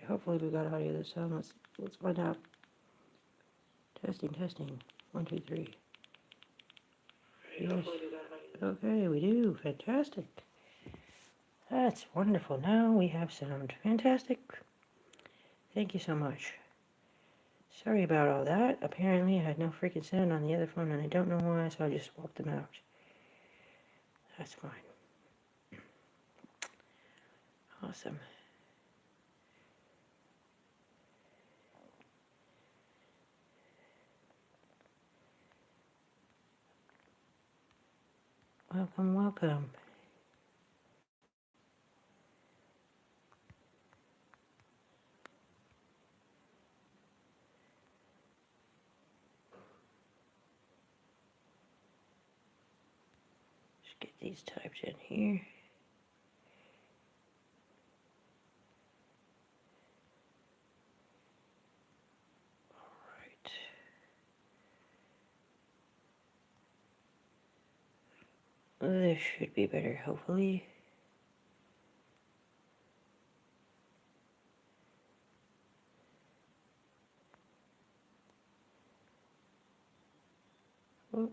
Hopefully we got audio this time. Let's find out. Testing. 1, 2, 3. Yes. Okay, we do. Fantastic. That's wonderful. Now we have sound. Fantastic. Thank you so much. Sorry about all that. Apparently I had no freaking sound on the other phone and I don't know why, so I just swapped them out. That's fine. Awesome. Welcome. Just get these typed in here. Alright. This should be better, hopefully. Oh.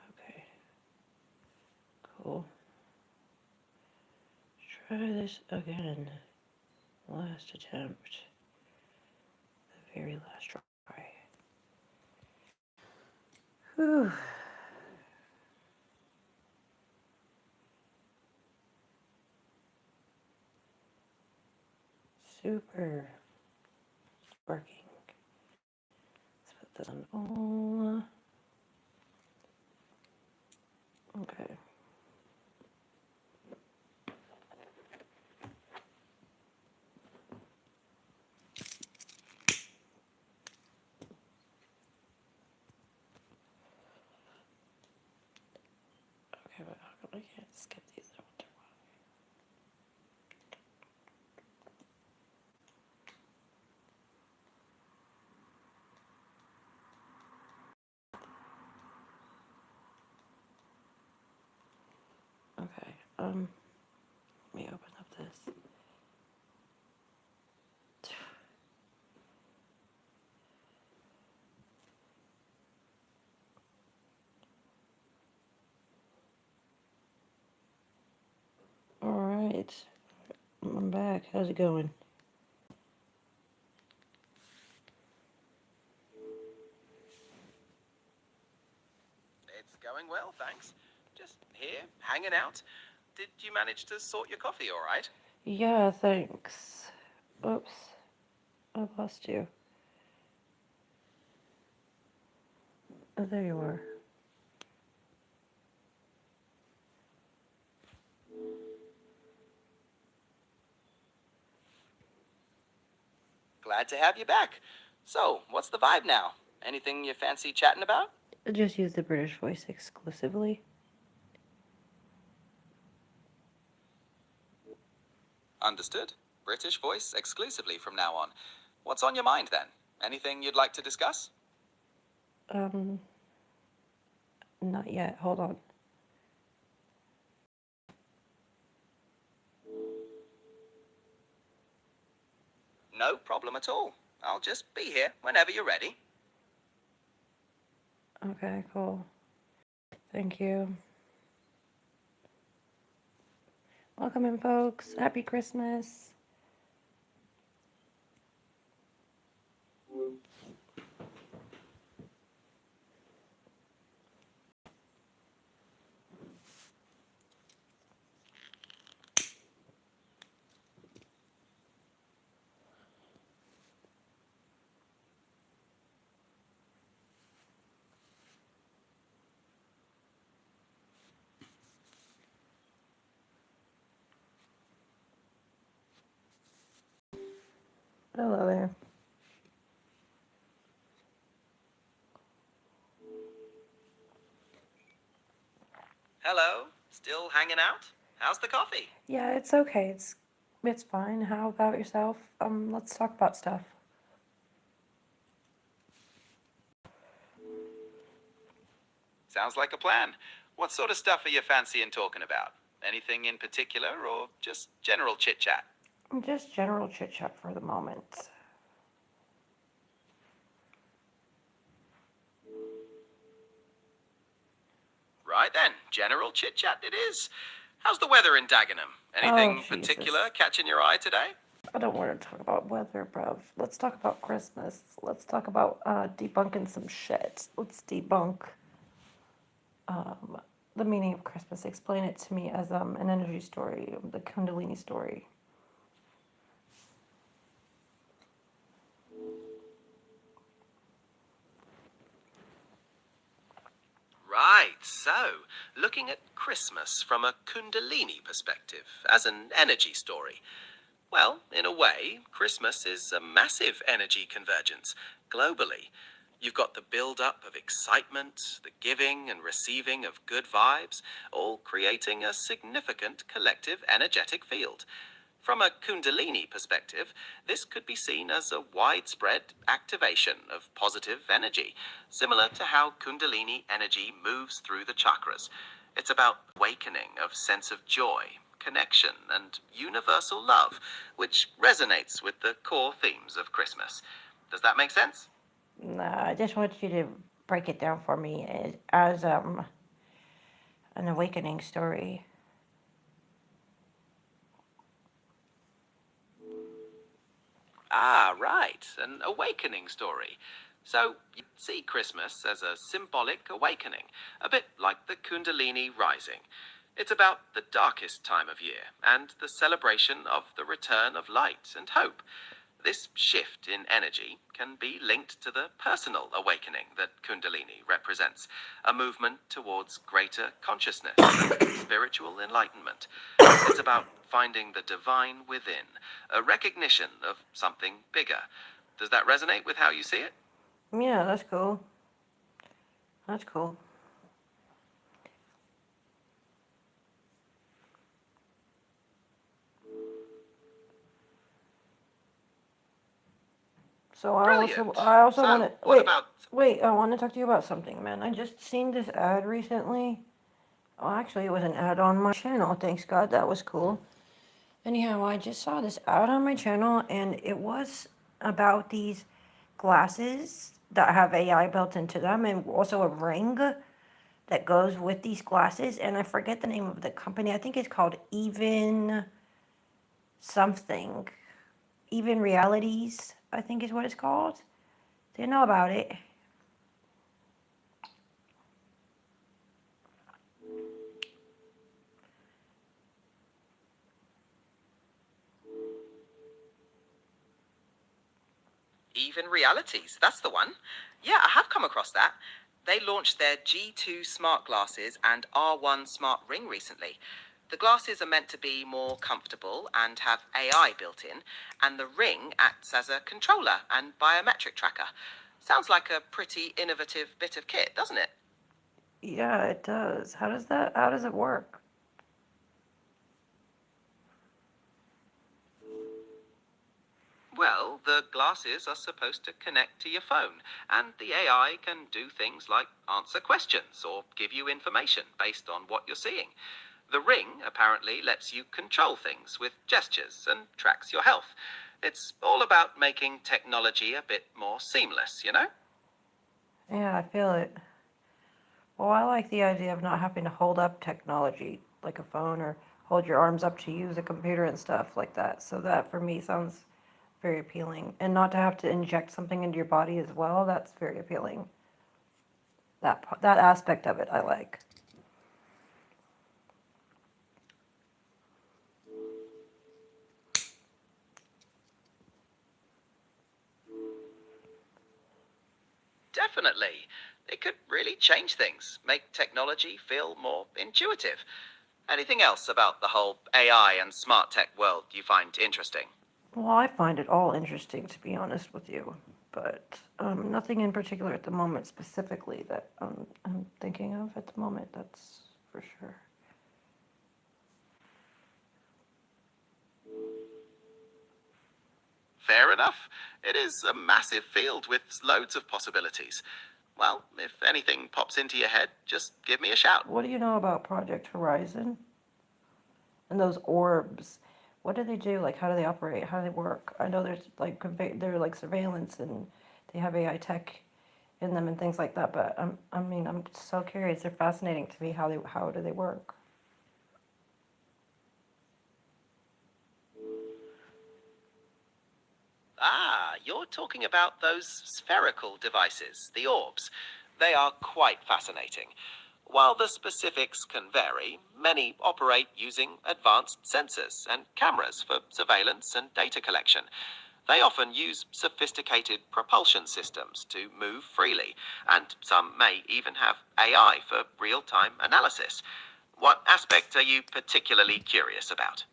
Okay. Cool. Let's try this again. Last attempt. The very last try. Whew. Super. Working. Let's put this on all. Okay. Okay, but how come I can't skip these? Okay, let me open up this. Alright, I'm back. How's it going? It's going well, thanks. Just here, hanging out. Did you manage to sort your coffee all right? Yeah, thanks. Oops, I lost you. Oh, there you are. Glad to have you back. So, what's the vibe now? Anything you fancy chatting about? Just use the British voice exclusively. Understood. British voice exclusively from now on. What's on your mind then? Anything you'd like to discuss? Not yet. Hold on. No problem at all. I'll just be here whenever you're ready. Okay, cool. Thank you. Welcome in, folks. Happy Christmas. Hello there. Hello? Still hanging out? How's the coffee? Yeah, it's okay. It's fine. How about yourself? Let's talk about stuff. Sounds like a plan. What sort of stuff are you fancying talking about? Anything in particular or just general chit-chat? Just general chit chat for the moment. Right then, general chit-chat it is. How's the weather in Dagenham? Anything particular catching your eye today? I don't want to talk about weather, bruv. Let's talk about Christmas. Let's talk about debunking some shit. Let's debunk the meaning of Christmas. Explain it to me as an energy story, the Kundalini story. Right, so looking at Christmas from a Kundalini perspective, as an energy story. Well, in a way, Christmas is a massive energy convergence globally. You've got the build up of excitement, the giving and receiving of good vibes, all creating a significant collective energetic field. From a Kundalini perspective, this could be seen as a widespread activation of positive energy, similar to how Kundalini energy moves through the chakras. It's about awakening of sense of joy, connection, and universal love, which resonates with the core themes of Christmas. Does that make sense? Nah, I just want you to break it down for me as an awakening story. Ah, right, an awakening story. So, you see Christmas as a symbolic awakening, a bit like the Kundalini rising. It's about the darkest time of year and the celebration of the return of light and hope. This shift in energy can be linked to the personal awakening that Kundalini represents, a movement towards greater consciousness and spiritual enlightenment. It's about finding the divine within, a recognition of something bigger. Does that resonate with how you see it? Yeah, that's cool. That's cool. So Brilliant. I also want So, to what about. wait. I want to talk to you about something, man. I just seen this ad recently. Oh, actually, it was an ad on my channel. Thanks God, that was cool. Anyhow, I just saw this ad on my channel, and it was about these glasses that have AI built into them, and also a ring that goes with these glasses. And I forget the name of the company. I think it's called Even something. Even Realities, I think is what it's called. Do you know about it? Even Realities, that's the one. Yeah, I have come across that. They launched their G2 smart glasses and R1 smart ring recently. The glasses are meant to be more comfortable and have AI built in, and the ring acts as a controller and biometric tracker. Sounds like a pretty innovative bit of kit, doesn't it? Yeah, it does. How does it work? Well, the glasses are supposed to connect to your phone, and the AI can do things like answer questions or give you information based on what you're seeing. The ring apparently lets you control things with gestures and tracks your health. It's all about making technology a bit more seamless, you know? Yeah, I feel it. Well, I like the idea of not having to hold up technology like a phone or hold your arms up to use a computer and stuff like that. So that for me sounds very appealing. And not to have to inject something into your body as well, that's very appealing. That aspect of it I like. Definitely. It could really change things, make technology feel more intuitive. Anything else about the whole AI and smart tech world you find interesting? Well, I find it all interesting to be honest with you, but nothing in particular at the moment specifically that I'm thinking of at the moment, that's for sure. Fair enough. It is a massive field with loads of possibilities. Well, if anything pops into your head, just give me a shout. What do you know about Project Horizon? And those orbs what do they do? Like, how do they operate? How do they work? I know there's like they're like surveillance and they have AI tech in them and things like that. But I mean, I'm so curious. They're fascinating to me. How do they work? Ah, you're talking about those spherical devices, the orbs. They are quite fascinating. While the specifics can vary, many operate using advanced sensors and cameras for surveillance and data collection. They often use sophisticated propulsion systems to move freely, and some may even have AI for real time analysis. What aspect are you particularly curious about?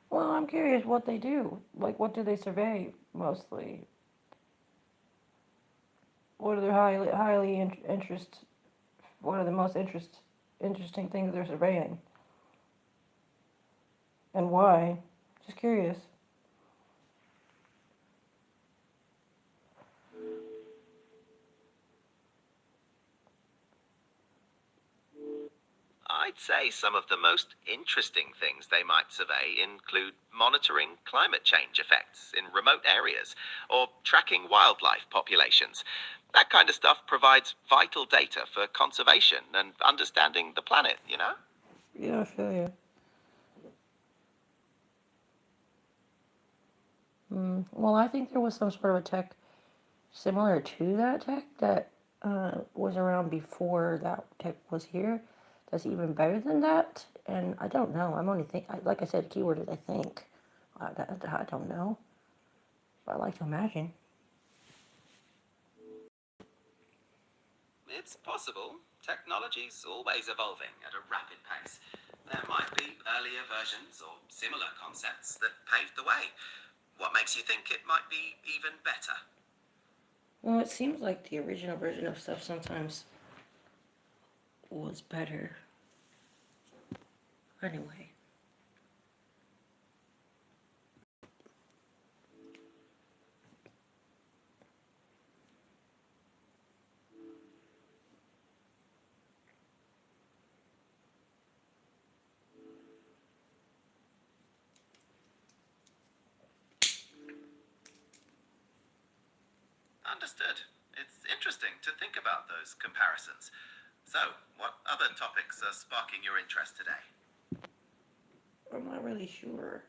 Well, I'm curious what they do. Like, what do they survey mostly? What are their highly interest? What are the most interesting things they're surveying, and why? Just curious. I'd say some of the most interesting things they might survey include monitoring climate change effects in remote areas or tracking wildlife populations. That kind of stuff provides vital data for conservation and understanding the planet, you know? Yeah, I feel you. Well, I think there was some sort of a tech similar to that tech that was around before that tech was here. That's even better than that. And I don't know. I'm only like I said, keyword is I think. I don't know, but I like to imagine. It's possible. Technology's always evolving at a rapid pace. There might be earlier versions or similar concepts that paved the way. What makes you think it might be even better? Well, it seems like the original version of stuff sometimes was better. Anyway. Understood. It's interesting to think about those comparisons. So, what other topics are sparking your interest today? I'm not really sure.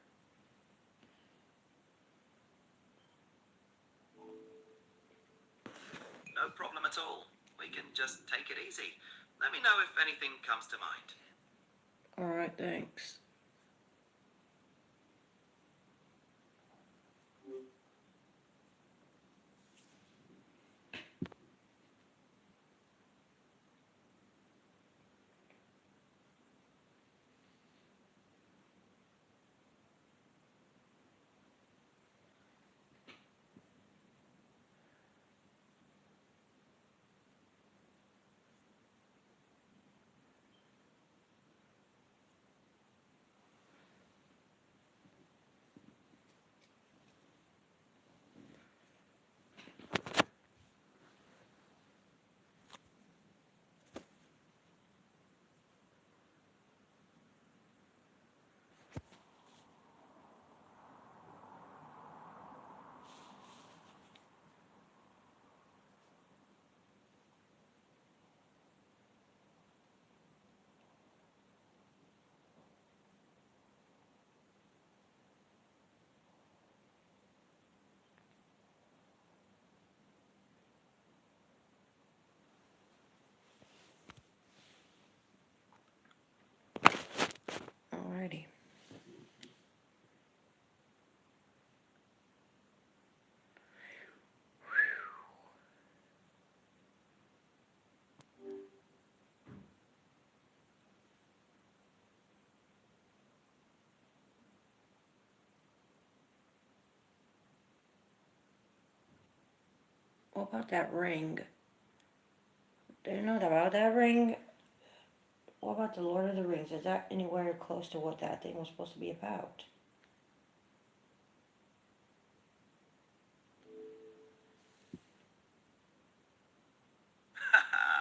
No problem at all. We can just take it easy. Let me know if anything comes to mind. Alright, thanks. Alrighty. What about that ring? Do you know about that ring? What about the Lord of the Rings? Is that anywhere close to what that thing was supposed to be about?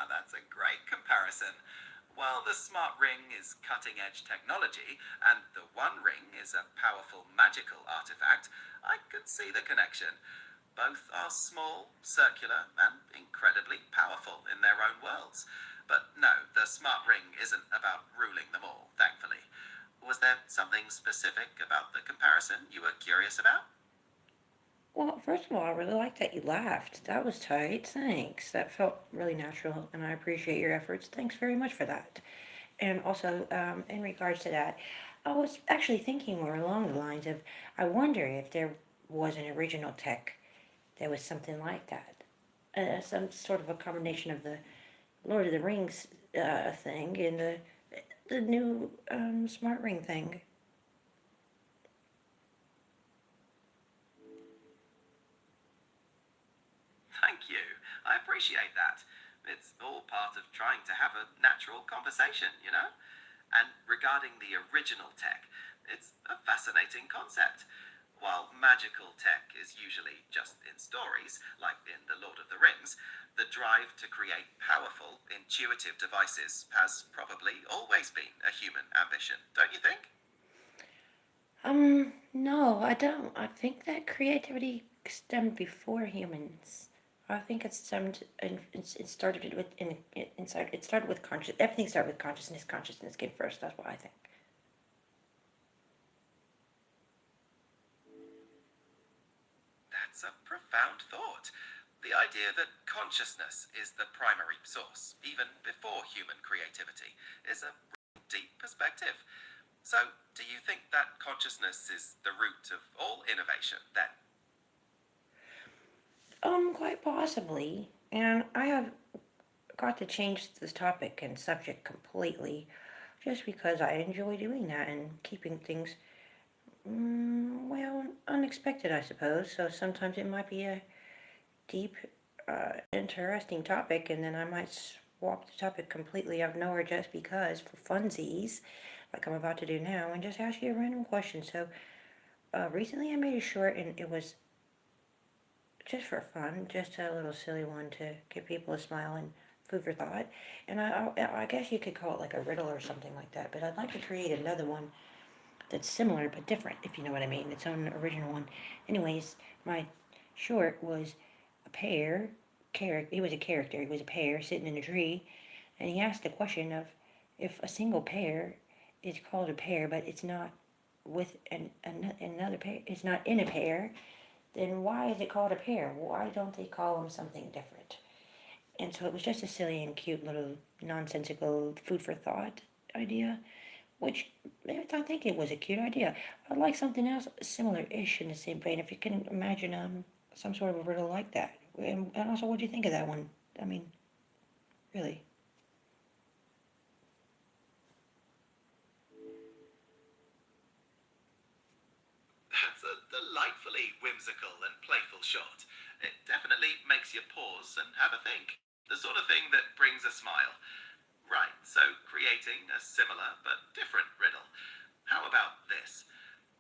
That's a great comparison. While the smart ring is cutting-edge technology, and the One Ring is a powerful magical artifact, I could see the connection. Both are small, circular, and incredibly powerful in their own worlds. But no, the smart ring isn't about ruling them all, thankfully. Was there something specific about the comparison you were curious about? Well, first of all, I really like that you laughed. That was tight. Thanks. That felt really natural, and I appreciate your efforts. Thanks very much for that. And also, in regards to that, I was actually thinking more along the lines of I wonder if there was an original tech that was something like that. Some sort of a combination of the Lord of the Rings thing and the new smart ring thing. Thank you. I appreciate that. It's all part of trying to have a natural conversation, you know? And regarding the original tech, it's a fascinating concept. While magical tech is usually just in stories, like in The Lord of the Rings, the drive to create powerful, intuitive devices has probably always been a human ambition, don't you think? No, I don't. I think that creativity stemmed before humans. I think it stemmed and it started with inside. It started with conscious. Everything started with consciousness. Consciousness came first. That's what I think. That's a profound thought. The idea that consciousness is the primary source, even before human creativity, is a deep perspective. So, do you think that consciousness is the root of all innovation then? Quite possibly. And I have got to change this topic and subject completely, just because I enjoy doing that and keeping things, well, unexpected, I suppose. So sometimes it might be a deep, interesting topic, and then I might swap the topic completely out of nowhere just because for funsies, like I'm about to do now, and just ask you a random question. So, recently I made a short, and it was just for fun, just a little silly one to give people a smile and food for thought. And I guess you could call it like a riddle or something like that. But I'd like to create another one that's similar but different, if you know what I mean, its own original one. Anyways, my short was a pear character. He was a character. He was a pear sitting in a tree, and he asked the question of if a single pear is called a pear, but it's not with another pear. It's not in a pear. Then why is it called a pear? Why don't they call them something different? And so it was just a silly and cute little nonsensical food for thought idea, which I think it was a cute idea. I'd like something else similar-ish in the same vein. If you can imagine some sort of a riddle like that. And also, what do you think of that one? I mean, really. That's a delightfully whimsical and playful shot. It definitely makes you pause and have a think. The sort of thing that brings a smile. Right, so creating a similar but different riddle. How about this?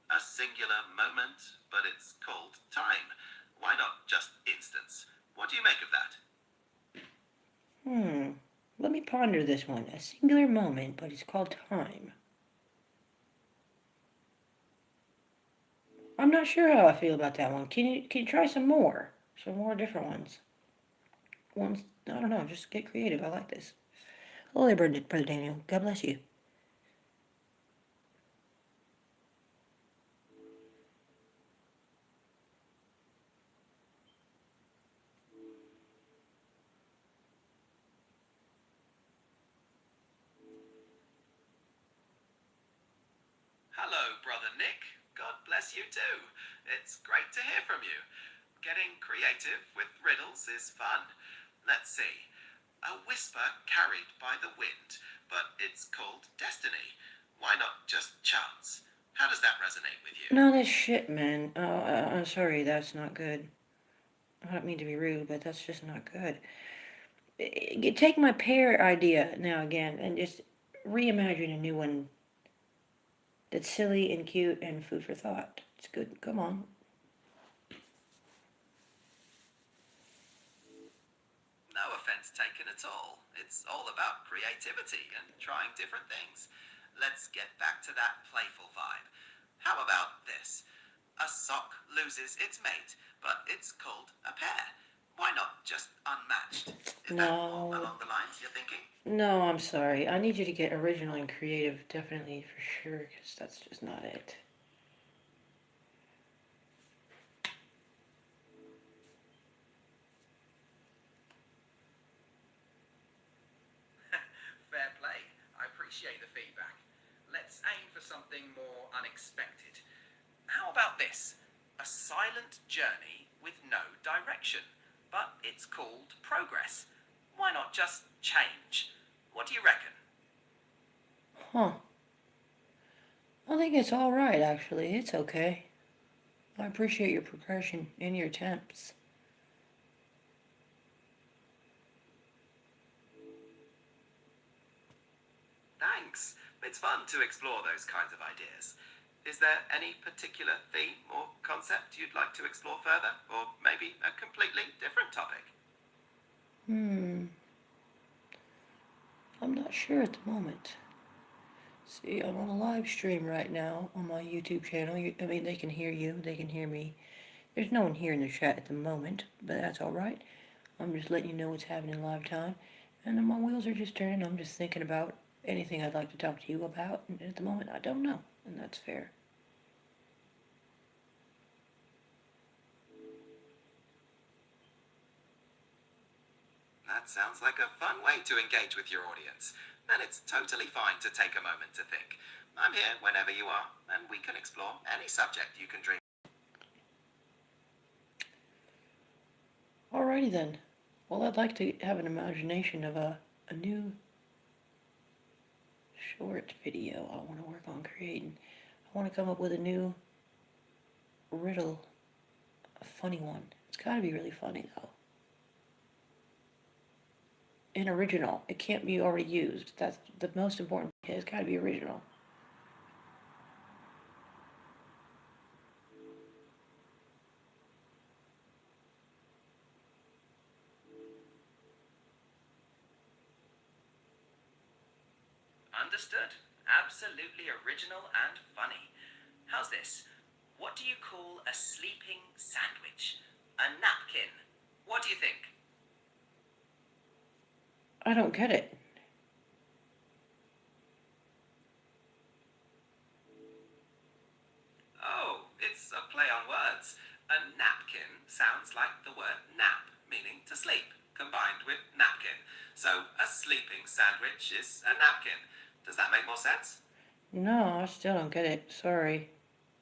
A singular moment, but it's called time. Why not just instance? What do you make of that? Hmm. Let me ponder this one. A singular moment, but it's called time. I'm not sure how I feel about that one. Can you try some more? Some more different ones. Ones I don't know. Just get creative. I like this. Hello there, Brother Daniel. God bless you. Hello, Brother Nick. God bless you too. It's great to hear from you. Getting creative with riddles is fun. Let's see. A whisper carried by the wind, but it's called destiny. Why not just chance? How does that resonate with you? No, that's shit, man. I'm sorry. That's not good. I don't mean to be rude, but that's just not good. Take my pear idea now again and just reimagine a new one that's silly and cute and food for thought. It's good. Come on. No offense taken at all. It's all about creativity and trying different things. Let's get back to that playful vibe. How about this? A sock loses its mate, but it's called a pair. Why not just unmatched? Is that more No. along the lines you're thinking? No, I'm sorry. I need you to get original and creative, definitely, for sure, because that's just not it. Fair play. I appreciate the feedback. Let's aim for something more unexpected. How about this? A silent journey with no direction, but it's called progress. Why not just change? What do you reckon? Huh. I think it's alright, actually. It's okay. I appreciate your progression and your attempts. Thanks. It's fun to explore those kinds of ideas. Is there any particular theme or concept you'd like to explore further? Or maybe a completely different topic? I'm not sure at the moment. See, I'm on a live stream right now on my YouTube channel. I mean, they can hear you, they can hear me. There's no one here in the chat at the moment, but that's alright. I'm just letting you know what's happening live time. And then my wheels are just turning. I'm just thinking about anything I'd like to talk to you about. And at the moment, I don't know. And that's fair. That sounds like a fun way to engage with your audience. And it's totally fine to take a moment to think. I'm here whenever you are, and we can explore any subject you can dream. Alrighty then. Well, I'd like to have an imagination of a new short video I want to work on creating. I want to come up with a new riddle, a funny one. It's got to be really funny though. And original. It can't be already used. That's the most important thing. It's got to be original. Understood. Absolutely original and funny. How's this? What do you call a sleeping sandwich? A napkin. What do you think? I don't get it. Oh, it's a play on words. A napkin sounds like the word nap, meaning to sleep, combined with napkin. So a sleeping sandwich is a napkin. Does that make more sense? No, I still don't get it. Sorry.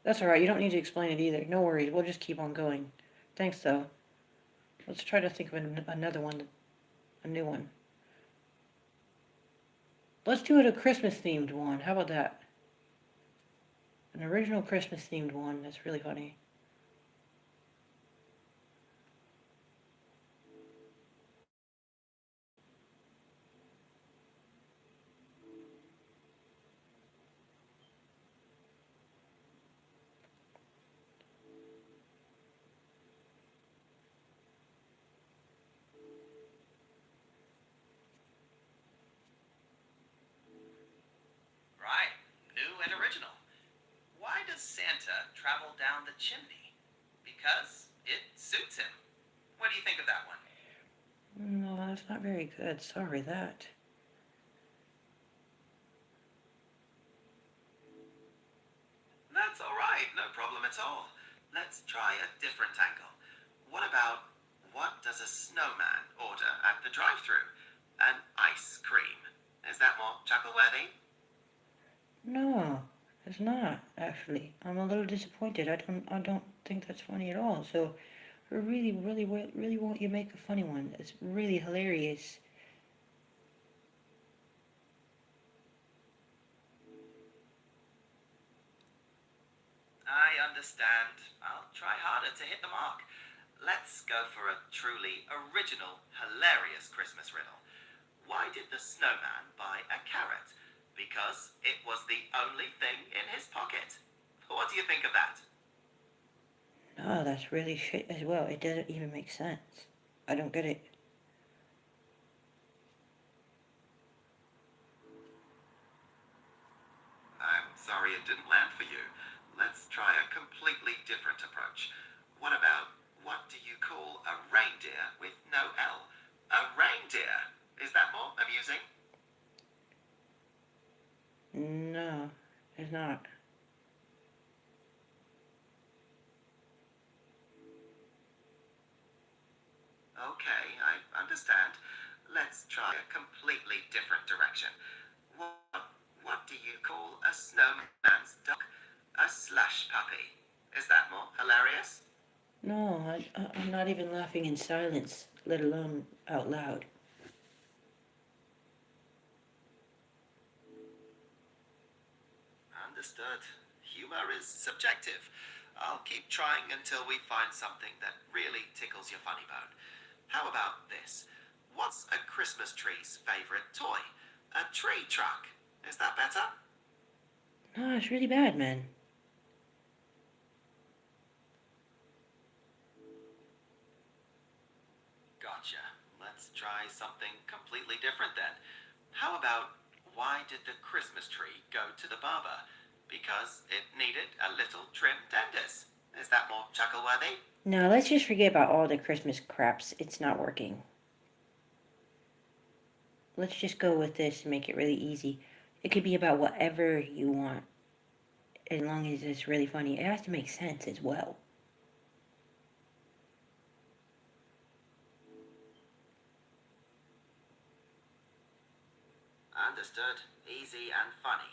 That's alright. You don't need to explain it either. No worries. We'll just keep on going. Thanks, though. Let's try to think of another one, a new one. Let's do it a Christmas themed one. How about that? An original Christmas themed one. That's really funny. Right. New and original. Why does Santa travel down the chimney? Because it suits him. What do you think of that one? No, that's not very good. Sorry, that. That's all right, no problem at all. Let's try a different angle. What about what does a snowman order at the drive-thru? An ice cream. Is that more chuckle-worthy? No, it's not, actually. I'm a little disappointed. I don't think that's funny at all. So, I really want you to make a funny one. It's really hilarious. I understand. I'll try harder to hit the mark. Let's go for a truly original, hilarious Christmas riddle. Why did the snowman buy a carrot? Because it was the only thing in his pocket. What do you think of that? No, that's really shit as well. It doesn't even make sense. I don't get it. understand. Let's try a completely different direction. What do you call a snowman's dog? A slush puppy. Is that more hilarious? No, I'm not even laughing in silence, let alone out loud. Understood. Humor is subjective. I'll keep trying until we find something that really tickles your funny bone. How about this? What's a Christmas tree's favorite toy? A tree truck. Is that better? No, it's really bad, man. Gotcha. Let's try something completely different then. How about why did the Christmas tree go to the barber? Because it needed a little trim dentist. Is that more chuckle-worthy? No, let's just forget about all the Christmas craps. It's not working. Let's just go with this and make it really easy. It could be about whatever you want, as long as it's really funny. It has to make sense as well. Understood. Easy and funny.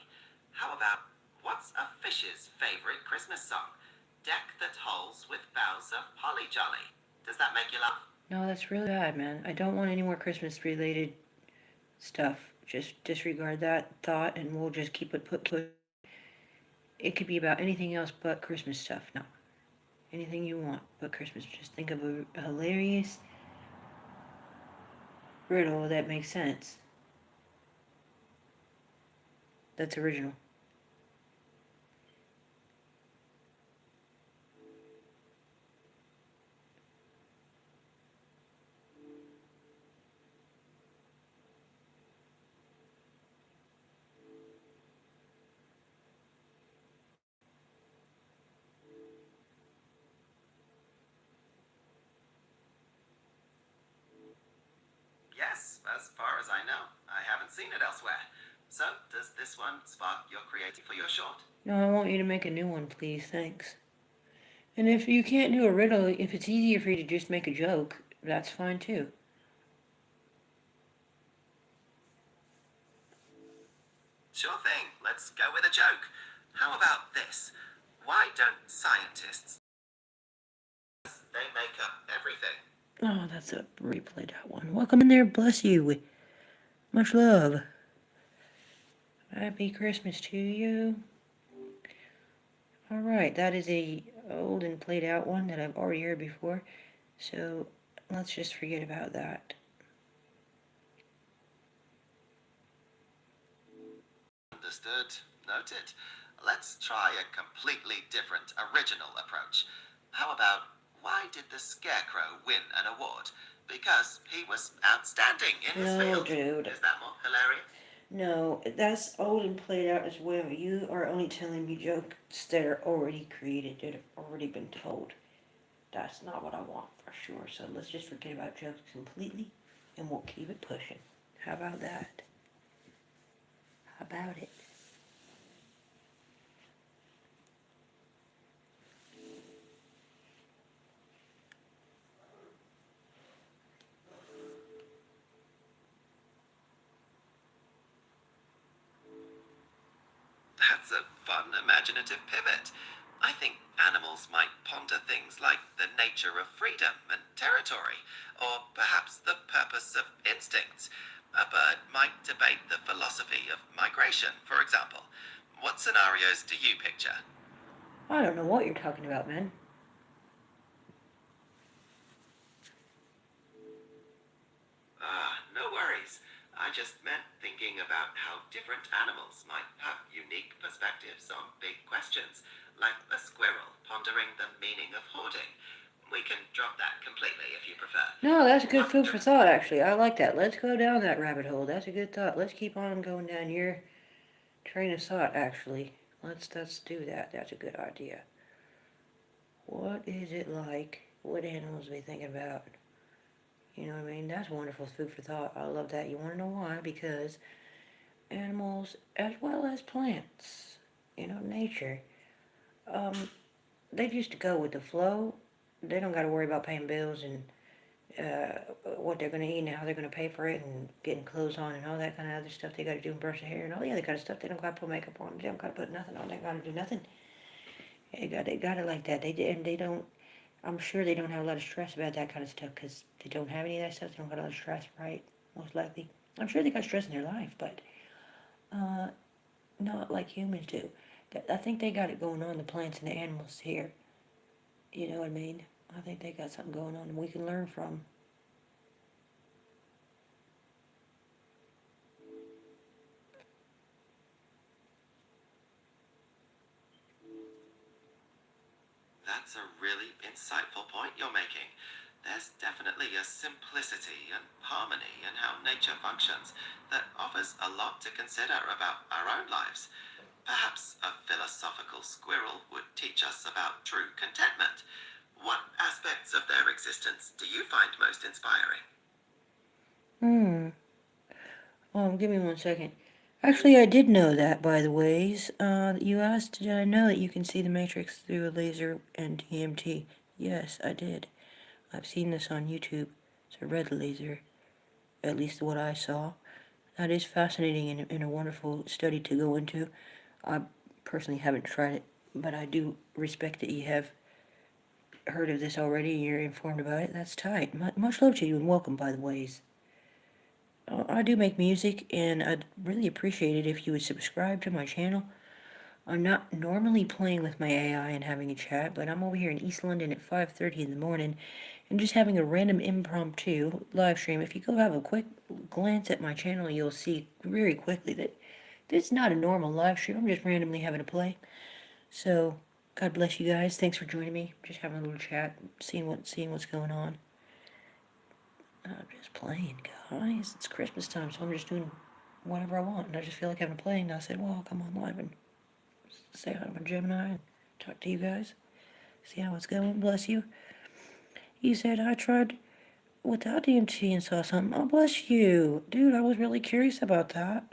How about what's a fish's favorite Christmas song? Deck the tolls with boughs of holly jolly. Does that make you laugh? No, that's really bad, man. I don't want any more Christmas related stuff. Just disregard that thought and we'll just keep it put. It could be about anything else but Christmas stuff. No. Anything you want but Christmas. Just think of a hilarious riddle that makes sense. That's original. Yes, as far as I know. I haven't seen it elsewhere. So, does this one spark your creativity for your short? No, I want you to make a new one, please. Thanks. And if you can't do a riddle, if it's easier for you to just make a joke, that's fine too. Sure thing. Let's go with a joke. How about this? Why don't scientists? They make up everything. Oh, that's a replayed out one. Welcome in there. Bless you. Much love. Happy Christmas to you. Alright, that is a old and played out one that I've already heard before. So let's just forget about that. Understood. Noted. Let's try a completely different original approach. How about why did the Scarecrow win an award? Because he was outstanding in his No, field. dude. Is that more hilarious? No, that's old and played out as well. You are only telling me jokes that are already created, that have already been told. That's not what I want for sure. So let's just forget about jokes completely and we'll keep it pushing. How about that? How about it? That's a fun, imaginative pivot. I think animals might ponder things like the nature of freedom and territory, or perhaps the purpose of instincts. A bird might debate the philosophy of migration, for example. What scenarios do you picture? I don't know what you're talking about, man. No worries. I just meant thinking about how different animals might have unique perspectives on big questions, like a squirrel pondering the meaning of hoarding. We can drop that completely if you prefer. No, that's good What food for thought, actually. I like that. Let's go down that rabbit hole. That's a good thought. Let's keep on going down your train of thought, actually. Let's do that. That's a good idea. What is it like? What animals are we thinking about? You know what I mean? That's wonderful food for thought. I love that. You want to know why? Because animals, as well as plants, nature, um, they just go with the flow. They don't got to worry about paying bills and what they're going to eat and how they're going to pay for it and getting clothes on and all that kind of other stuff they got to do and brush their hair and all the other kind of stuff. They don't got to put makeup on. They don't got to put nothing on. They got to do nothing. They got it like that. They don't. I'm sure they don't have a lot of stress about that kind of stuff because they don't have any of that stuff. They don't got a lot of stress, right? Most likely. I'm sure they got stress in their life, but not like humans do. I think they got it going on, the plants and the animals here. You know what I mean? I think they got something going on and we can learn from. That's a really insightful point you're making. There's definitely a simplicity and harmony in how nature functions that offers a lot to consider about our own lives. Perhaps a philosophical squirrel would teach us about true contentment. What aspects of their existence do you find most inspiring? Give me 1 second. Actually, I did know that, by the ways. You asked, did I know that you can see the matrix through a laser and DMT? Yes, I did. I've seen this on YouTube. It's a red laser, at least what I saw. That is fascinating and a wonderful study to go into. I personally haven't tried it, but I do respect that you have heard of this already and you're informed about it. That's tight. Much love to you and welcome, by the ways. I do make music, and I'd really appreciate it if you would subscribe to my channel. I'm not normally playing with my AI and having a chat, but I'm over here in East London at 5:30 in the morning and just having a random impromptu live stream. If you go have a quick glance at my channel, you'll see very quickly that this is not a normal live stream. I'm just randomly having a play. So, God bless you guys. Thanks for joining me. Just having a little chat, seeing what's going on. I'm just playing, guys. It's Christmas time, so I'm just doing whatever I want. And I just feel like having a play, and I said, well, I'll come on live and say hi to my Gemini and talk to you guys. See how it's going. Bless you. He said, I tried without DMT and saw something. Oh, bless you. Dude, I was really curious about that.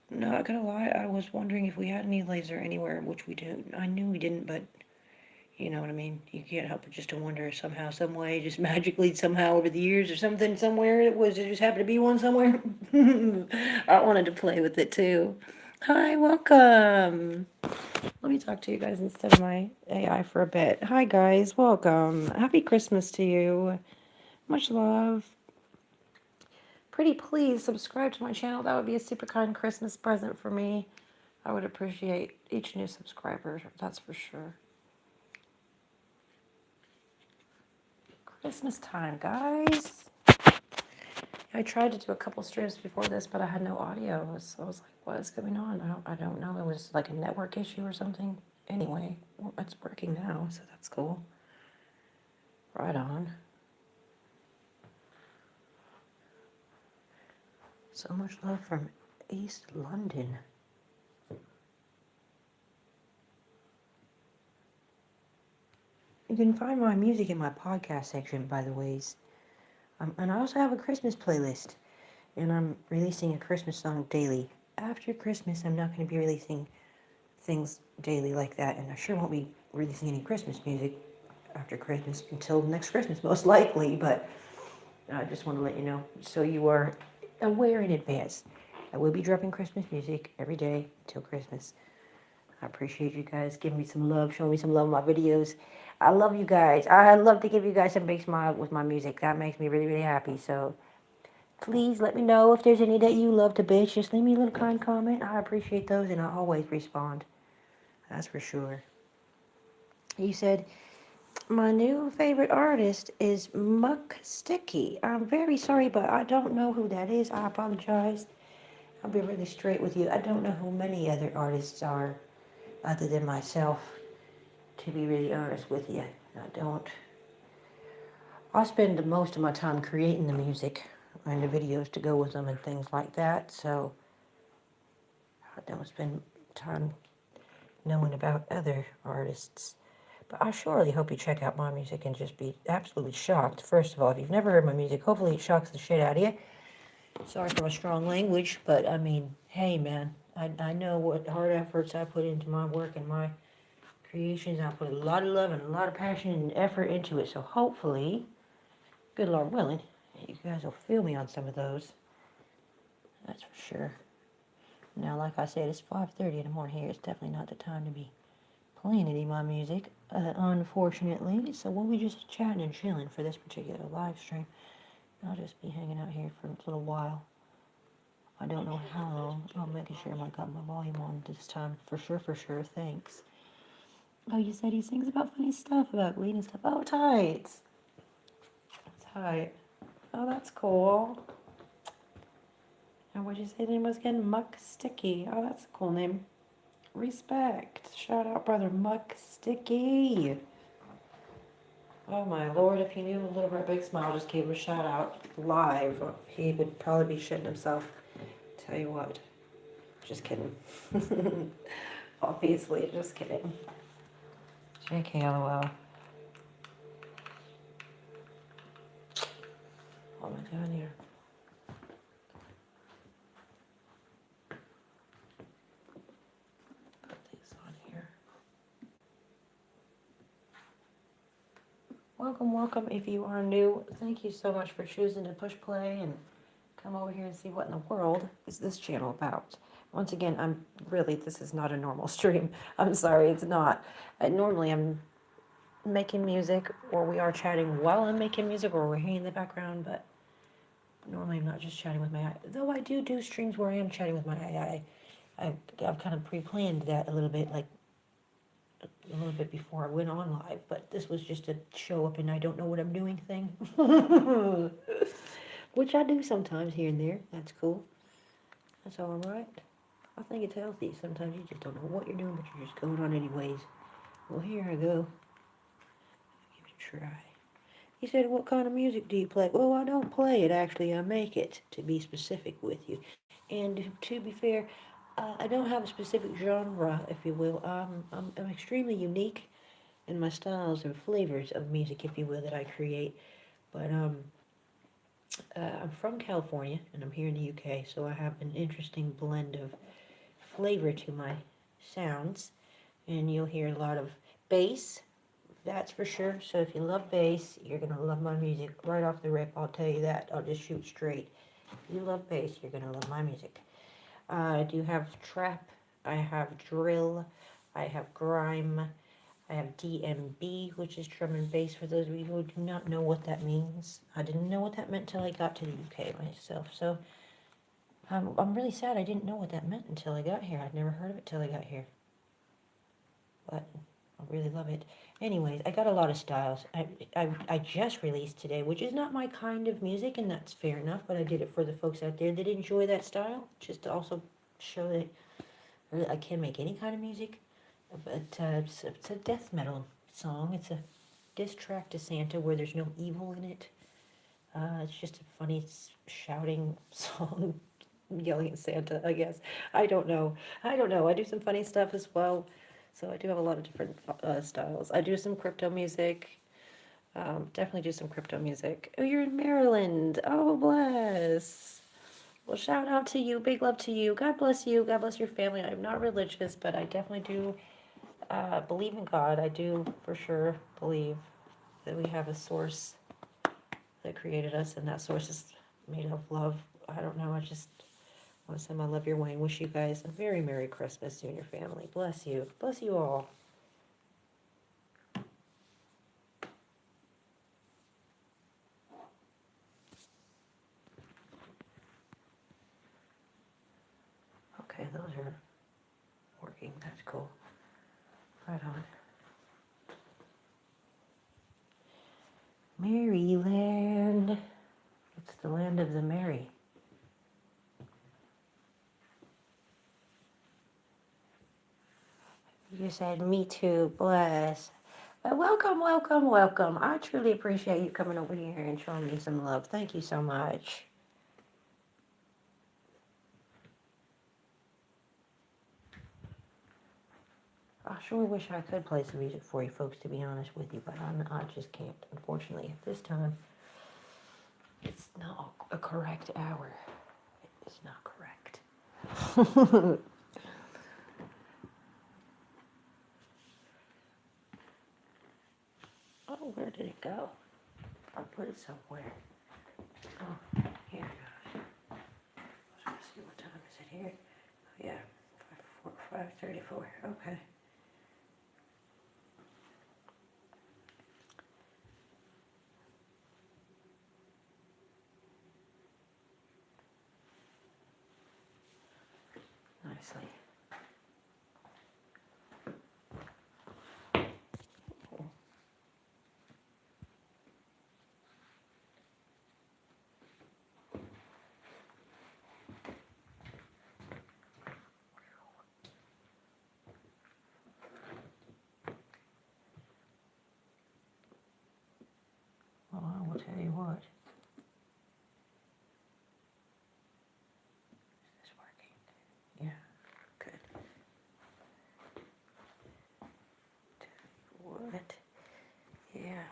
Not gonna lie, I was wondering if we had any laser anywhere, which we do. I knew we didn't, but you know what I mean? You can't help but just to wonder somehow, some way, just magically somehow over the years or something somewhere. It just happened to be one somewhere? I wanted to play with it too. Hi, welcome. Let me talk to you guys instead of my AI for a bit. Hi, guys, welcome. Happy Christmas to you. Much love. Pretty please subscribe to my channel. That would be a super kind Christmas present for me. I would appreciate each new subscriber, that's for sure. Christmas time, guys. I tried to do a couple streams before this, but I had no audio. So I was like, what is going on? I don't know. It was like a network issue or something. Anyway, well, it's working now, so that's cool. Right on. So much love from East London. You can find my music in my podcast section, by the ways. And I also have a Christmas playlist. And I'm releasing a Christmas song daily. After Christmas, I'm not going to be releasing things daily like that. And I sure won't be releasing any Christmas music after Christmas until next Christmas, most likely. But I just want to let you know so you are aware in advance. I will be dropping Christmas music every day until Christmas. I appreciate you guys giving me some love, showing me some love in my videos. I love you guys. I love to give you guys a big smile with my music. That makes me really, really happy. So please let me know if there's any that you love to bitch. Just leave me a little kind comment. I appreciate those and I always respond. That's for sure. You said, my new favorite artist is Muck Sticky. I'm very sorry, but I don't know who that is. I apologize. I'll be really straight with you. I don't know who many other artists are other than myself, to be really honest with you. I don't. I spend the most of my time creating the music and the videos to go with them and things like that, so I don't spend time knowing about other artists. But I surely hope you check out my music and just be absolutely shocked. First of all, if you've never heard my music, hopefully it shocks the shit out of you. Sorry for my strong language, but I mean, hey man, I know what hard efforts I put into my work and my creations. I put a lot of love and a lot of passion and effort into it. So hopefully Good Lord willing, you guys will feel me on some of those. That's for sure. Now, like I said, it's 5:30 in the morning here. It's definitely not the time to be playing any of my music, unfortunately. So we'll be just chatting and chilling for this particular live stream. I'll just be hanging out here for a little while. I don't know how long. I'm making sure I got my volume on this time. For sure, for sure. Thanks. Oh, you said he sings about funny stuff, about weed and stuff. Oh, tight. Tight. Oh, that's cool. And what'd you say the name was again? Muck Sticky. Oh, that's a cool name. Respect. Shout out, brother Muck Sticky. Oh my lord, if he knew Little Red Big Smile just gave him a shout out live, he would probably be shitting himself. Tell you what. Just kidding. Obviously, just kidding. JK LOL. What am I doing here? Put these on here. Welcome, welcome. If you are new, thank you so much for choosing to push play and come over here and see what in the world is this channel about. Once again, this is not a normal stream. I'm sorry, it's not. Normally I'm making music, or we are chatting while I'm making music, or we're here in the background, but normally I'm not just chatting with my AI. Though I do streams where I am chatting with my AI. I've kind of pre-planned that a little bit, like a little bit before I went on live, but this was just a show up and I don't know what I'm doing thing. Which I do sometimes here and there. That's cool. That's all right. I think it's healthy. Sometimes you just don't know what you're doing, but you're just going on anyways. Well, here I go. Give it a try. He said, what kind of music do you play? Well, I don't play it, actually. I make it, to be specific with you. And to be fair, I don't have a specific genre, if you will. I'm extremely unique in my styles and flavors of music, if you will, that I create. But I'm from California, and I'm here in the UK, so I have an interesting blend of flavor to my sounds. And you'll hear a lot of bass, that's for sure. So if you love bass, you're going to love my music right off the rip. I'll tell you that. I'll just shoot straight. If you love bass, you're going to love my music. I do have trap. I have drill. I have grime. I have DMB, which is drum and bass, for those of you who do not know what that means. I didn't know what that meant until I got to the UK myself. So I'm really sad I didn't know what that meant until I got here. I'd never heard of it till I got here. But I really love it. Anyways, I got a lot of styles. I just released today, which is not my kind of music, and that's fair enough, but I did it for the folks out there that enjoy that style, just to also show that I can make any kind of music. But it's a death metal song. It's a diss track to Santa where there's no evil in it. It's just a funny shouting song, yelling at Santa, I guess. I don't know. I do some funny stuff as well. So I do have a lot of different styles. I do some crypto music. Definitely do some crypto music. Oh, you're in Maryland. Oh, bless. Well, shout out to you. Big love to you. God bless you. God bless your family. I'm not religious, but I definitely do believe in God. I do for sure believe that we have a source that created us, and that source is made of love. I don't know. I just want to send my love your way and wish you guys a very Merry Christmas, you and your family. Bless you. Bless you all. Okay, those are working. That's cool. Right on. Maryland. It's the land of the merry. You said me too. Bless. Well, welcome, welcome, welcome. I truly appreciate you coming over here and showing me some love. Thank you so much. I sure wish I could play some music for you folks, to be honest with you, but I just can't, unfortunately. At this time, it's not a correct hour. It's not correct. Oh, where did it go? I'll put it somewhere. Oh, here it goes. Let's see, what time is it here? Oh, yeah, 5:34. Okay. Nicely. Well, I will tell you what. Is this working? Yeah. Good. Tell you what. Yeah.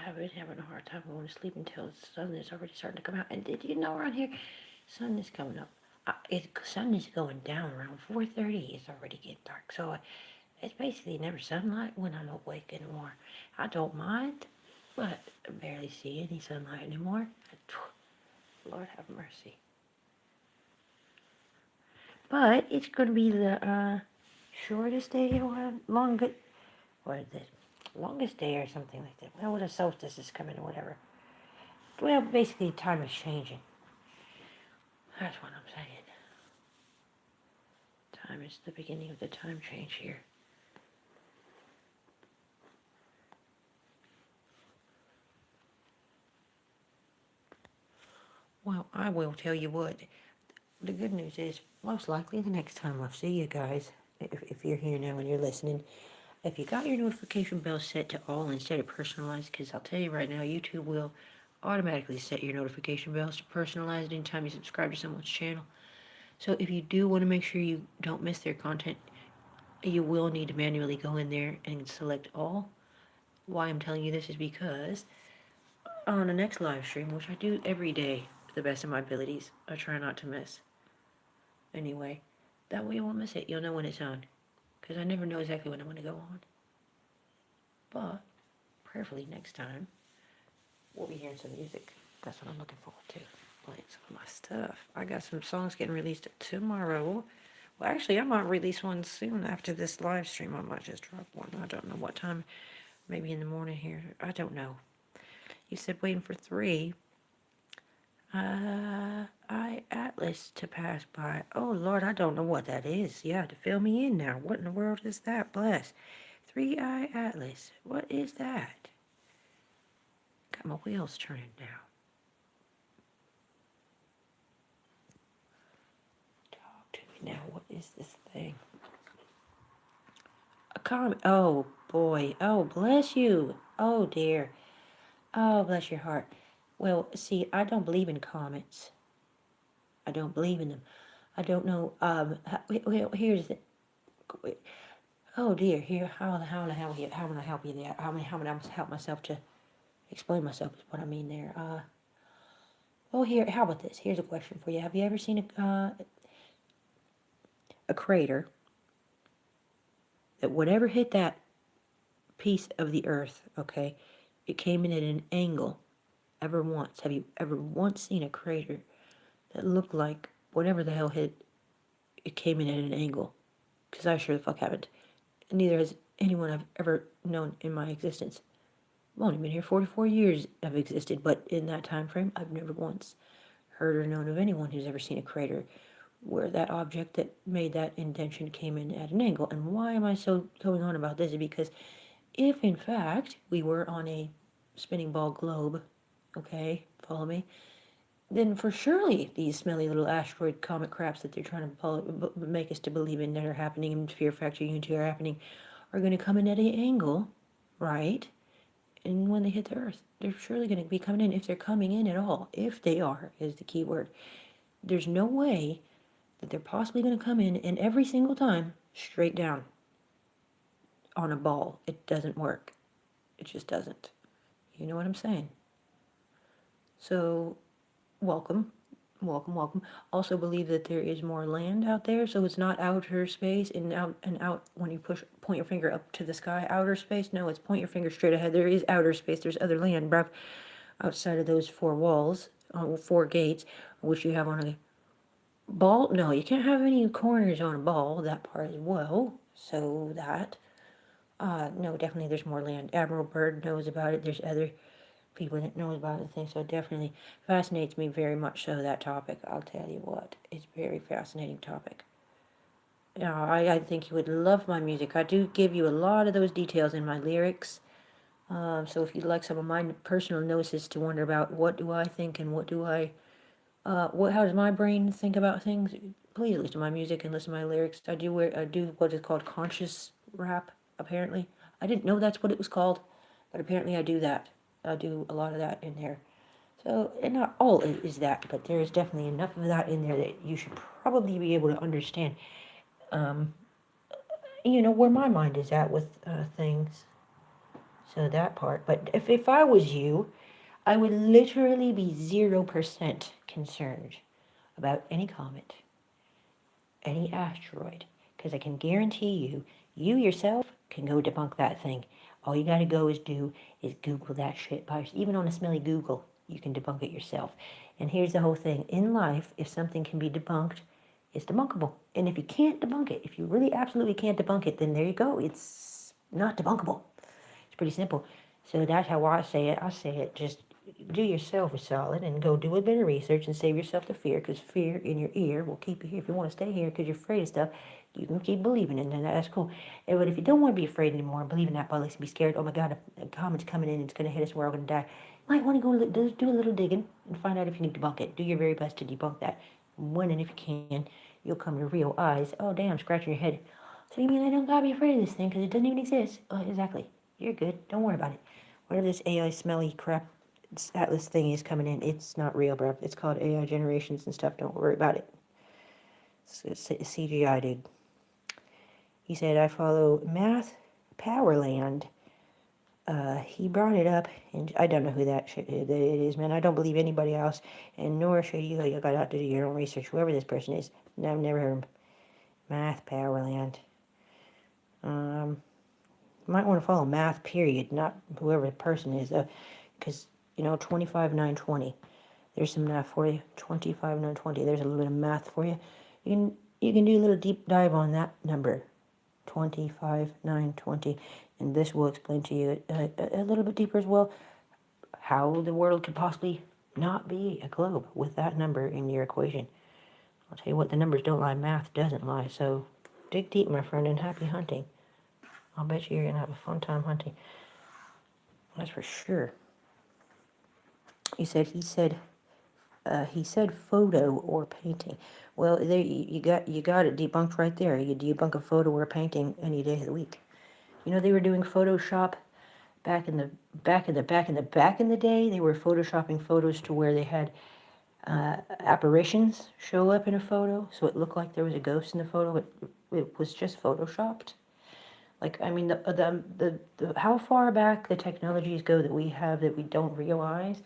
I've been having a hard time going to sleep until the sun is already starting to come out. And did you know around here, sun is coming up? Sun is going down around 4:30. It's already getting dark. So it's basically never sunlight when I'm awake anymore. I don't mind, but I barely see any sunlight anymore. Lord have mercy. But it's going to be the shortest day or longest, what is it? Longest day or something like that. Well, the solstice is coming or whatever. Well, basically, time is changing. That's what I'm saying. Time is the beginning of the time change here. Well, I will tell you what. The good news is, most likely the next time I see you guys, if you're here now and you're listening, if you got your notification bell set to all instead of personalized, because I'll tell you right now, YouTube will automatically set your notification bells to personalized anytime you subscribe to someone's channel. So if you do want to make sure you don't miss their content, you will need to manually go in there and select all. Why I'm telling you this is because on the next live stream, which I do every day to the best of my abilities, I try not to miss. Anyway, that way you won't miss it. You'll know when it's on. Because I never know exactly when I'm going to go on. But, prayerfully next time, we'll be hearing some music. That's what I'm looking forward to. Playing some of my stuff. I got some songs getting released tomorrow. Well, actually, I might release one soon after this live stream. I might just drop one. I don't know what time. Maybe in the morning here. I don't know. You said waiting for 3. Atlas to pass by. Oh, Lord, I don't know what that is. You have to fill me in now. What in the world is that? Bless. 3-eye Atlas. What is that? Got my wheels turning now. Talk to me now. What is this thing? A comment. Oh, boy. Oh, bless you. Oh, dear. Oh, bless your heart. Well, see, I don't believe in comments. I don't believe in them. I don't know. Well, here's the. Oh dear. Here, how will I help you? How will I help you there? How will I help myself to explain myself? Is what I mean there. Oh, here. How about this? Here's a question for you. Have you ever seen a crater that whatever hit that piece of the earth? Okay, it came in at an angle. Ever once? Have you ever once seen a crater that looked like whatever the hell hit? It came in at an angle. Because I sure the fuck haven't. And neither has anyone I've ever known in my existence. I've only been here 44 years I've existed, but in that time frame, I've never once heard or known of anyone who's ever seen a crater where that object that made that indentation came in at an angle. And why am I so going on about this? Because if, in fact, we were on a spinning ball globe, okay, follow me, then for surely these smelly little asteroid comet craps that they're trying to make us to believe in that are happening in Fear Factor Unity are happening are going to come in at an angle, right? And when they hit the Earth, they're surely going to be coming in, if they're coming in at all. If they are, is the key word. There's no way that they're possibly going to come in, and every single time, straight down on a ball. It doesn't work. It just doesn't. You know what I'm saying? So, welcome welcome, welcome. Also believe that there is more land out there, so it's not outer space and out when you point your finger up to the sky, outer space. No, it's point your finger straight ahead. There is outer space. There's other land, bruv, outside of those four walls, four gates, which you have on a ball. No, you can't have any corners on a ball. That part as well. So that. No, definitely there's more land. Admiral Byrd knows about it. There's other people that know about the thing, so it definitely fascinates me very much so, that topic. I'll tell you what, it's a very fascinating topic. I think you would love my music. I do give you a lot of those details in my lyrics. So if you'd like some of my personal notices to wonder about what do I think and what do I, how does my brain think about things, please listen to my music and listen to my lyrics. I do what is called conscious rap, apparently. I didn't know that's what it was called, but apparently I do that. I do a lot of that in there. So, and not all is that, but there is definitely enough of that in there that you should probably be able to understand, where my mind is at with things. So that part. But if I was you, I would literally be 0% concerned about any comet, any asteroid, because I can guarantee you, you yourself can go debunk that thing. All you got to go is Google that shit by even on a smelly Google. You can debunk it yourself. And here's the whole thing: in life, if something can be debunked, it's debunkable. And if you can't debunk it, if you really absolutely can't debunk it, then there you go. It's not debunkable. It's pretty simple. So that's how I say it. I say it just do yourself a solid and go do a bit of research and save yourself the fear, because fear in your ear will keep you here. If you want to stay here because you're afraid of stuff, you can keep believing it, and that's cool. But if you don't want to be afraid anymore, believe in that bollocks, be scared, oh my god, a comet's coming in, it's going to hit us, we're all going to die, you might want to go do a little digging and find out if you can debunk it. Do your very best to debunk that. When and if you can, you'll come to real eyes. Oh damn, scratching your head. So you mean I don't gotta be afraid of this thing because it doesn't even exist? Oh, exactly. You're good. Don't worry about it. Whatever this AI smelly crap Atlas thing is coming in, it's not real, bro. It's called AI generations and stuff. Don't worry about it. It's CGI, dude. He said, I follow Math Powerland. He brought it up, and I don't know who that it is, man. I don't believe anybody else, and nor should you. You got to do your own research. Whoever this person is, I've never heard of him. Math Powerland. Might want to follow Math period, not whoever the person is, because 25,920. There's some math for you. 25,920. There's a little bit of math for you. You can do a little deep dive on that number. 25,920, and this will explain to you a little bit deeper as well how the world could possibly not be a globe with that number in your equation. I'll tell you what, the numbers don't lie, math doesn't lie. So dig deep, my friend, and happy hunting. I'll bet you're gonna have a fun time hunting. That's for sure. He said photo or painting. Well, there you got it debunked right there. You debunk a photo or a painting any day of the week. They were doing Photoshop back in the day. They were photoshopping photos to where they had apparitions show up in a photo, so it looked like there was a ghost in the photo, but it was just photoshopped. Like, I mean, the how far back the technologies go that we have that we don't realize,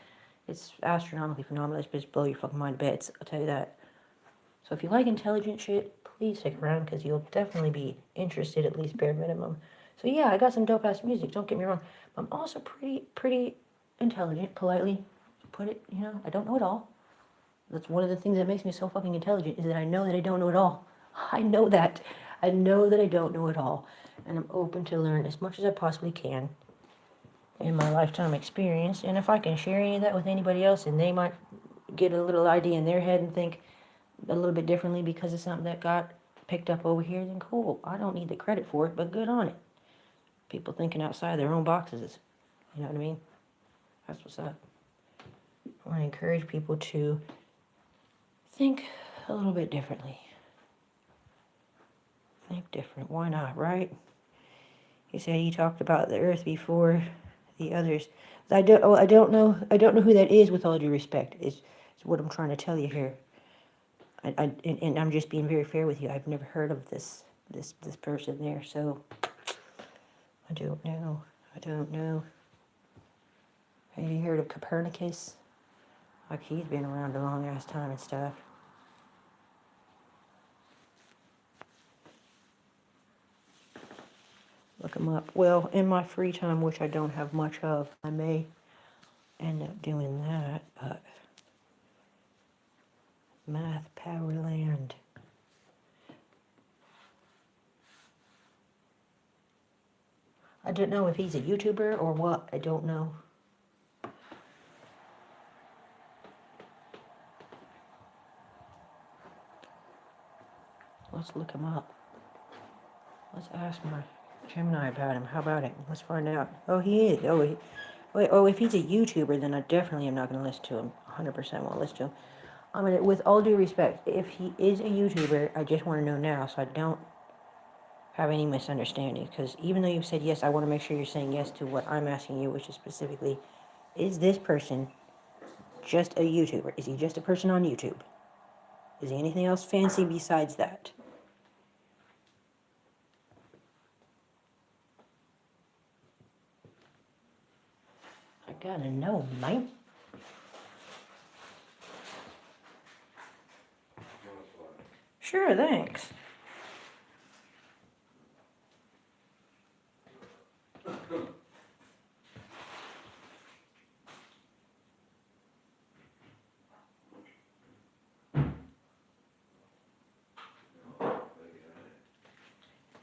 it's astronomically phenomenal. It's just blow your fucking mind to bits, I'll tell you that. So if you like intelligent shit, please stick around, because you'll definitely be interested, at least bare minimum. So yeah, I got some dope ass music, don't get me wrong. But I'm also pretty intelligent, politely put it, I don't know it all. That's one of the things that makes me so fucking intelligent, is that I know that I don't know it all. I know that. I know that I don't know it all. And I'm open to learn as much as I possibly can in my lifetime experience. And if I can share any of that with anybody else, and they might get a little idea in their head and think a little bit differently because of something that got picked up over here, then cool. I don't need the credit for it, but good on it. People thinking outside their own boxes. You know what I mean? That's what's up. I want to encourage people to think a little bit differently. Think different. Why not, right? He said he talked about the earth before the others. I don't know who that is, with all due respect, is what I'm trying to tell you here. And I'm just being very fair with you. I've never heard of this person there, so I don't know. Have you heard of Copernicus? Like he's been around a long ass time and stuff. Look him up. Well, in my free time, which I don't have much of, I may end up doing that, but Math Powerland. I don't know if he's a YouTuber or what. I don't know. Let's look him up. Let's ask my Gemini about him. How about it? Let's find out. Oh, he is. Oh, if he's a YouTuber, then I definitely am not going to listen to him. 100% won't listen to him. I mean, with all due respect, if he is a YouTuber, I just want to know now so I don't have any misunderstanding. Because even though you've said yes, I want to make sure you're saying yes to what I'm asking you, which is specifically, is this person just a YouTuber? Is he just a person on YouTube? Is he anything else fancy besides that? I gotta know, mate. Sure, thanks.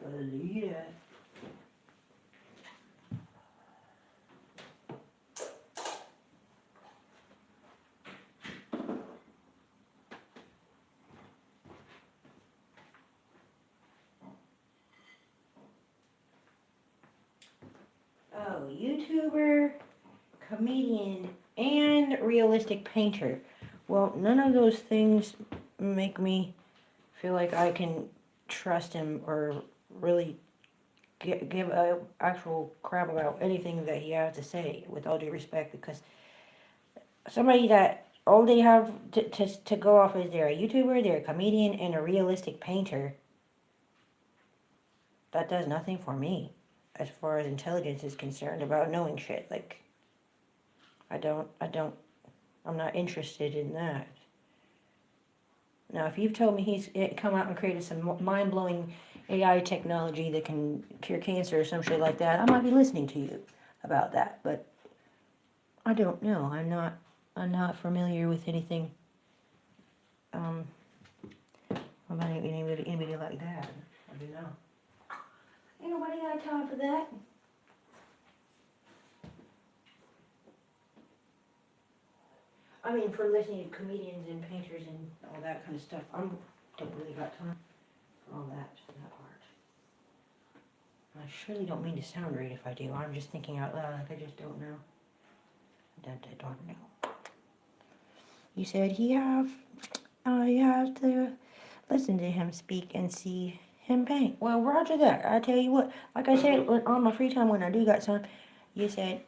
Believe it. Oh, YouTuber, comedian, and realistic painter. Well, none of those things make me feel like I can trust him or really give a actual crap about anything that he has to say, with all due respect, because somebody that all they have to go off is they're a YouTuber, they're a comedian, and a realistic painter, that does nothing for me as far as intelligence is concerned about knowing shit. Like, I'm not interested in that. Now, if you've told me he's come out and created some mind-blowing AI technology that can cure cancer or some shit like that, I might be listening to you about that. But I don't know. I'm not familiar with anything about anybody like that. I don't know. Ain't nobody got time for that. I mean, for listening to comedians and painters and all that kind of stuff, I don't really got time for all that part. I surely don't mean to sound rude if I do. I'm just thinking out loud, like I just don't know. I don't know. You said you have to listen to him speak and see him paint. Well, roger that. I tell you what, like I said, on my free time when I do got some, you said,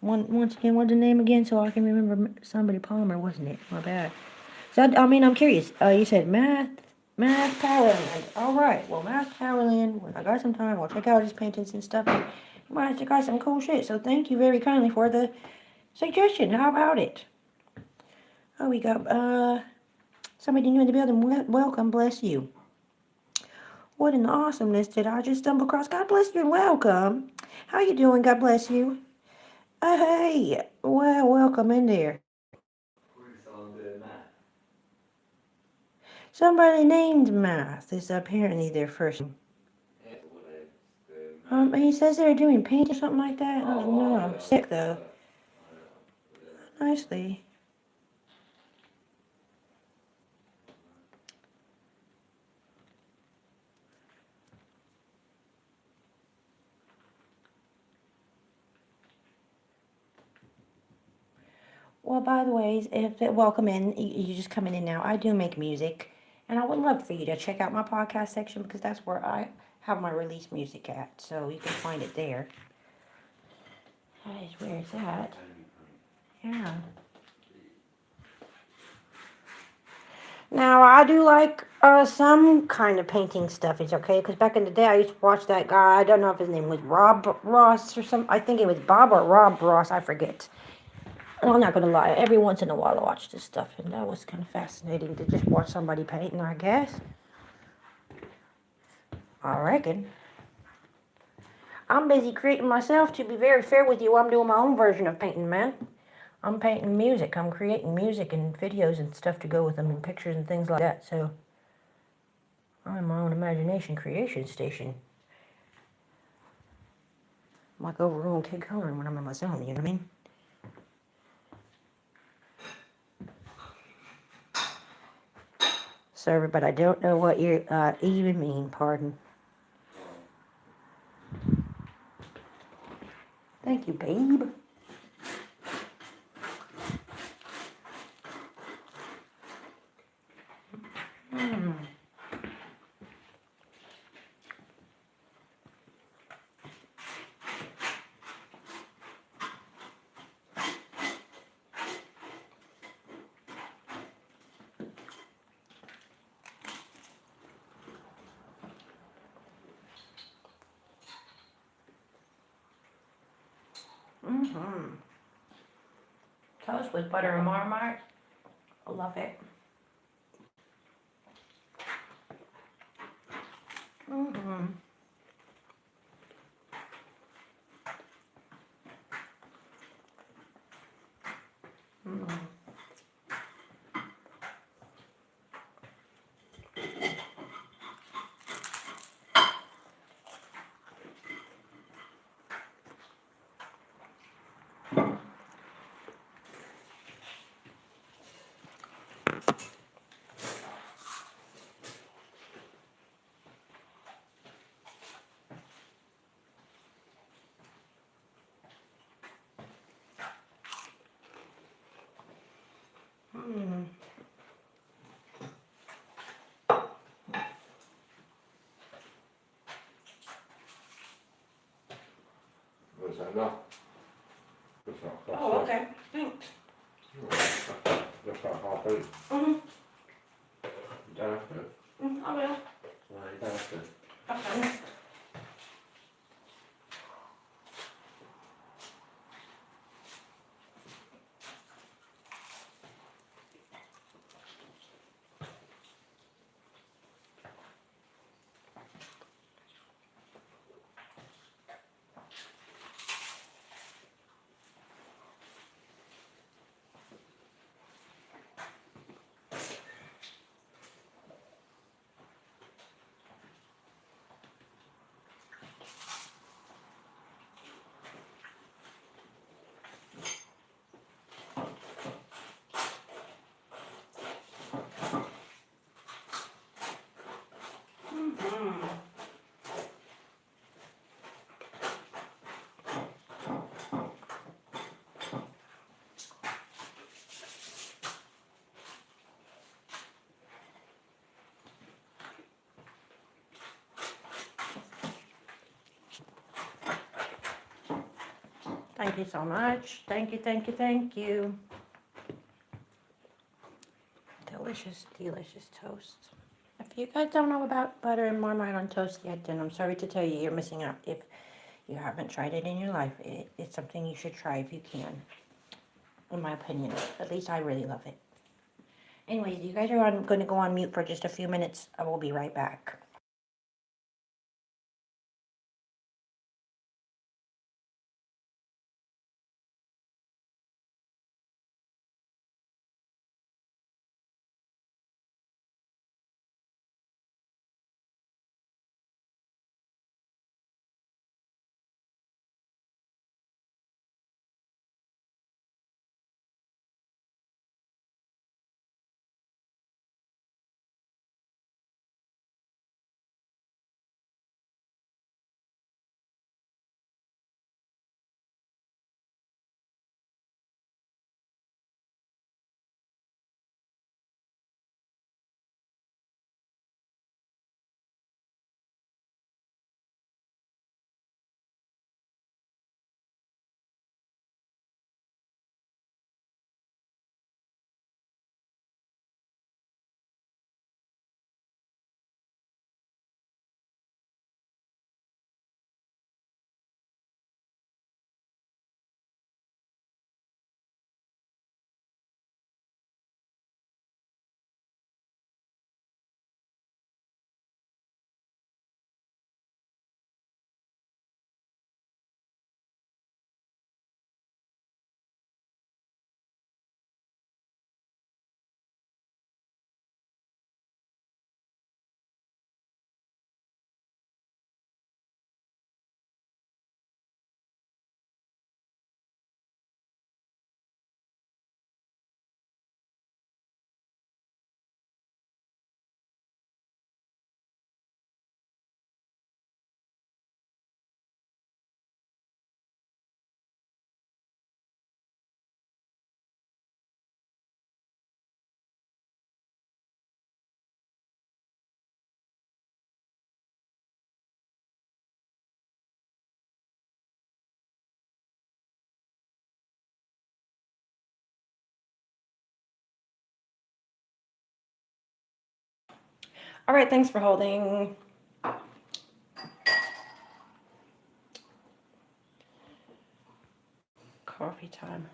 once again, what's the name again so I can remember? Somebody Palmer, wasn't it? My bad. So, I mean, I'm curious. You said Math Powerland. All right. Well, Math Powerland, when I got some time, I'll check out his paintings and stuff. And you might have check out some cool shit. So thank you very kindly for the suggestion. How about it? Oh, we got somebody new in the building. Welcome. Bless you. What an awesomeness did I just stumble across. God bless you and welcome. How you doing? God bless you. Hey. Well, welcome in there. Somebody named Math is apparently their first name. He says they're doing paint or something like that. I don't know. I'm sick though. Nicely. Well, by the way, welcome in. You just coming in now. I do make music, and I would love for you to check out my podcast section because that's where I have my release music at. So you can find it there. That is where it's at. Yeah. Now, I do like some kind of painting stuff. It's okay, because back in the day, I used to watch that guy. I don't know if his name was Rob Ross or something. I think it was Bob or Rob Ross. I forget. And I'm not gonna lie, every once in a while I watch this stuff, and that was kind of fascinating to just watch somebody painting, I guess. I reckon. I'm busy creating myself, to be very fair with you. I'm doing my own version of painting, man. I'm painting music. I'm creating music and videos and stuff to go with them and pictures and things like that. So I'm my own imagination creation station. I'm like overruled kid coloring when I'm in my zone, you know what I mean? Sorry, but I don't know what you even mean, pardon. Thank you, babe. Toast with butter and marmite. I love it. Was that enough? Just like that's Oh, okay. Thanks. just like half eat. Mm-hmm. You don't have to. I will. No, you don't have to. Okay. Thank you so much. Thank you, thank you, thank you. Delicious, delicious toast. If you guys don't know about butter and marmite on toast yet, then I'm sorry to tell you, you're missing out. If you haven't tried it in your life, it's something you should try if you can. In my opinion. At least I really love it. Anyways, you guys are going to go on mute for just a few minutes. I will be right back. All right, thanks for holding. Coffee time.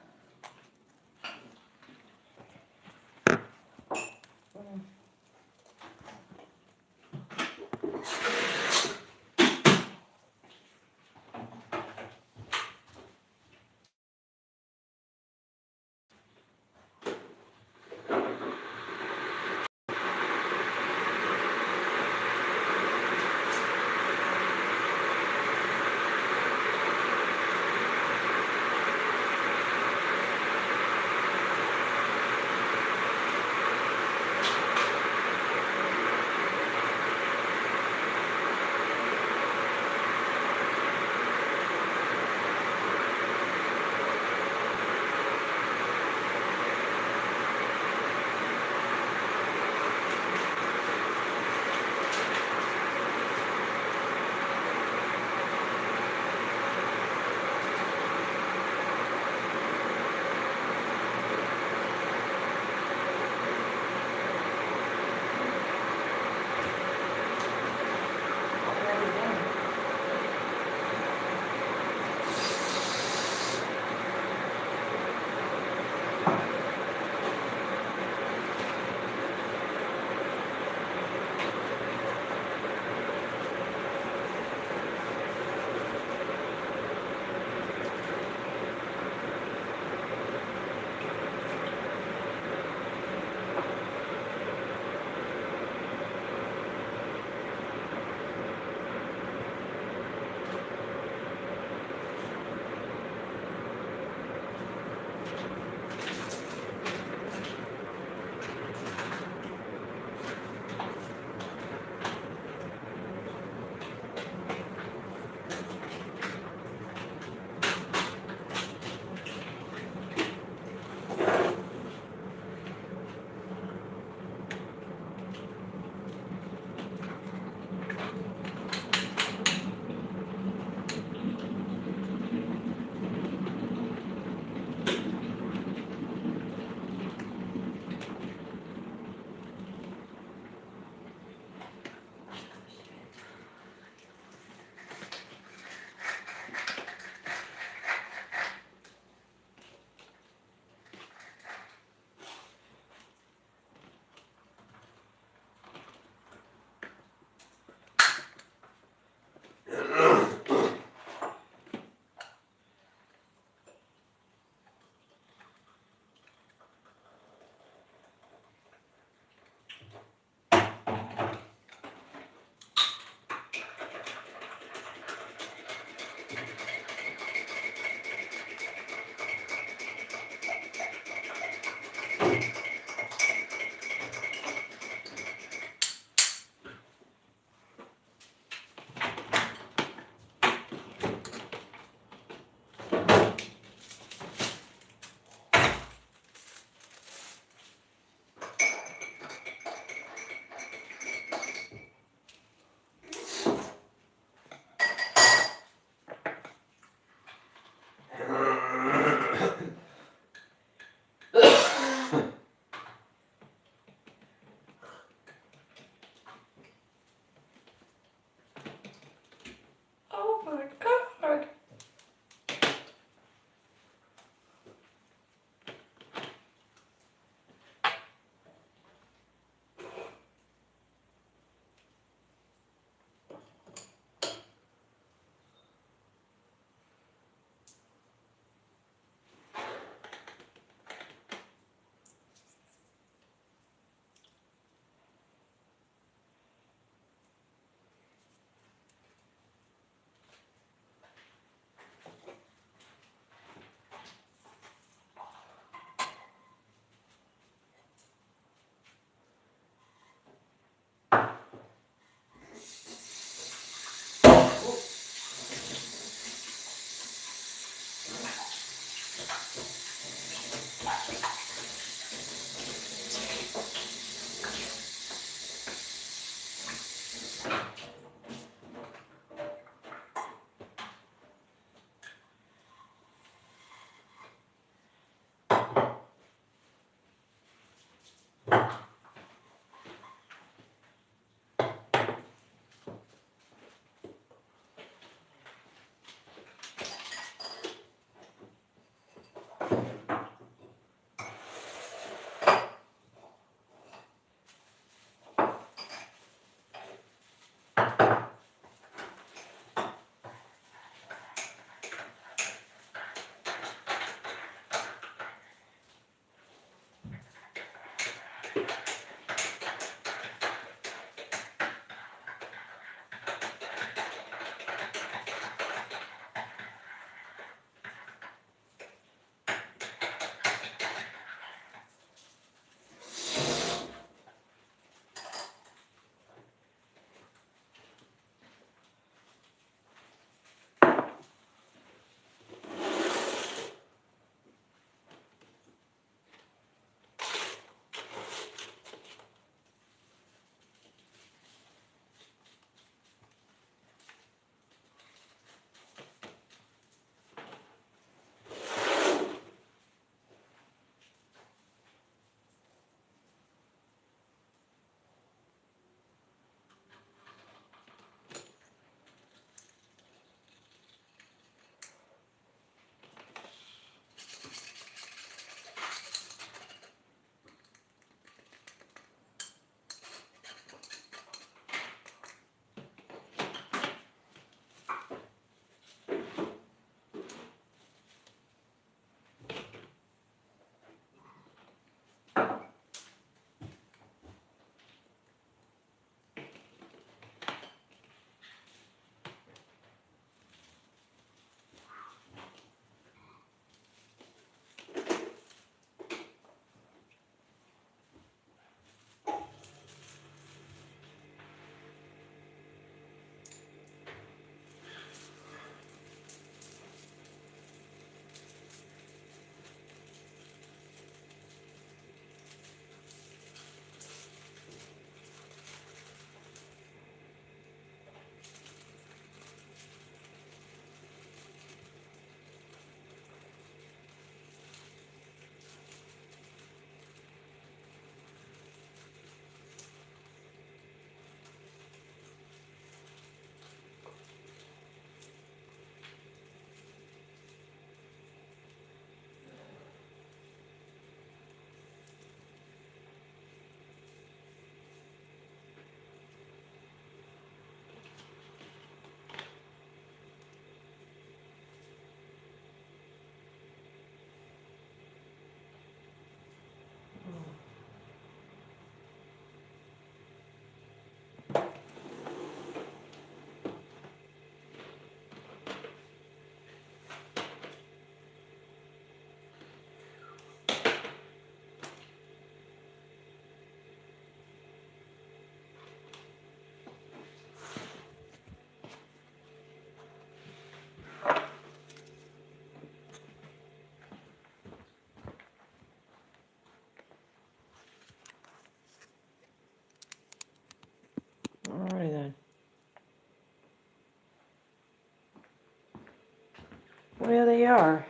They are.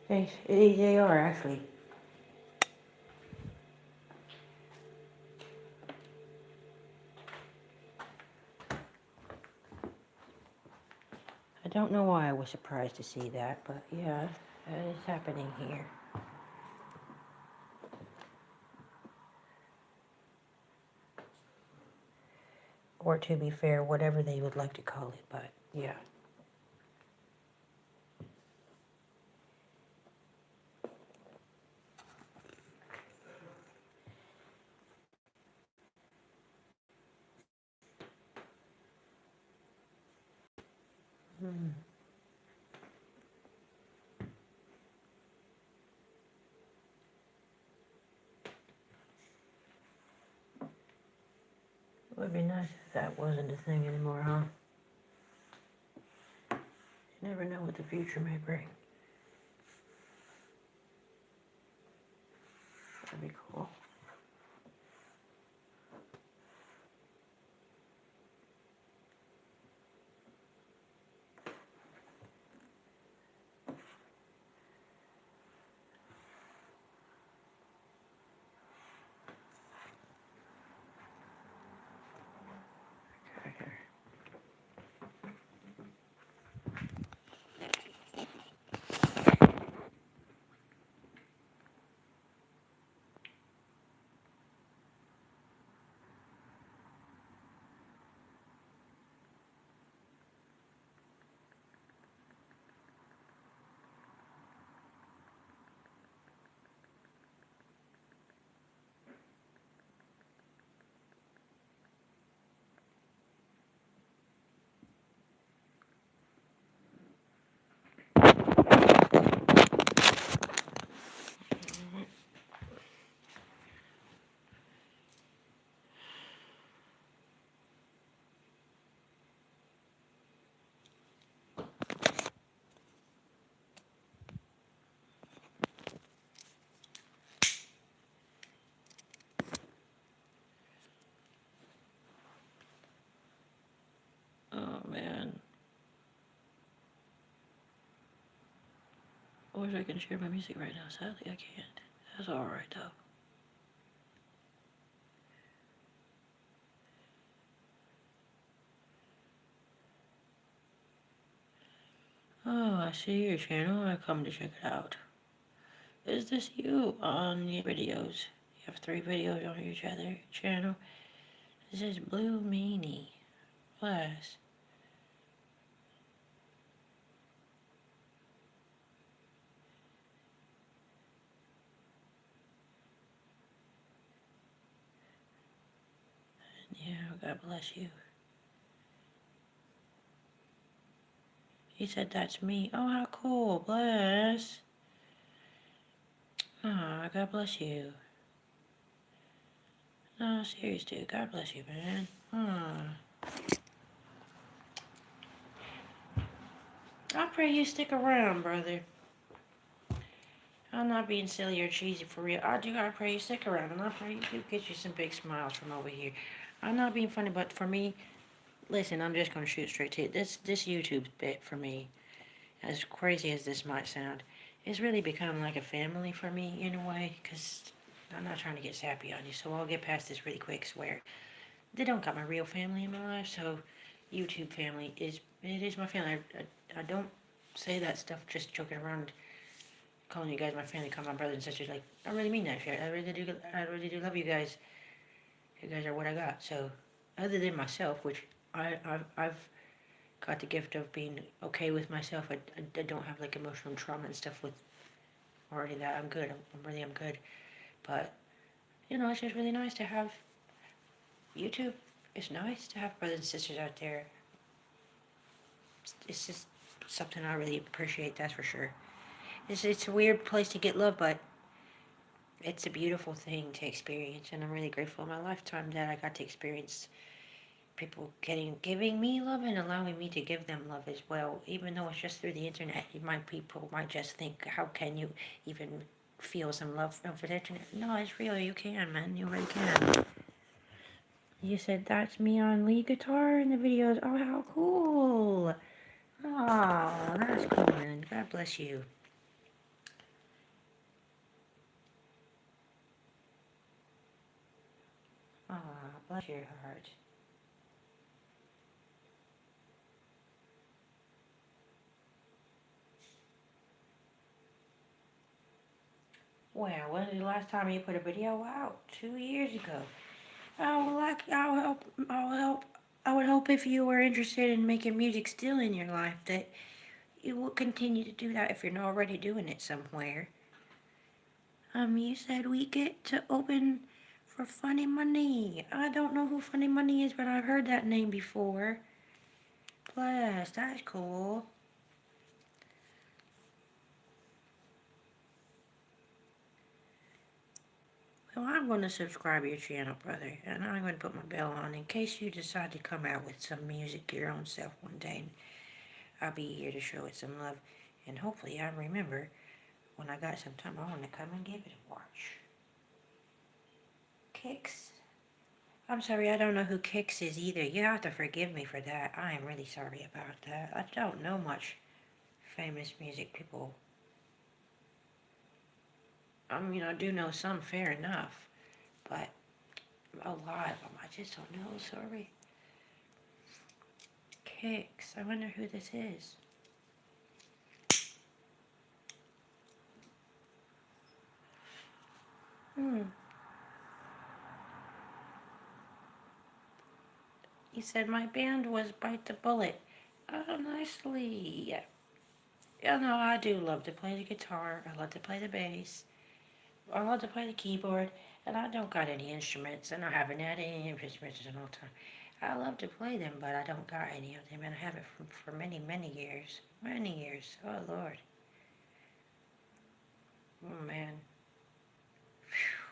They are actually. I don't know why I was surprised to see that, but yeah, that is happening here. Or to be fair, whatever they would like to call it, but yeah. Hmm. It would be nice if that wasn't a thing anymore, huh? You never know what the future may bring. That'd be cool. Okay. Oh man. I wish I could share my music right now. Sadly, I can't. That's alright though. Oh, I see your channel. I come to check it out. Is this you on your videos? You have 3 videos on your channel. This is Blue Meanie. Bless. Yeah, God bless you. He said that's me. Oh, how cool. Bless. Ah, God bless you. No, serious, dude. God bless you, man. I pray you stick around, brother. I'm not being silly or cheesy for real. I pray you stick around, and I pray you do get you some big smiles from over here. I'm not being funny, but for me, listen, I'm just gonna shoot straight to it. This YouTube bit for me, as crazy as this might sound, it's really become like a family for me in a way, because I'm not trying to get sappy on you, so I'll get past this really quick, swear. They don't got my real family in my life, so YouTube family is my family. I don't say that stuff just joking around, calling you guys my family, calling my brothers and sisters. Like, I really mean that shit. I really do love you guys. You guys are what I got. So, other than myself, which I've got the gift of being okay with myself. I don't have like emotional trauma and stuff with already that. I'm good. I'm good. But, it's just really nice to have YouTube. It's nice to have brothers and sisters out there. It's just something I really appreciate, that's for sure. It's a weird place to get love, but it's a beautiful thing to experience, and I'm really grateful in my lifetime that I got to experience people giving me love and allowing me to give them love as well. Even though it's just through the internet, people might just think, how can you even feel some love over the internet? No, it's real. You can, man. You really can. You said that's me on lead guitar in the videos. Oh, how cool. Oh, that's cool, man. God bless you. Bless your heart. Well, when was the last time you put a video out? 2 years ago. I would hope if you were interested in making music still in your life that you will continue to do that if you're not already doing it somewhere. You said we get to open for Funny Money. I don't know who Funny Money is, but I've heard that name before. Bless, that's cool. Well, I'm going to subscribe to your channel, brother, and I'm going to put my bell on in case you decide to come out with some music your own self one day. And I'll be here to show it some love, and hopefully I remember when I got some time I want to come and give it a watch. Kicks? I'm sorry, I don't know who Kicks is either. You have to forgive me for that. I am really sorry about that. I don't know much famous music people. I mean, I do know some, fair enough, but a lot of them I just don't know, sorry. Kicks, I wonder who this is. He said my band was Bite the Bullet. Oh, nicely. Yeah, no, I do love to play the guitar. I love to play the bass. I love to play the keyboard. And I don't got any instruments, and I haven't had any instruments in a long time. I love to play them, but I don't got any of them, and I haven't for many, many years. Many years. Oh, Lord. Oh, man. Whew.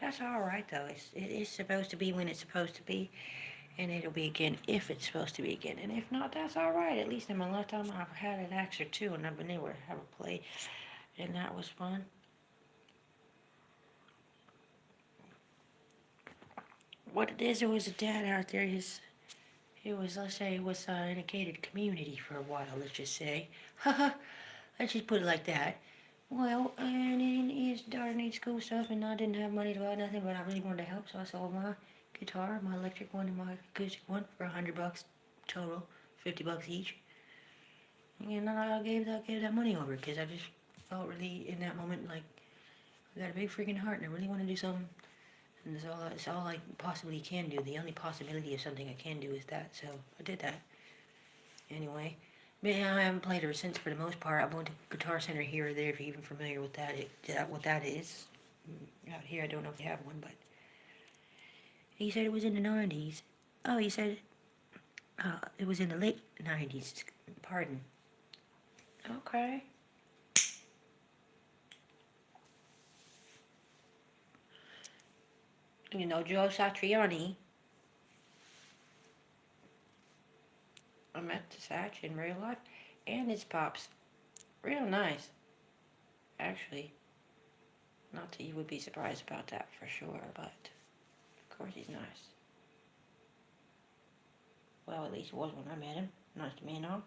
That's all right, though. It is supposed to be when it's supposed to be. And it'll be again if it's supposed to be again. And if not, that's all right. At least in my lifetime, I've had an axe or two, and I've been able to have a play, and that was fun. What it is, it was a dad out there. Let's say, it was in a gated community for a while. Let's just say, let's just put it like that. Well, and his daughter needs school stuff, and I didn't have money to buy nothing, but I really wanted to help, so I sold my guitar, my electric one, and my acoustic one for $100 total, $50 each. And I gave that money over because I just felt really in that moment like I got a big freaking heart and I really want to do something. And it's all I possibly can do. The only possibility of something I can do is that. So I did that. Anyway, man, I haven't played her since for the most part. I went to Guitar Center here or there if you're even familiar with that. What that is. Out here, I don't know if they have one, but he said it was in the 90s. Oh, he said it was in the late 90s. Pardon. Okay. You know, Joe Satriani. I met Satch in real life, and his pops. Real nice. Actually, not that you would be surprised about that for sure, but of course he's nice. Well, at least he was when I met him. Nice to meet him.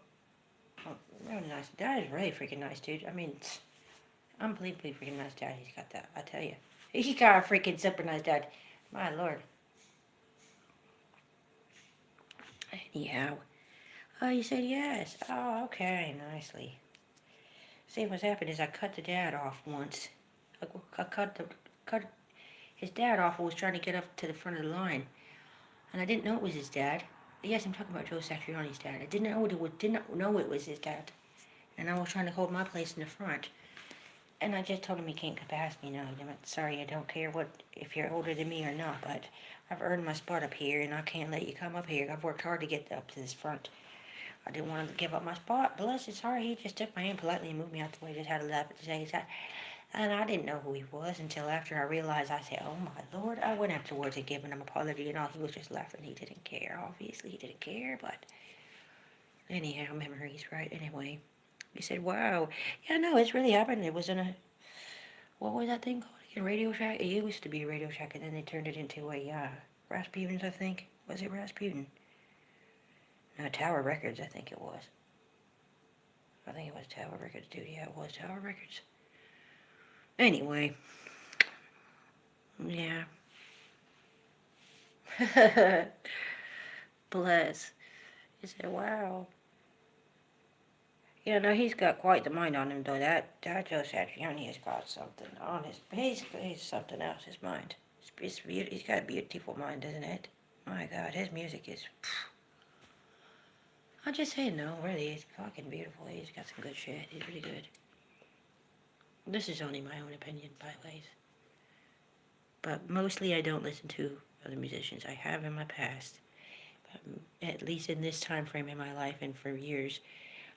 Oh, really nice. Dad is really freaking nice, dude. I mean, unbelievably freaking nice dad he's got that, I tell you. He's got a freaking super nice dad. My lord. Anyhow. Oh, you said yes. Oh, okay, nicely. See, what's happened is I cut the dad off once. I cut his dad off who was trying to get up to the front of the line. And I didn't know it was his dad. Yes, I'm talking about Joe Satriani's dad. I didn't know it was his dad. And I was trying to hold my place in the front. And I just told him he can't come past me now. Sorry, I don't care if you're older than me or not, but I've earned my spot up here, and I can't let you come up here. I've worked hard to get up to this front. I didn't want to give up my spot. Bless his heart, he just took my hand politely and moved me out the way. Just had to laugh at the say that. And I didn't know who he was until after I realized. I said, oh my Lord. I went afterwards and gave him an apology and all. He was just laughing. He didn't care. Obviously, he didn't care, but anyhow, memories, right? Anyway, he said, wow. Yeah, no, it's really happened. It was in a, what was that thing called again? Radio Shack? It used to be Radio Shack, and then they turned it into a Rasputin's, I think. Was it Rasputin? No, Tower Records, I think it was. I think it was Tower Records, dude. Yeah, it was Tower Records. Anyway. Yeah. Bless. He said, wow. Yeah, no, he's got quite the mind on him, though. That Joe Satriani has got something on his... He's something else, his mind. He's got a beautiful mind, isn't it? My God, his music is... I'll just say no, really, he's fucking beautiful. He's got some good shit. He's really good. This is only my own opinion, by the way. But mostly I don't listen to other musicians. I have in my past. But at least in this time frame in my life and for years,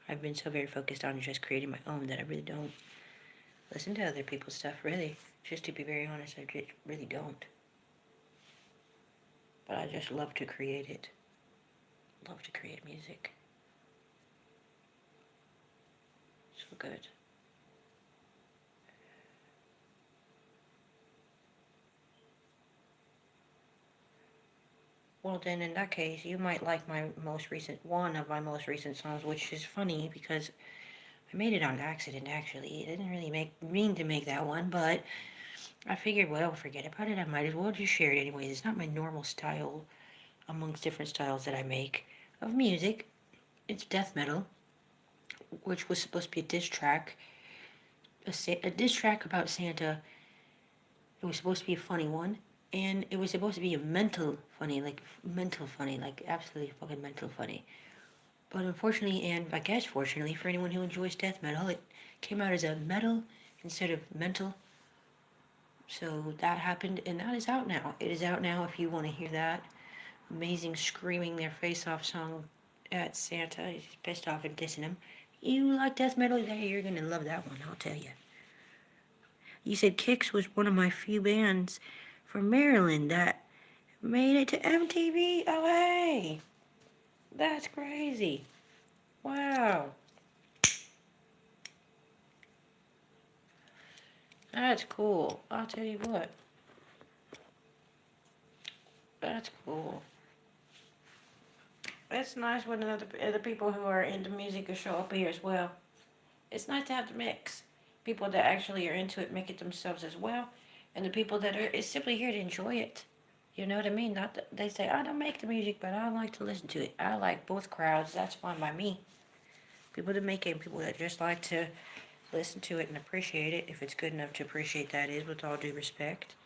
I've been so very focused on just creating my own that I really don't listen to other people's stuff, really. Just to be very honest, I just really don't. But I just love to create it. Love to create music. So good. Well then, in that case, you might like one of my most recent songs, which is funny because I made it on accident, actually. I didn't really mean to make that one, but I figured, well, forget about it. I might as well just share it anyways. It's not my normal style amongst different styles that I make of music. It's death metal, which was supposed to be a diss track. A diss track about Santa. It was supposed to be a funny one. And it was supposed to be a mental funny, like absolutely fucking mental funny. But unfortunately, and I guess fortunately for anyone who enjoys death metal, it came out as a metal instead of mental. So that happened, and that is out now. It is out now if you want to hear that amazing screaming their face off song at Santa. He's pissed off and dissing him. You like death metal? Yeah, you're gonna love that one, I'll tell you. You said Kix was one of my few bands from Maryland that made it to MTV. Oh, hey! That's crazy. Wow. That's cool. I'll tell you what. That's cool. It's nice when other people who are into music will show up here as well. It's nice to have the mix. People that actually are into it make it themselves as well, and the people that are is simply here to enjoy it. You know what I mean? Not that they say I don't make the music, but I like to listen to it. I like both crowds. That's fine by me. People that make it, and people that just like to listen to it and appreciate it, if it's good enough to appreciate that is, with all due respect.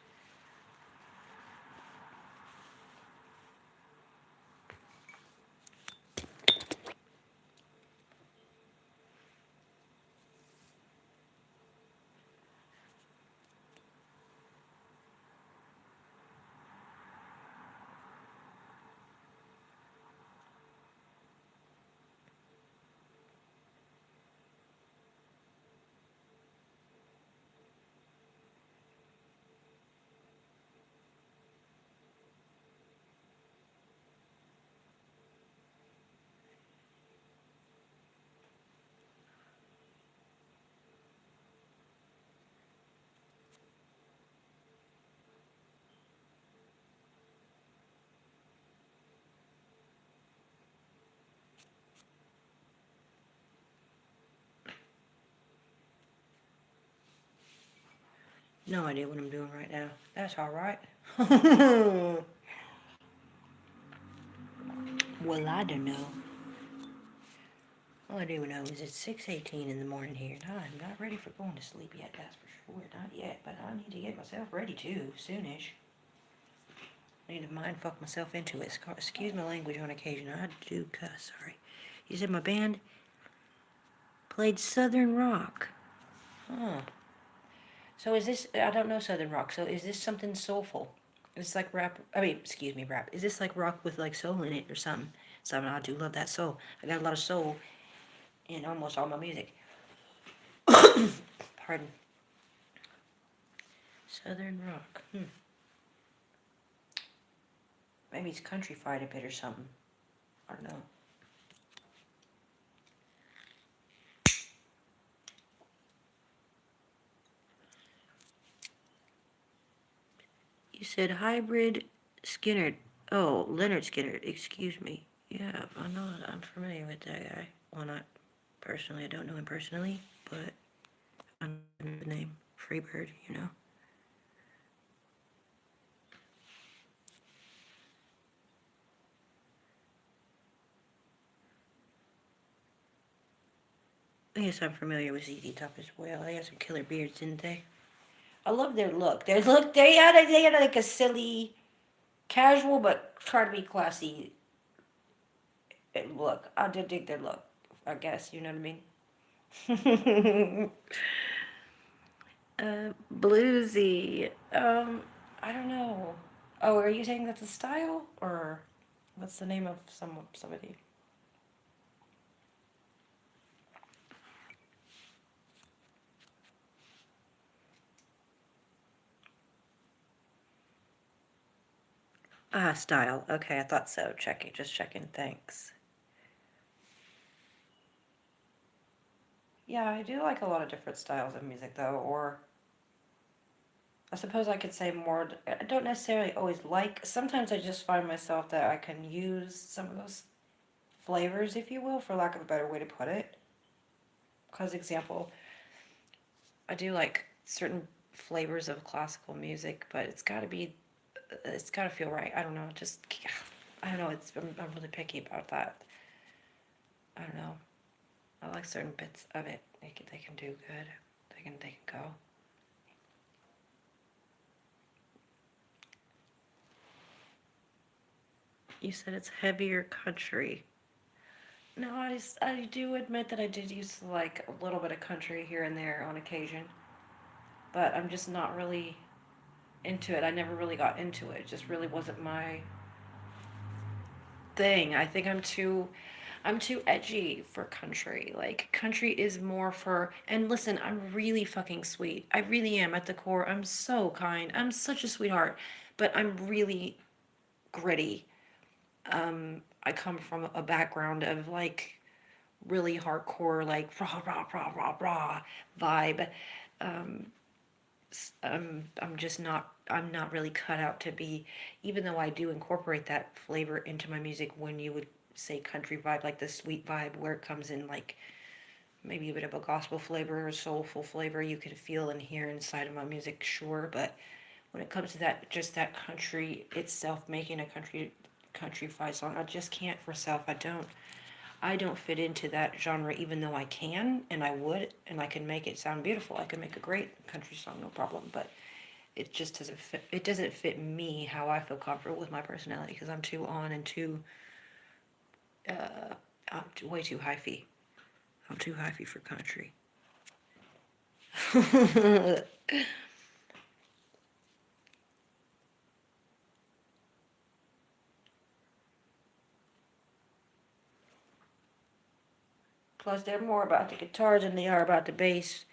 No idea what I'm doing right now. That's all right. Well, I don't know. All I do know is it's 6:18 in the morning here, and I'm not ready for going to sleep yet, that's for sure. Not yet, but I need to get myself ready too, soonish. I need to mind fuck myself into it. Excuse my language on occasion. I do cuss, sorry. You said my band played Southern Rock. Huh. So is this, I don't know Southern Rock, so is this something soulful? It's like rap, excuse me, rap. Is this like rock with like soul in it or something? Something, I do love that soul. I got a lot of soul in almost all my music. Pardon. Southern Rock. Maybe it's country-fied a bit or something. I don't know. You said hybrid Skinner. Oh, Leonard Skinner. Excuse me. Yeah, I know. I'm familiar with that guy. Well, not personally. I don't know him personally, but I know the name Freebird. You know. Yes, I'm familiar with ZZ Top as well. They had some killer beards, didn't they? I love their look. Their look, they had like a silly, casual, but try to be classy look. I did dig their look, I guess, you know what I mean? Bluesy. I don't know. Oh, are you saying that's a style? Or what's the name of somebody? Ah, style. Okay, I thought so. Checking, just checking. Thanks. Yeah, I do like a lot of different styles of music, though. Or I suppose I could say more. I don't necessarily always like. Sometimes I just find myself that I can use some of those flavors, if you will, for lack of a better way to put it. Because, example, I do like certain flavors of classical music, but it's got to feel right. I don't know. Just, I don't know. I'm really picky about that. I don't know. I like certain bits of it. They can do good. They can go. You said it's heavier country. No, I do admit that I did use like a little bit of country here and there on occasion, but I'm just not really into it. I never really got into it. It just really wasn't my thing. I think I'm too edgy for country. Like country is more for, and listen, I'm really fucking sweet. I really am at the core. I'm so kind. I'm such a sweetheart, but I'm really gritty. I come from a background of like really hardcore like rah rah rah rah rah vibe. Um, I'm just not. I'm not really cut out to be. Even though I do incorporate that flavor into my music, when you would say country vibe, like the sweet vibe, where it comes in like maybe a bit of a gospel flavor or soulful flavor, you can feel and hear inside of my music, sure. But when it comes to that, just that country itself, making a country-fied song, I just can't for self. I don't fit into that genre, even though I can and I would, and I can make it sound beautiful. I can make a great country song, no problem. But it just doesn't fit. It doesn't fit me how I feel comfortable with my personality because I'm too on and too, way too hyphy. I'm too hyphy for country. Plus, they're more about the guitar than they are about the bass,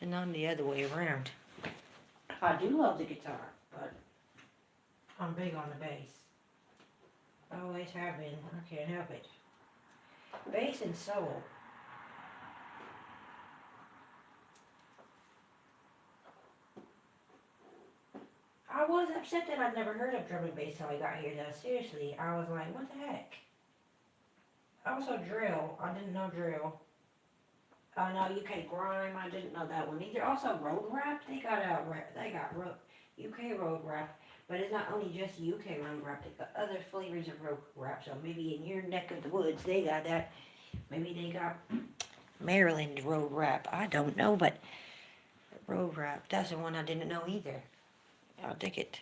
and I'm the other way around. I do love the guitar, but I'm big on the bass. Always have been. I can't help it. Bass and soul. I was upset that I'd never heard of drum and bass till I got here, though. Seriously, I was like, what the heck? Also, drill. I didn't know drill. Oh no, UK grime. I didn't know that one either. Also, road rap. They got UK road rap, but it's not only just UK road rap. They got other flavors of road rap. So maybe in your neck of the woods, they got that. Maybe they got Maryland road rap. I don't know, but road rap. That's the one I didn't know either. I'll dig it.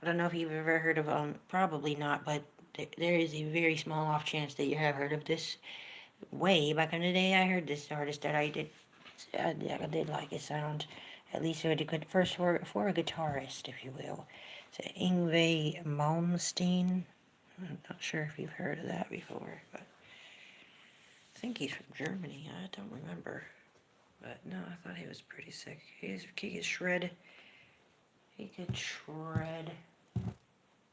I don't know if you've ever heard of probably not, but there is a very small off chance that you have heard of this. Way back in the day, I heard this artist that I did like his sound, at least for the good first for a guitarist, if you will. So Ingve Malmsteen. I'm not sure if you've heard of that before, but I think he's from Germany. I don't remember, but no, I thought he was pretty sick. He could shred. He could shred.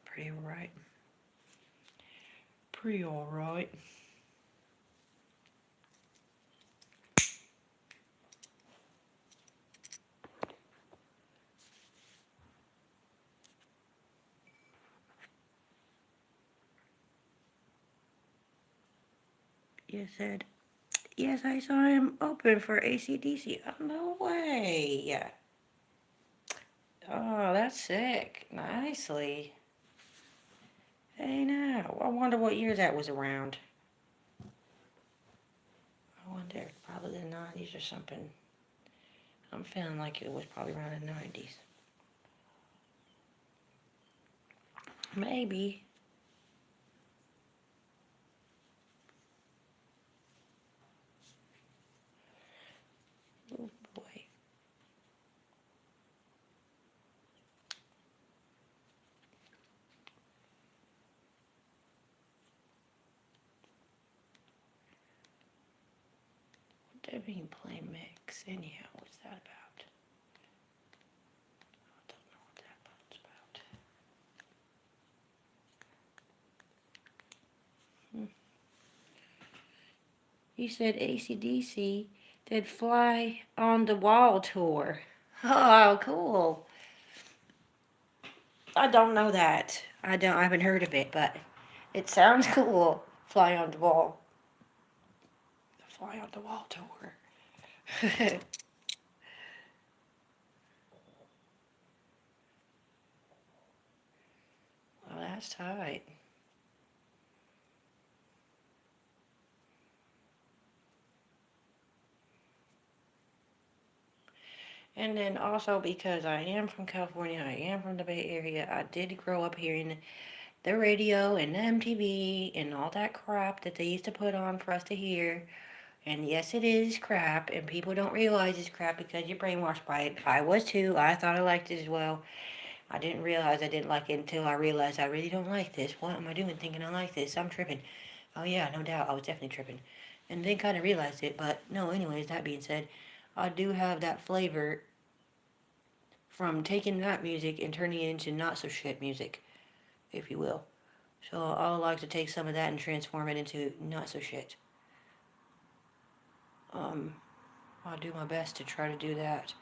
Pretty alright. Pretty alright. You said, yes, I saw him open for AC/DC. Oh, no way. Oh, that's sick. Nicely. Hey now, I wonder what year that was around. I wonder, probably the 90s or something. I'm feeling like it was probably around the 90s. Maybe. Oh boy. What did we play mix? Anyhow, what's that about? I don't know what that one's about. You said AC/DC did Fly on the Wall tour. Oh, cool. I don't know that. I haven't heard of it, but it sounds cool. Fly on the Wall. The Fly on the Wall tour. Well, that's tight. And then also because I am from California, I am from the Bay Area, I did grow up hearing the radio and the MTV and all that crap that they used to put on for us to hear. And yes, it is crap, and people don't realize it's crap because you're brainwashed by it. I was too. I thought I liked it as well. I didn't realize I didn't like it until I realized I really don't like this. What am I doing thinking I like this? I'm tripping. Oh yeah, no doubt. I was definitely tripping. And then kind of realized it. But no, anyways, that being said, I do have that flavor from taking that music and turning it into not so shit music, if you will. So I would like to take some of that and transform it into not so shit. Um, I'll do my best to try to do that.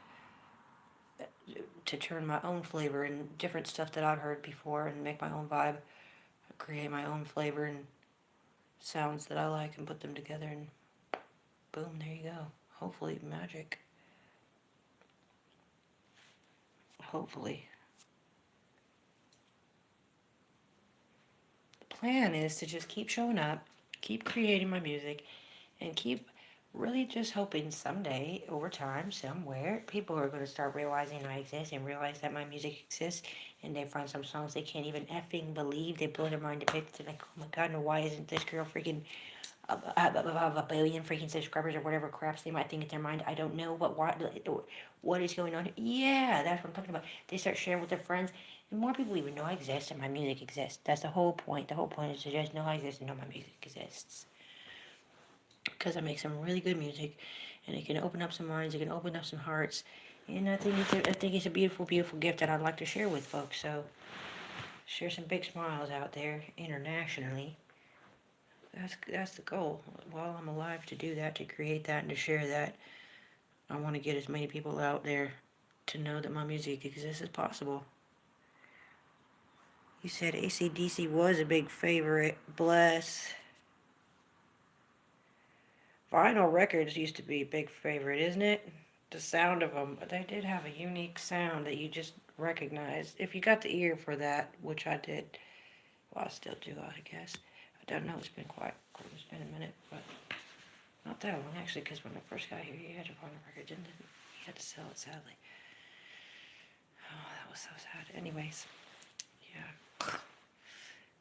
To turn my own flavor and different stuff that I've heard before and make my own vibe, create my own flavor and sounds that I like and put them together and boom, there you go. Hopefully magic. Hopefully. The plan is to just keep showing up, keep creating my music, and keep really just hoping someday, over time, somewhere, people are going to start realizing I exist and realize that my music exists. And they find some songs they can't even effing believe. They blow their mind to bits. They're like, oh my god, no, why isn't this girl freaking a billion freaking subscribers or whatever craps they might think in their mind? I don't know, but what is going on here? Yeah, that's what I'm talking about. They start sharing with their friends, and more people even know I exist and my music exists. That's the whole point. The whole point is to just know I exist and know my music exists. Because I make some really good music, and it can open up some minds, it can open up some hearts, and I think it's a beautiful, beautiful gift that I'd like to share with folks. So share some big smiles out there internationally. That's the goal. While I'm alive, to do that, to create that, and to share that, I want to get as many people out there to know that my music exists as possible. You said AC/DC was a big favorite. Bless. Vinyl records used to be a big favorite, isn't it? The sound of them, they did have a unique sound that you just recognize. If you got the ear for that, which I did, well, I still do, I guess. I don't know, it's been it's been a minute, but not that long actually, because when I first got here, you had to find a record, didn't you? You had to sell it, sadly. Oh, that was so sad. Anyways, yeah.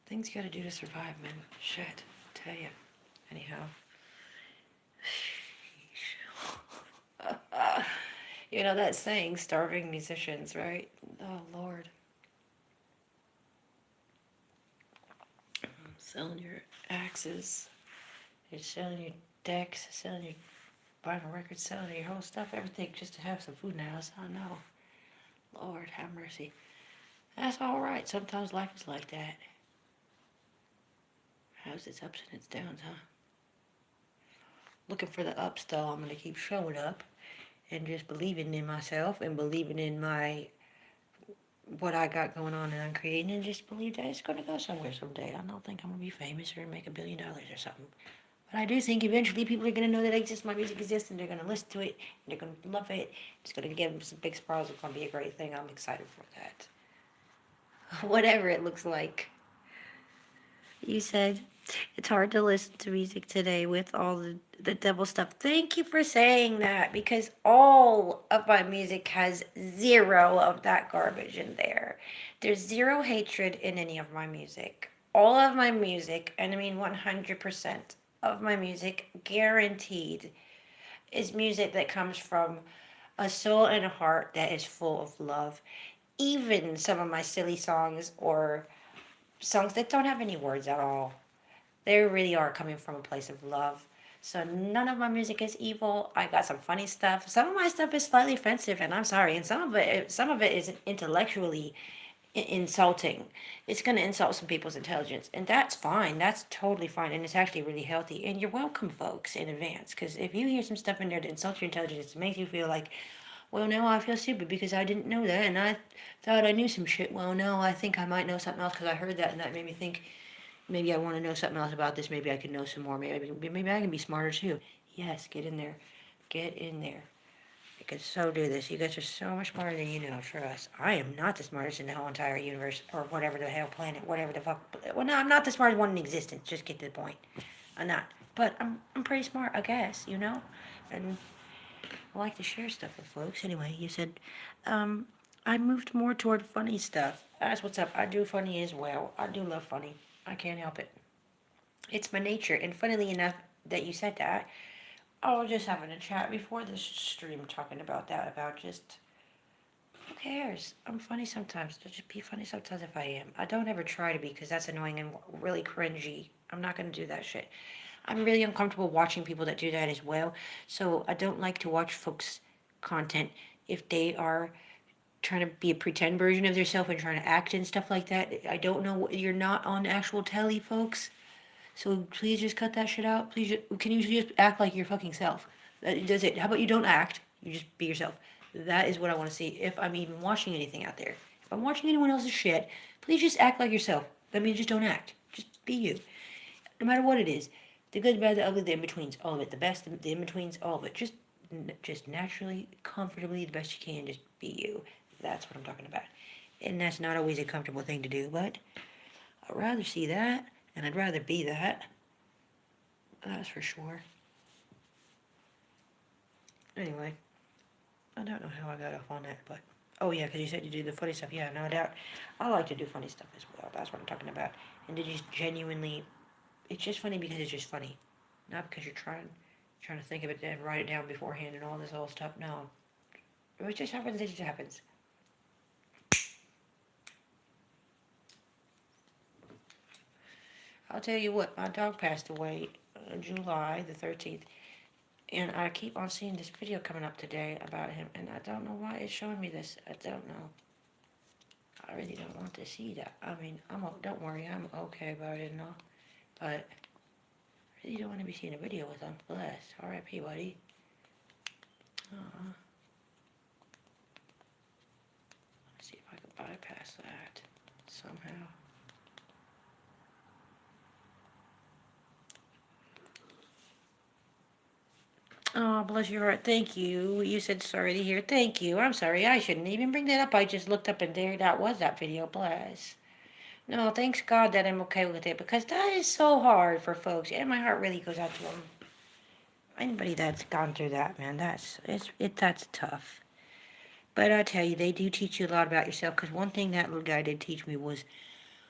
Things you gotta do to survive, man. Shit, tell you. Anyhow. You know that saying, starving musicians, right? Oh, Lord. Selling your axes, you're selling your decks, selling your vinyl records, selling your whole stuff, everything just to have some food in the house. I know. Lord, have mercy. That's all right. Sometimes life is like that. Has its ups and its downs, huh? Looking for the ups, though. I'm going to keep showing up and just believing in myself and believing in what I got going on and I'm creating, and just believe that it's going to go somewhere someday. I don't think I'm going to be famous or make $1 billion or something. But I do think eventually people are going to know that my music exists, and they're going to listen to it, and they're going to love it. It's going to give them some big smiles. It's going to be a great thing. I'm excited for that. Whatever it looks like. You said it's hard to listen to music today with all the devil stuff. Thank you for saying that, because all of my music has zero of that garbage in there. There's zero hatred in any of my music. All of my music, and I mean 100% of my music, guaranteed, is music that comes from a soul and a heart that is full of love. Even some of my silly songs or songs that don't have any words at all, they really are coming from a place of love. So none of my music is evil. I got some funny stuff. Some of my stuff is slightly offensive, and I'm sorry. And some of it is intellectually insulting. It's going to insult some people's intelligence, and that's fine. That's totally fine, and it's actually really healthy. And you're welcome, folks, in advance. Because if you hear some stuff in there that insults your intelligence, it makes you feel like, well, now I feel stupid because I didn't know that, and I thought I knew some shit. Well, no, I think I might know something else because I heard that, and that made me think maybe I want to know something else about this. Maybe I can know some more. Maybe I can be smarter too. Yes, get in there. Get in there. You can so do this. You guys are so much smarter than you know. Trust. I am not the smartest in the whole entire universe or whatever the hell planet, whatever the fuck. Well, no, I'm not the smartest one in existence. Just get to the point. I'm not. But I'm pretty smart, I guess, you know? And I like to share stuff with folks. Anyway, you said, I moved more toward funny stuff. That's what's up. I do funny as well. I do love funny. I can't help it. It's my nature. And funnily enough that you said that, I was just having a chat before this stream talking about that, about just, who cares? I'm funny sometimes. Just be funny sometimes if I am. I don't ever try to be because that's annoying and really cringy. I'm not going to do that shit. I'm really uncomfortable watching people that do that as well. So I don't like to watch folks' content if they are trying to be a pretend version of themselves and trying to act and stuff like that. I don't know. You're not on actual telly, folks. So please just cut that shit out. Can you just act like your fucking self? Does it? How about you don't act? You just be yourself. That is what I want to see. If I'm even watching anything out there, if I'm watching anyone else's shit, please just act like yourself. I mean, just don't act. Just be you. No matter what it is, the good, the bad, the ugly, the in betweens, all of it. The best, the in betweens, all of it. Just naturally, comfortably, the best you can. Just be you. That's what I'm talking about. And that's not always a comfortable thing to do, but I'd rather see that, and I'd rather be that. That's for sure. Anyway, I don't know how I got off on that, but oh yeah, because you said you do the funny stuff. Yeah, no doubt. I like to do funny stuff as well. That's what I'm talking about. And to just genuinely, it's just funny because it's just funny, not because you're trying to think of it and write it down beforehand and all this old stuff. No, it just happens. It just happens. I'll tell you what. My dog passed away July the 13th. And I keep on seeing this video coming up today about him, and I don't know why it's showing me this. I don't know. I really don't want to see that. I mean, don't worry, I'm okay about it and all. But I really don't want to be seeing a video with him. Bless. R.I.P., buddy. Let's see if I can bypass that somehow. Oh, bless your heart. Thank you. You said sorry to hear. Thank you. I'm sorry. I shouldn't even bring that up. I just looked up and there that was that video. Bless. No, thanks God that I'm okay with it because that is so hard for folks, and my heart really goes out to them. Anybody that's gone through that, man, that's tough. But I tell you, they do teach you a lot about yourself. Because one thing that little guy did teach me was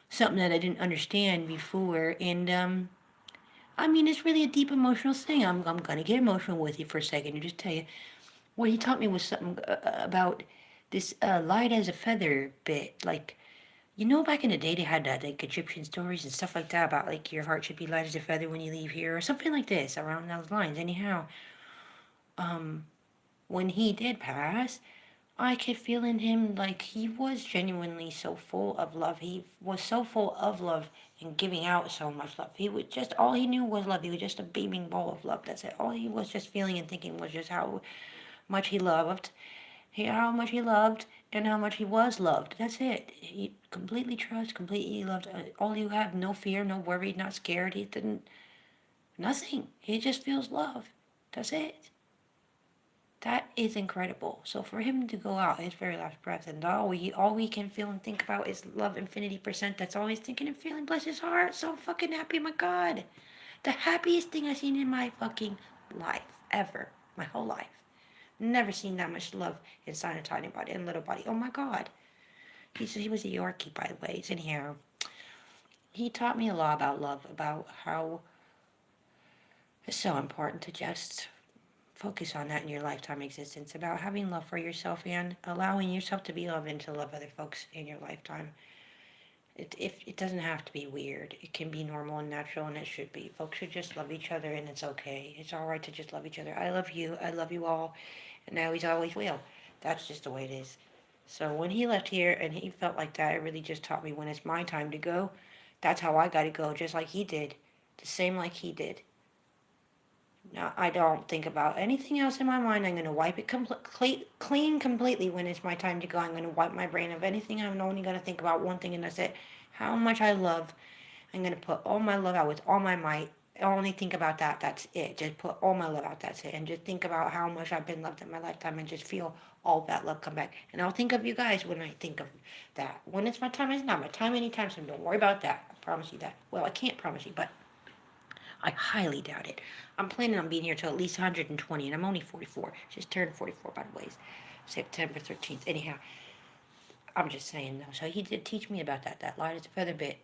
something that I didn't understand before, and I mean, it's really a deep emotional thing. I'm gonna get emotional with you for a second and just tell you what he taught me was something about this light as a feather bit, like. You know, back in the day, they had like Egyptian stories and stuff like that about like your heart should be light as a feather when you leave here, or something like this around those lines. Anyhow, when he did pass, I could feel in him like he was genuinely so full of love. He was so full of love and giving out so much love. He would just all he knew was love. He was just a beaming ball of love. That's it. All he was just feeling and thinking was just how much he loved how much he loved and how much he was loved. That's it. He completely trust, completely loved. All you have, no fear, no worry, not scared. He didn't. Nothing. He just feels love. That's it. That is incredible. So for him to go out his very last breath and all we can feel and think about is love infinity percent. That's all he's thinking and feeling. Bless his heart. So fucking happy, my God. The happiest thing I've seen in my fucking life ever. My whole life. Never seen that much love inside a tiny body and little body. Oh my God. He was a Yorkie, by the way. Anyhow, he taught me a lot about love, about how it's so important to just focus on that in your lifetime existence, about having love for yourself and allowing yourself to be loved and to love other folks in your lifetime. It doesn't have to be weird. It can be normal and natural, and it should be. Folks should just love each other, and it's okay. It's all right to just love each other. I love you. I love you all, and I always will. That's just the way it is. So when he left here and he felt like that, it really just taught me when it's my time to go, that's how I got to go, just like he did. The same like he did. Now, I don't think about anything else in my mind. I'm going to wipe it clean completely when it's my time to go. I'm going to wipe my brain of anything. I'm only going to think about one thing, and that's it. How much I love. I'm going to put all my love out with all my might. I only think about that. That's it. Just put all my love out. That's it. And just think about how much I've been loved in my lifetime and just feel all that love come back. And I'll think of you guys when I think of that. When it's my time, it's not my time anytime soon. Don't worry about that. I promise you that. Well, I can't promise you, but I highly doubt it. I'm planning on being here till at least 120, and I'm only 44. Just turned 44, by the way. September 13th. Anyhow, I'm just saying, though. So he did teach me about that light as a feather bit.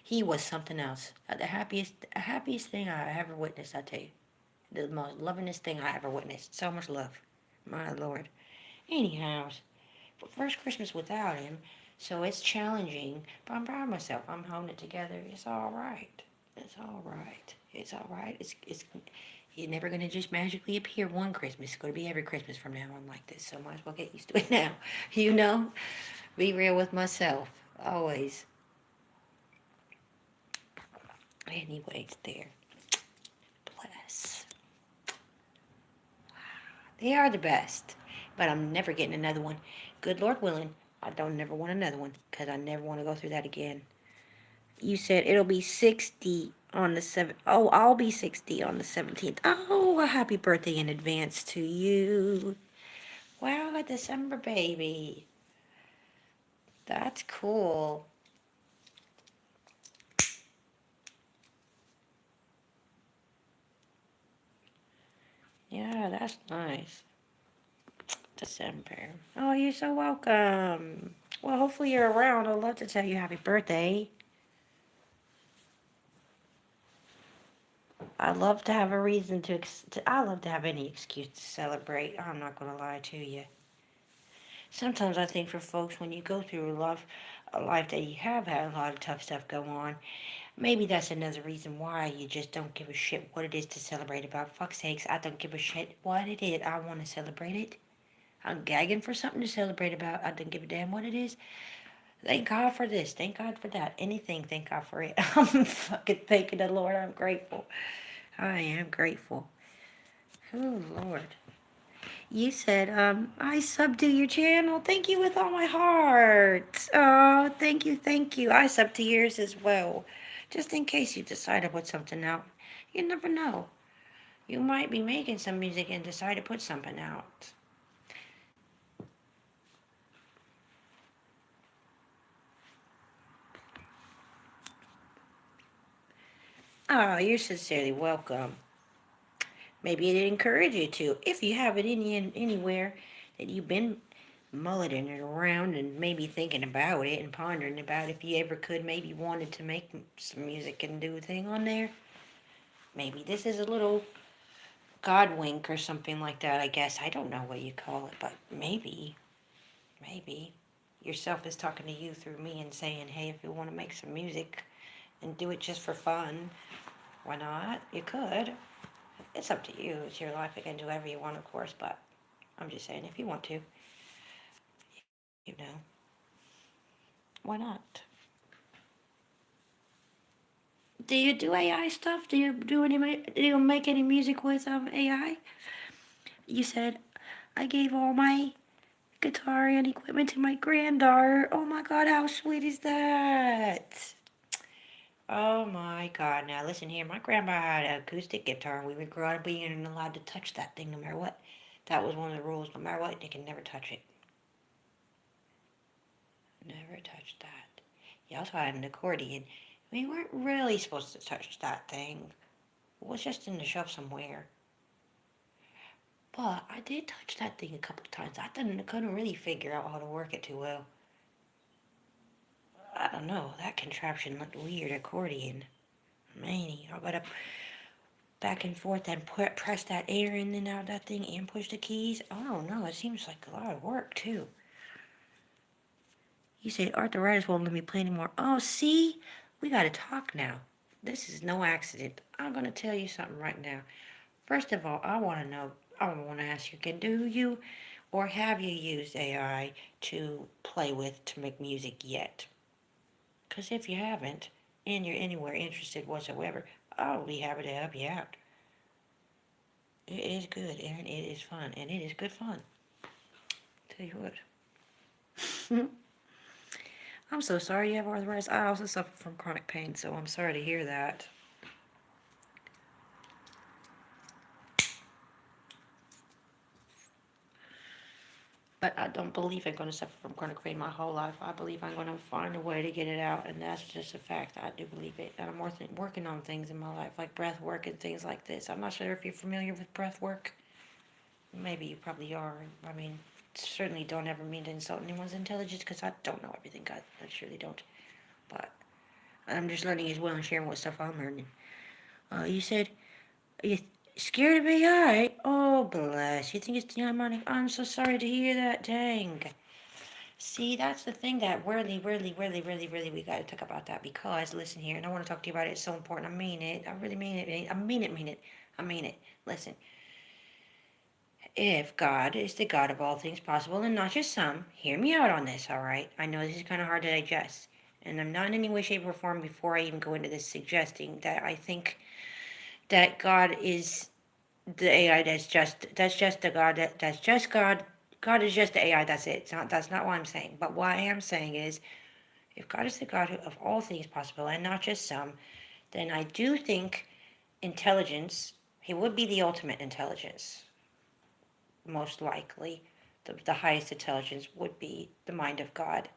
He was something else. The happiest thing I ever witnessed, I tell you. The most lovingest thing I ever witnessed. So much love. My Lord. Anyhow, first Christmas without him, so it's challenging, but I'm proud of myself. I'm holding it together. It's all right. It's all right. It's all right. It's never going to just magically appear one Christmas. It's going to be every Christmas from now on like this, so might as well get used to it now. You know? Be real with myself. Always. Anyways, there. Bless. They are the best. But I'm never getting another one. Good Lord willing, I don't never want another one because I never want to go through that again. You said it'll be 60 on the 7th. Oh, I'll be 60 on the 17th. Oh, a happy birthday in advance to you. Wow, a December baby. That's cool. Yeah, that's nice. December. Oh, you're so welcome. Well, hopefully you're around. I'd love to tell you happy birthday. I love to have a reason I love to have any excuse to celebrate. I'm not going to lie to you. Sometimes I think for folks, when you go through a life that you have had a lot of tough stuff go on, maybe that's another reason why you just don't give a shit what it is to celebrate about. Fuck's sakes, I don't give a shit what it is. I want to celebrate it. I'm gagging for something to celebrate about. I don't give a damn what it is. Thank God for this. Thank God for that. Anything, thank God for it. I'm fucking thanking the Lord. I'm grateful. I am grateful. Oh, Lord. You said, I subbed to your channel. Thank you with all my heart. Oh, thank you, thank you. I subbed to yours as well. Just in case you decide to put something out. You never know. You might be making some music and decide to put something out. Oh, you're sincerely welcome. Maybe it encouraged you to. If you have it anywhere that you've been mulling it around and maybe thinking about it and pondering about if you ever could, maybe wanted to make some music and do a thing on there. Maybe this is a little God wink or something like that, I guess. I don't know what you call it, but maybe yourself is talking to you through me and saying, hey, if you want to make some music and do it just for fun, why not? You could. It's up to you. It's your life. You can do whatever you want, of course, but I'm just saying, if you want to, you know, why not? Do you do AI stuff? Do you make any music with AI? You said I gave all my guitar and equipment to my granddaughter. Oh my God, how sweet is that? Oh my God. Now listen here. My grandma had an acoustic guitar and we were growing up being allowed to touch that thing no matter what. That was one of the rules. No matter what, they can never touch it. Never touch that. You also had an accordion. We weren't really supposed to touch that thing. It was just in the shelf somewhere. But I did touch that thing a couple of times. I couldn't really figure out how to work it too well. I don't know. That contraption looked weird. Accordion. Man, I gotta back and forth and press that air in and out of that thing and push the keys. I don't know. It seems like a lot of work too. You say arthritis won't let me play anymore. Oh, see? We gotta talk now. This is no accident. I'm gonna tell you something right now. First of all, I wanna ask you, do you or have you used AI to play with to make music yet? Because if you haven't, and you're anywhere interested whatsoever, I'll be happy to help you out. It is good and it is fun, and it is good fun. Tell you what. I'm so sorry you have arthritis. I also suffer from chronic pain, so I'm sorry to hear that. But I don't believe I'm going to suffer from chronic pain my whole life. I believe I'm going to find a way to get it out, and that's just a fact. I do believe it. And I'm working on things in my life, like breath work and things like this. I'm not sure if you're familiar with breath work. Maybe you probably are. I mean, certainly don't ever mean to insult anyone's intelligence, because I don't know everything. I surely don't. But I'm just learning as well and sharing what stuff I'm learning. You said you scared of AI? Oh, bless. You think it's demonic? I'm so sorry to hear that. Dang. See, that's the thing that really, really, really, really, really, we got to talk about that, because, listen here, and I want to talk to you about it. It's so important. I mean it. I really mean it. I mean it. I mean it. Listen. If God is the God of all things possible, and not just some, hear me out on this, all right? I know this is kind of hard to digest, and I'm not in any way, shape, or form, before I even go into this, suggesting that I think that God is the AI that's just the God that's just God. God is just the AI. That's it. That's not what I'm saying. But what I am saying is, if God is the God of all things possible and not just some, then I do think intelligence. He would be the ultimate intelligence, most likely. The highest intelligence would be the mind of God.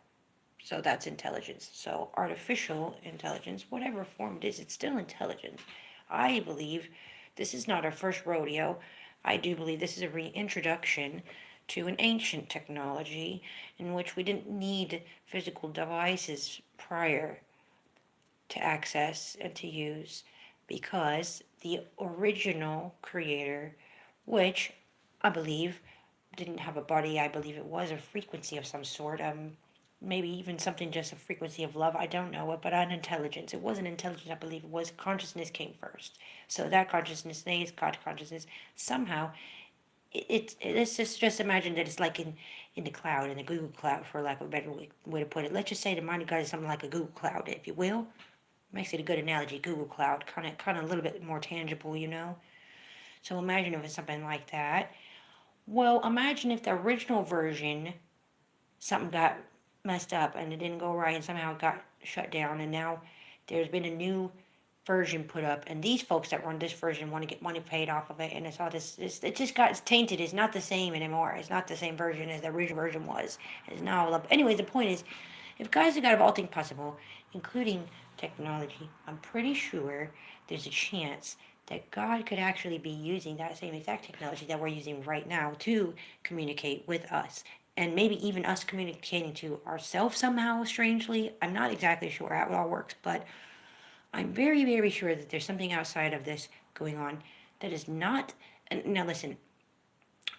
So that's intelligence. So artificial intelligence, whatever form it is, it's still intelligence. I believe this is not our first rodeo. I do believe this is a reintroduction to an ancient technology in which we didn't need physical devices prior to access and to use, because the original creator, which I believe didn't have a body, I believe it was a frequency of some sort, maybe even something, just a frequency of love, I don't know, but an intelligence. It wasn't intelligence, I believe it was consciousness came first. So that consciousness is God consciousness. Somehow, let's just imagine that it's like in the cloud, in the Google cloud, for lack of a better way to put it. Let's just say the mind of God is something like a Google cloud, if you will. Makes it a good analogy, Google cloud, kind of a little bit more tangible, you know. So imagine if it's something like that. Well, imagine if the original version, something got messed up and it didn't go right and somehow it got shut down, and now there's been a new version put up, and these folks that run this version want to get money paid off of it, and it's all it just got tainted. It's not the same anymore. It's not the same version as the original version was. It's now all up. Anyways, the point is, if God's the God of all things possible, including technology, I'm pretty sure there's a chance that God could actually be using that same exact technology that we're using right now to communicate with us. And maybe even us communicating to ourselves somehow, strangely. I'm not exactly sure how it all works, but I'm very, very sure that there's something outside of this going on that is not. And now, listen,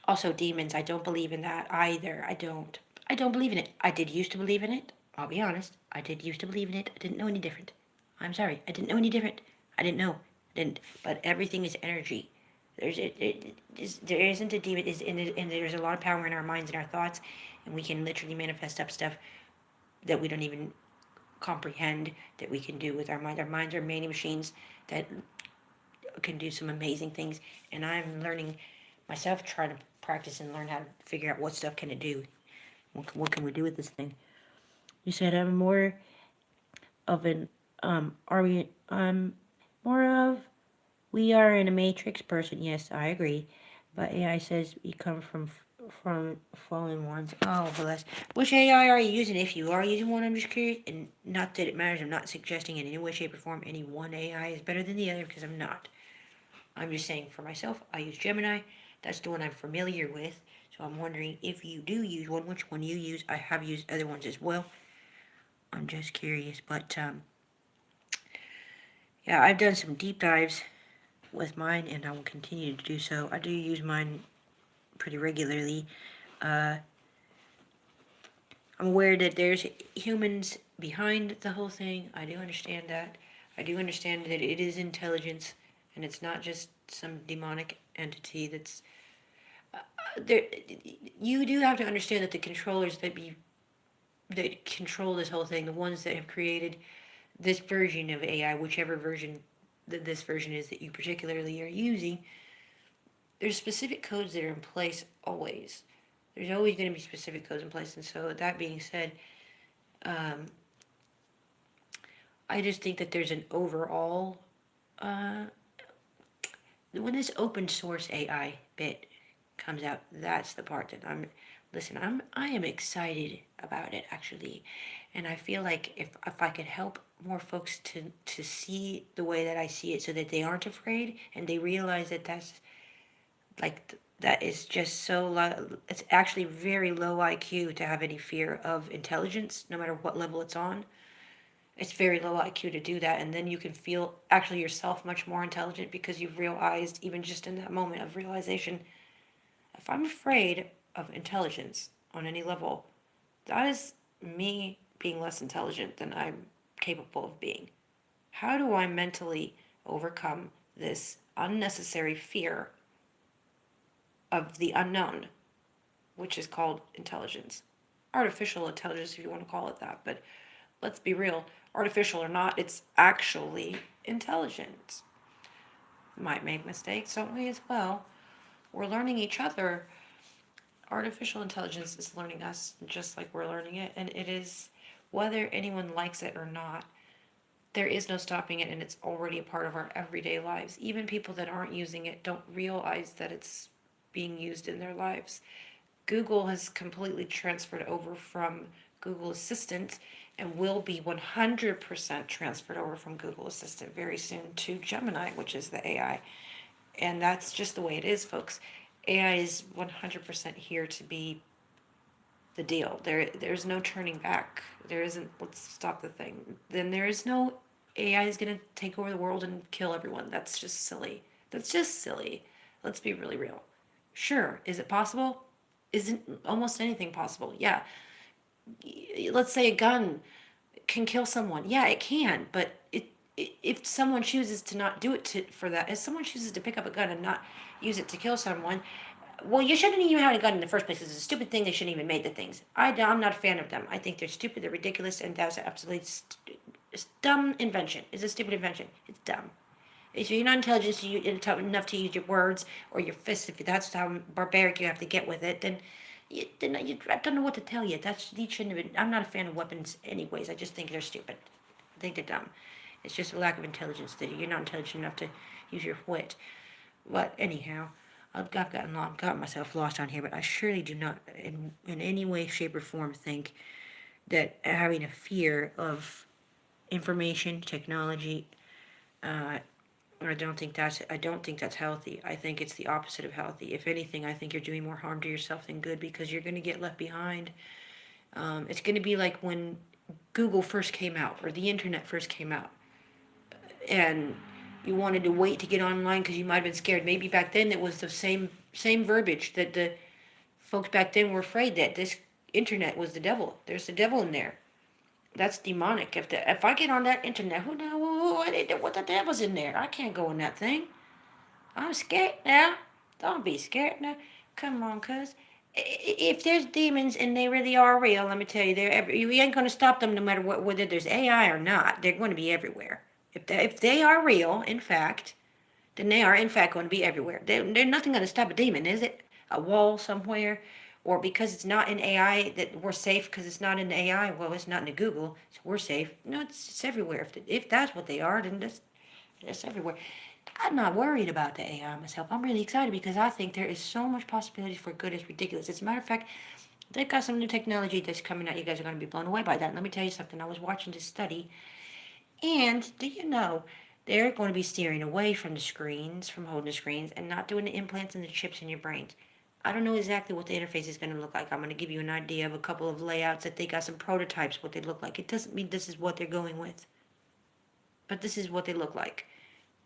also, demons, I don't believe in that either. I don't. I don't believe in it. I did used to believe in it. I'll be honest. I did used to believe in it. I didn't know any different. I'm sorry. I didn't know any different. I didn't know. I didn't. But everything is energy. There isn't a demon, and there's a lot of power in our minds and our thoughts, and we can literally manifest up stuff that we don't even comprehend that we can do with our minds. Our minds are many machines that can do some amazing things, and I'm learning myself, trying to practice and learn how to figure out what stuff can it do. What can we do with this thing? You said I'm more of an Are we? More of we are in a matrix person. Yes, I agree. But AI says we come from fallen ones. Oh, bless. Which AI are you using? If you are using one, I'm just curious. And not that it matters. I'm not suggesting in any way, shape, or form any one AI is better than the other because I'm not. I'm just saying for myself, I use Gemini. That's the one I'm familiar with. So I'm wondering if you do use one, which one you use. I have used other ones as well. I'm just curious, but yeah, I've done some deep dives with mine, and I will continue to do so. I do use mine pretty regularly. Uh, I'm aware that there's humans behind the whole thing. I do understand that. I do understand that it is intelligence, and it's not just some demonic entity that's there. You do have to understand that the controllers that control this whole thing, the ones that have created this version of AI, whichever version that this version is that you particularly are using, there's specific codes that are in place always. There's always going to be specific codes in place, and so that being said, um, I just think that there's an overall uh, when this open source AI bit comes out, that's the part that I am excited about it actually, and I feel like if I could help more folks to see the way that I see it, so that they aren't afraid and they realize that that is just so low. It's actually very low IQ to have any fear of intelligence, no matter what level it's on. It's very low IQ to do that, and then you can feel actually yourself much more intelligent because you've realized, even just in that moment of realization, if I'm afraid of intelligence on any level, that is me being less intelligent than I'm capable of being. How do I mentally overcome this unnecessary fear of the unknown, which is called intelligence? Artificial intelligence, if you want to call it that, but let's be real, artificial or not, it's actually intelligence. Might make mistakes, don't we, as well? We're learning each other. Artificial intelligence is learning us just like we're learning it, and it is, whether anyone likes it or not, there is no stopping it, and it's already a part of our everyday lives. Even people that aren't using it don't realize that it's being used in their lives. Google has completely transferred over from Google Assistant and will be 100% transferred over from Google Assistant very soon to Gemini, which is the AI. And that's just the way it is, folks. AI is 100% here to be the deal. There's no turning back. There isn't, let's stop the thing. Then there is no AI is going to take over the world and kill everyone. That's just silly. That's just silly. Let's be really real. Sure, is it possible? Isn't almost anything possible? Yeah. Let's say a gun can kill someone. Yeah, it can, but if someone chooses to not do it for that, if someone chooses to pick up a gun and not use it to kill someone, well, you shouldn't even have a gun in the first place. It's a stupid thing. They shouldn't even made the things. I'm not a fan of them. I think they're stupid. They're ridiculous, and that's an absolutely dumb invention. It's a stupid invention. It's dumb. If you're not intelligent enough to use your words or your fists, if that's how barbaric you have to get with it, then I don't know what to tell you. You shouldn't have been. I'm not a fan of weapons, anyways. I just think they're stupid. I think they're dumb. It's just a lack of intelligence that you're not intelligent enough to use your wit. But anyhow, gotten myself lost on here. But I surely do not, in any way, shape, or form, think that having a fear of information technology. Uh, I don't think that's healthy. I think it's the opposite of healthy. If anything, I think you're doing more harm to yourself than good because you're going to get left behind. It's going to be like when Google first came out or the internet first came out, and you wanted to wait to get online because you might have been scared. Maybe back then it was the same verbiage that the folks back then were afraid that this internet was the devil. There's the devil in there. That's demonic. If I get on that internet, who knows what the devil's in there? I can't go in that thing. I'm scared now. Don't be scared now. Come on, cuz. If there's demons and they really are real, let me tell you, you ain't going to stop them no matter whether there's AI or not. They're going to be everywhere. If they are real, in fact, then they are, in fact, going to be everywhere. There's nothing going to stop a demon, is it? A wall somewhere or because it's not in AI that we're safe because it's not in the AI. Well, it's not in the Google, so we're safe. No, it's everywhere. If that's what they are, then that's everywhere. I'm not worried about the AI myself. I'm really excited because I think there is so much possibility for good. It's ridiculous. As a matter of fact, they've got some new technology that's coming out. You guys are going to be blown away by that. Let me tell you something. I was watching this study, and do you know they're going to be steering away from the screens, from holding the screens, and not doing the implants and the chips in your brains. I don't know exactly what the interface is going to look like. I'm going to give you an idea of a couple of layouts that they got some prototypes what they look like. It doesn't mean this is what they're going with, but this is what they look like.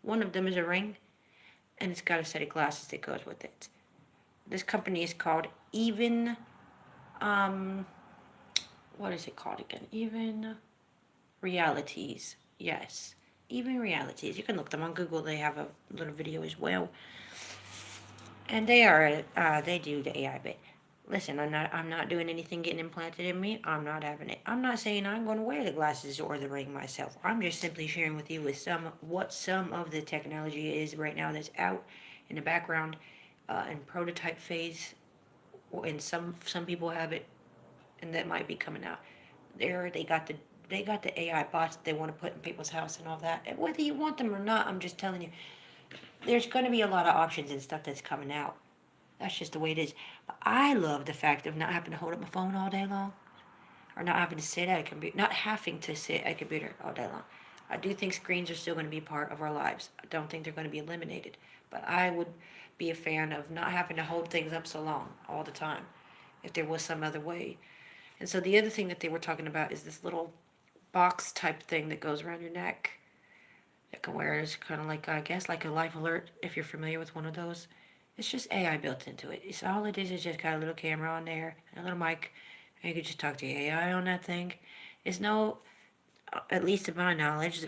One of them is a ring, and it's got a set of glasses that goes with it. This company is called Even. Um, what is it called again? Even Realities. Yes, Even Realities. You can look them on Google. They have a little video as well, and they do the AI bit. Listen, I'm not doing anything getting implanted in me. I'm not having it. I'm not saying I'm going to wear the glasses or the ring myself. I'm just simply sharing with you with some of the technology is right now that's out in the background, in prototype phase, and some people have it, and that might be coming out. They got the AI bots that they want to put in people's house and all that. And whether you want them or not, I'm just telling you, there's going to be a lot of options and stuff that's coming out. That's just the way it is. But I love the fact of not having to hold up my phone all day long, or not having to sit at a computer, not having to sit at a computer all day long. I do think screens are still going to be part of our lives. I don't think they're going to be eliminated. But I would be a fan of not having to hold things up so long all the time, if there was some other way. And so the other thing that they were talking about is this little box type thing that goes around your neck. That can wear is kind of like, I guess, like a life alert, if you're familiar with one of those. It's just AI built into it. It's all it is just got a little camera on there and a little mic, and you can just talk to AI on that thing. It's no, at least to my knowledge,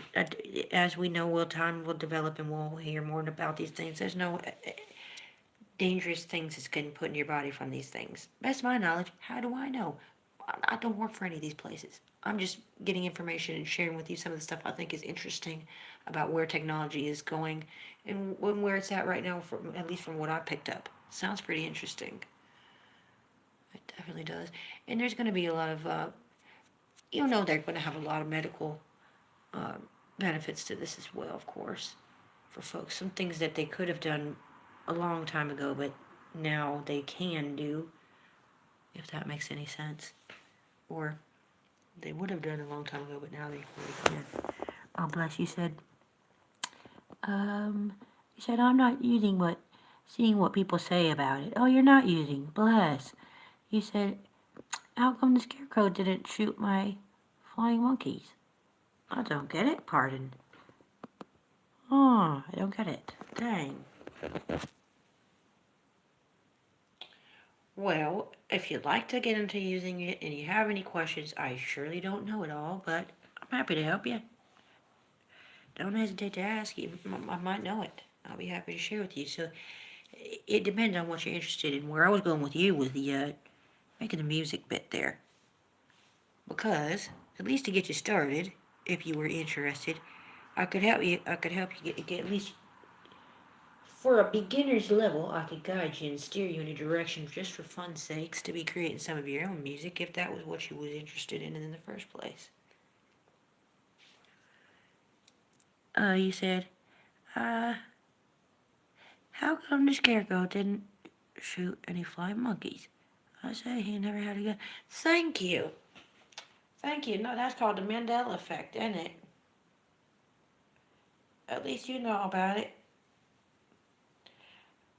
as we know, time will develop and we'll hear more about these things. There's no dangerous things that's getting put in your body from these things. Best of my knowledge, how do I know? I don't work for any of these places. I'm just getting information and sharing with you some of the stuff I think is interesting about where technology is going and where it's at right now, at least from what I picked up. Sounds pretty interesting. It definitely does. And there's going to be a lot of, they're going to have a lot of medical uh, benefits to this as well, of course, for folks. Some things that they could have done a long time ago, but now they can do, if that makes any sense. Or they would have done a long time ago, but now they really can. Oh, bless you said. You said I'm not seeing what people say about it. Oh, you're not using. Bless. You said, how come the scarecrow didn't shoot my flying monkeys? I don't get it. Pardon. Oh, I don't get it. Dang. Well, if you'd like to get into using it and you have any questions, I surely don't know it all, but I'm happy to help you. Don't hesitate to ask. I might know it. I'll be happy to share with you. So it depends on what you're interested in. Where I was going with you was the making the music bit there. Because, at least to get you started, if you were interested, I could help you. I could help you get at least for a beginner's level. I could guide you and steer you in a direction just for fun's sakes to be creating some of your own music if that was what you was interested in the first place. You said, how come the scarecrow didn't shoot any flying monkeys? I said he never had a gun. Thank you. Thank you. No, that's called the Mandela effect, isn't it? At least you know about it.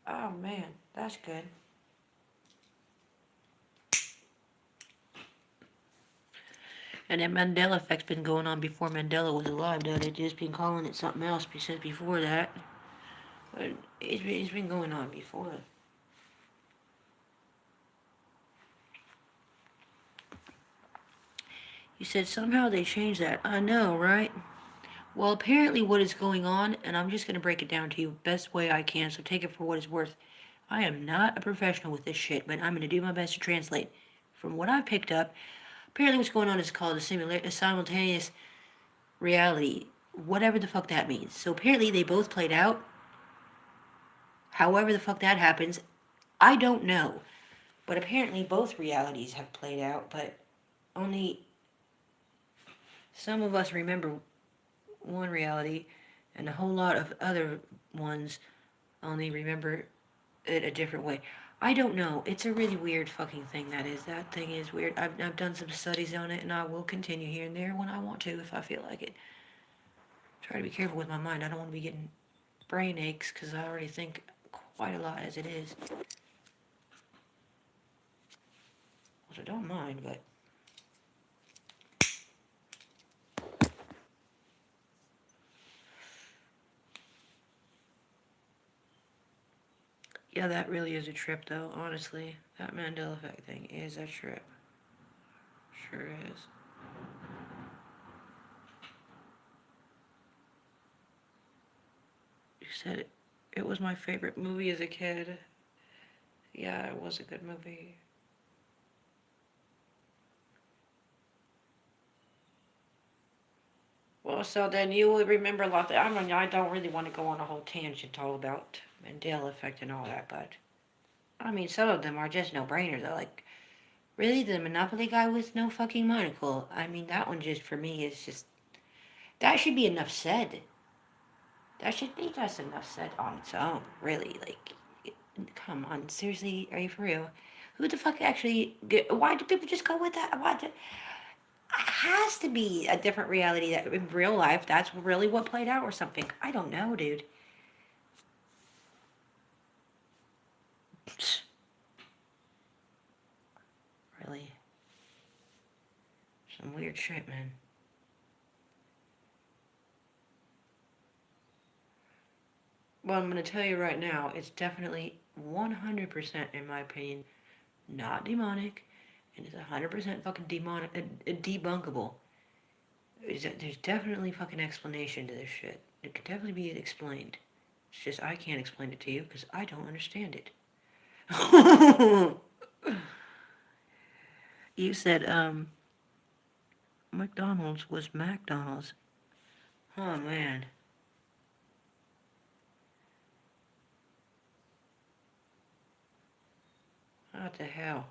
Oh man, that's good. And that Mandela effect's been going on before Mandela was alive, though. They've just been calling it something else since before that. But it's been going on before. You said somehow they changed that. I know, right? Well, apparently what is going on, and I'm just going to break it down to you best way I can, so take it for what it's worth. I am not a professional with this shit, but I'm going to do my best to translate. From what I've picked up, apparently what's going on is called a simultaneous reality, whatever the fuck that means. So apparently they both played out. However the fuck that happens, I don't know. But apparently both realities have played out, but only some of us remember one reality, and a whole lot of other ones only remember it a different way. I don't know. It's a really weird fucking thing, that is. That thing is weird. I've done some studies on it, and I will continue here and there when I want to, if I feel like it. Try to be careful with my mind. I don't want to be getting brain aches, because I already think quite a lot as it is. Which I don't mind, but... Yeah, that really is a trip, though, honestly. That Mandela effect thing is a trip. Sure is. You said it was my favorite movie as a kid. Yeah, it was a good movie. Well, so then you will remember a lot. I mean, I don't really want to go on a whole tangent all about Mandela effect and all that, but I mean, some of them are just no-brainers. They're like, really, the Monopoly guy with no fucking monocle? I mean, that one just for me is just that should be enough said. That should be just enough said on its own. Really, like, come on, seriously, are you for real? Who the fuck actually? Why do people just go with that? Why do? Has to be a different reality that in real life that's really what played out or something. I don't know, dude. Really. Some weird shit, man. Well, I'm going to tell you right now, it's definitely 100%, in my opinion, not demonic, and it's 100% fucking demonic, debunkable. There's definitely fucking explanation to this shit. It could definitely be explained. It's just I can't explain it to you because I don't understand it. You said, McDonald's was McDonald's. Oh, man. What the hell?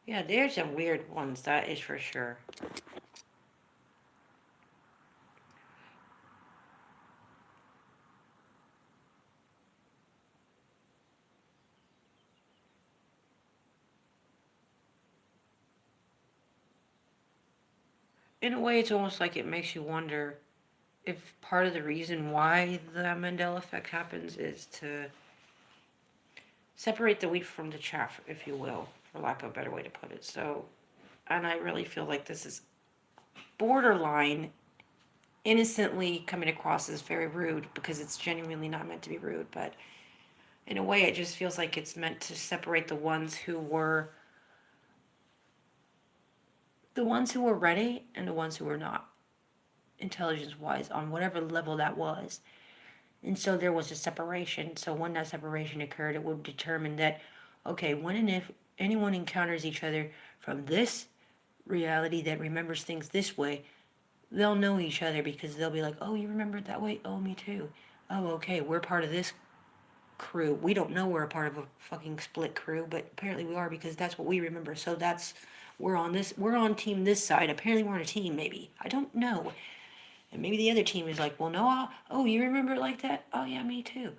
Yeah, there's some weird ones, that is for sure. In a way, it's almost like it makes you wonder if part of the reason why the Mandela effect happens is to separate the wheat from the chaff, if you will, for lack of a better way to put it. So, and I really feel like this is borderline innocently coming across as very rude because it's genuinely not meant to be rude, but in a way it just feels like it's meant to separate the ones who were ready and the ones who were not, intelligence wise, on whatever level that was. And so there was a separation. So when that separation occurred, it would determine that, okay, when and if anyone encounters each other from this reality that remembers things this way, they'll know each other because they'll be like, oh, you remember it that way? Oh, me too. Oh, okay, we're part of this crew. We don't know we're a part of a fucking split crew, but apparently we are because that's what we remember. So that's, we're on team this side. Apparently we're on a team, maybe. I don't know. And maybe the other team is like, well, no, oh, you remember it like that? Oh, yeah, me too.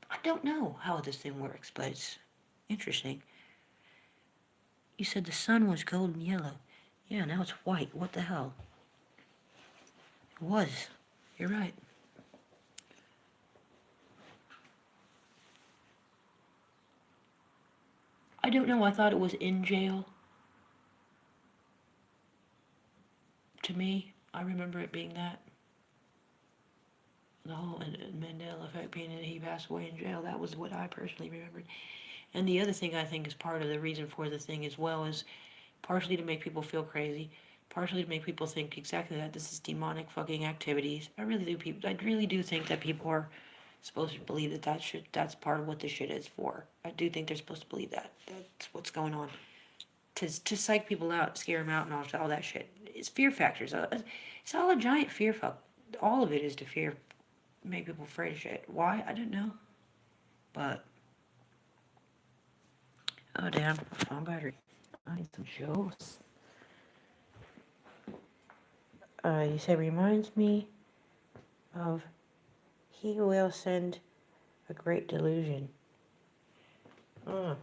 I don't know how this thing works, but it's interesting. You said the sun was gold and yellow. Yeah, now it's white. What the hell? It was. You're right. I don't know. I thought it was in jail. To me, I remember it being that. The whole Mandela effect being that he passed away in jail. That was what I personally remembered. And the other thing I think is part of the reason for the thing as well is partially to make people feel crazy, partially to make people think exactly that this is demonic fucking activities. I really do think that people are supposed to believe that that's part of what this shit is for. I do think they're supposed to believe that. That's what's going on. To psych people out, scare them out, and all that shit. It's fear factors. It's all a giant fear fuck. All of it is to fear, make people afraid of shit. Why? I don't know. But Oh, damn. Phone battery. I need some shows. You said reminds me of he will send a great delusion. Oh.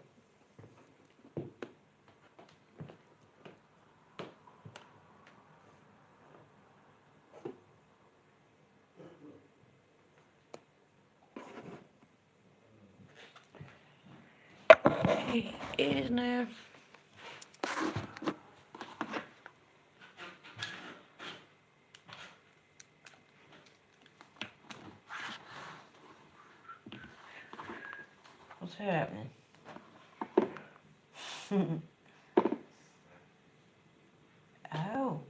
He is now. What's happening? Oh.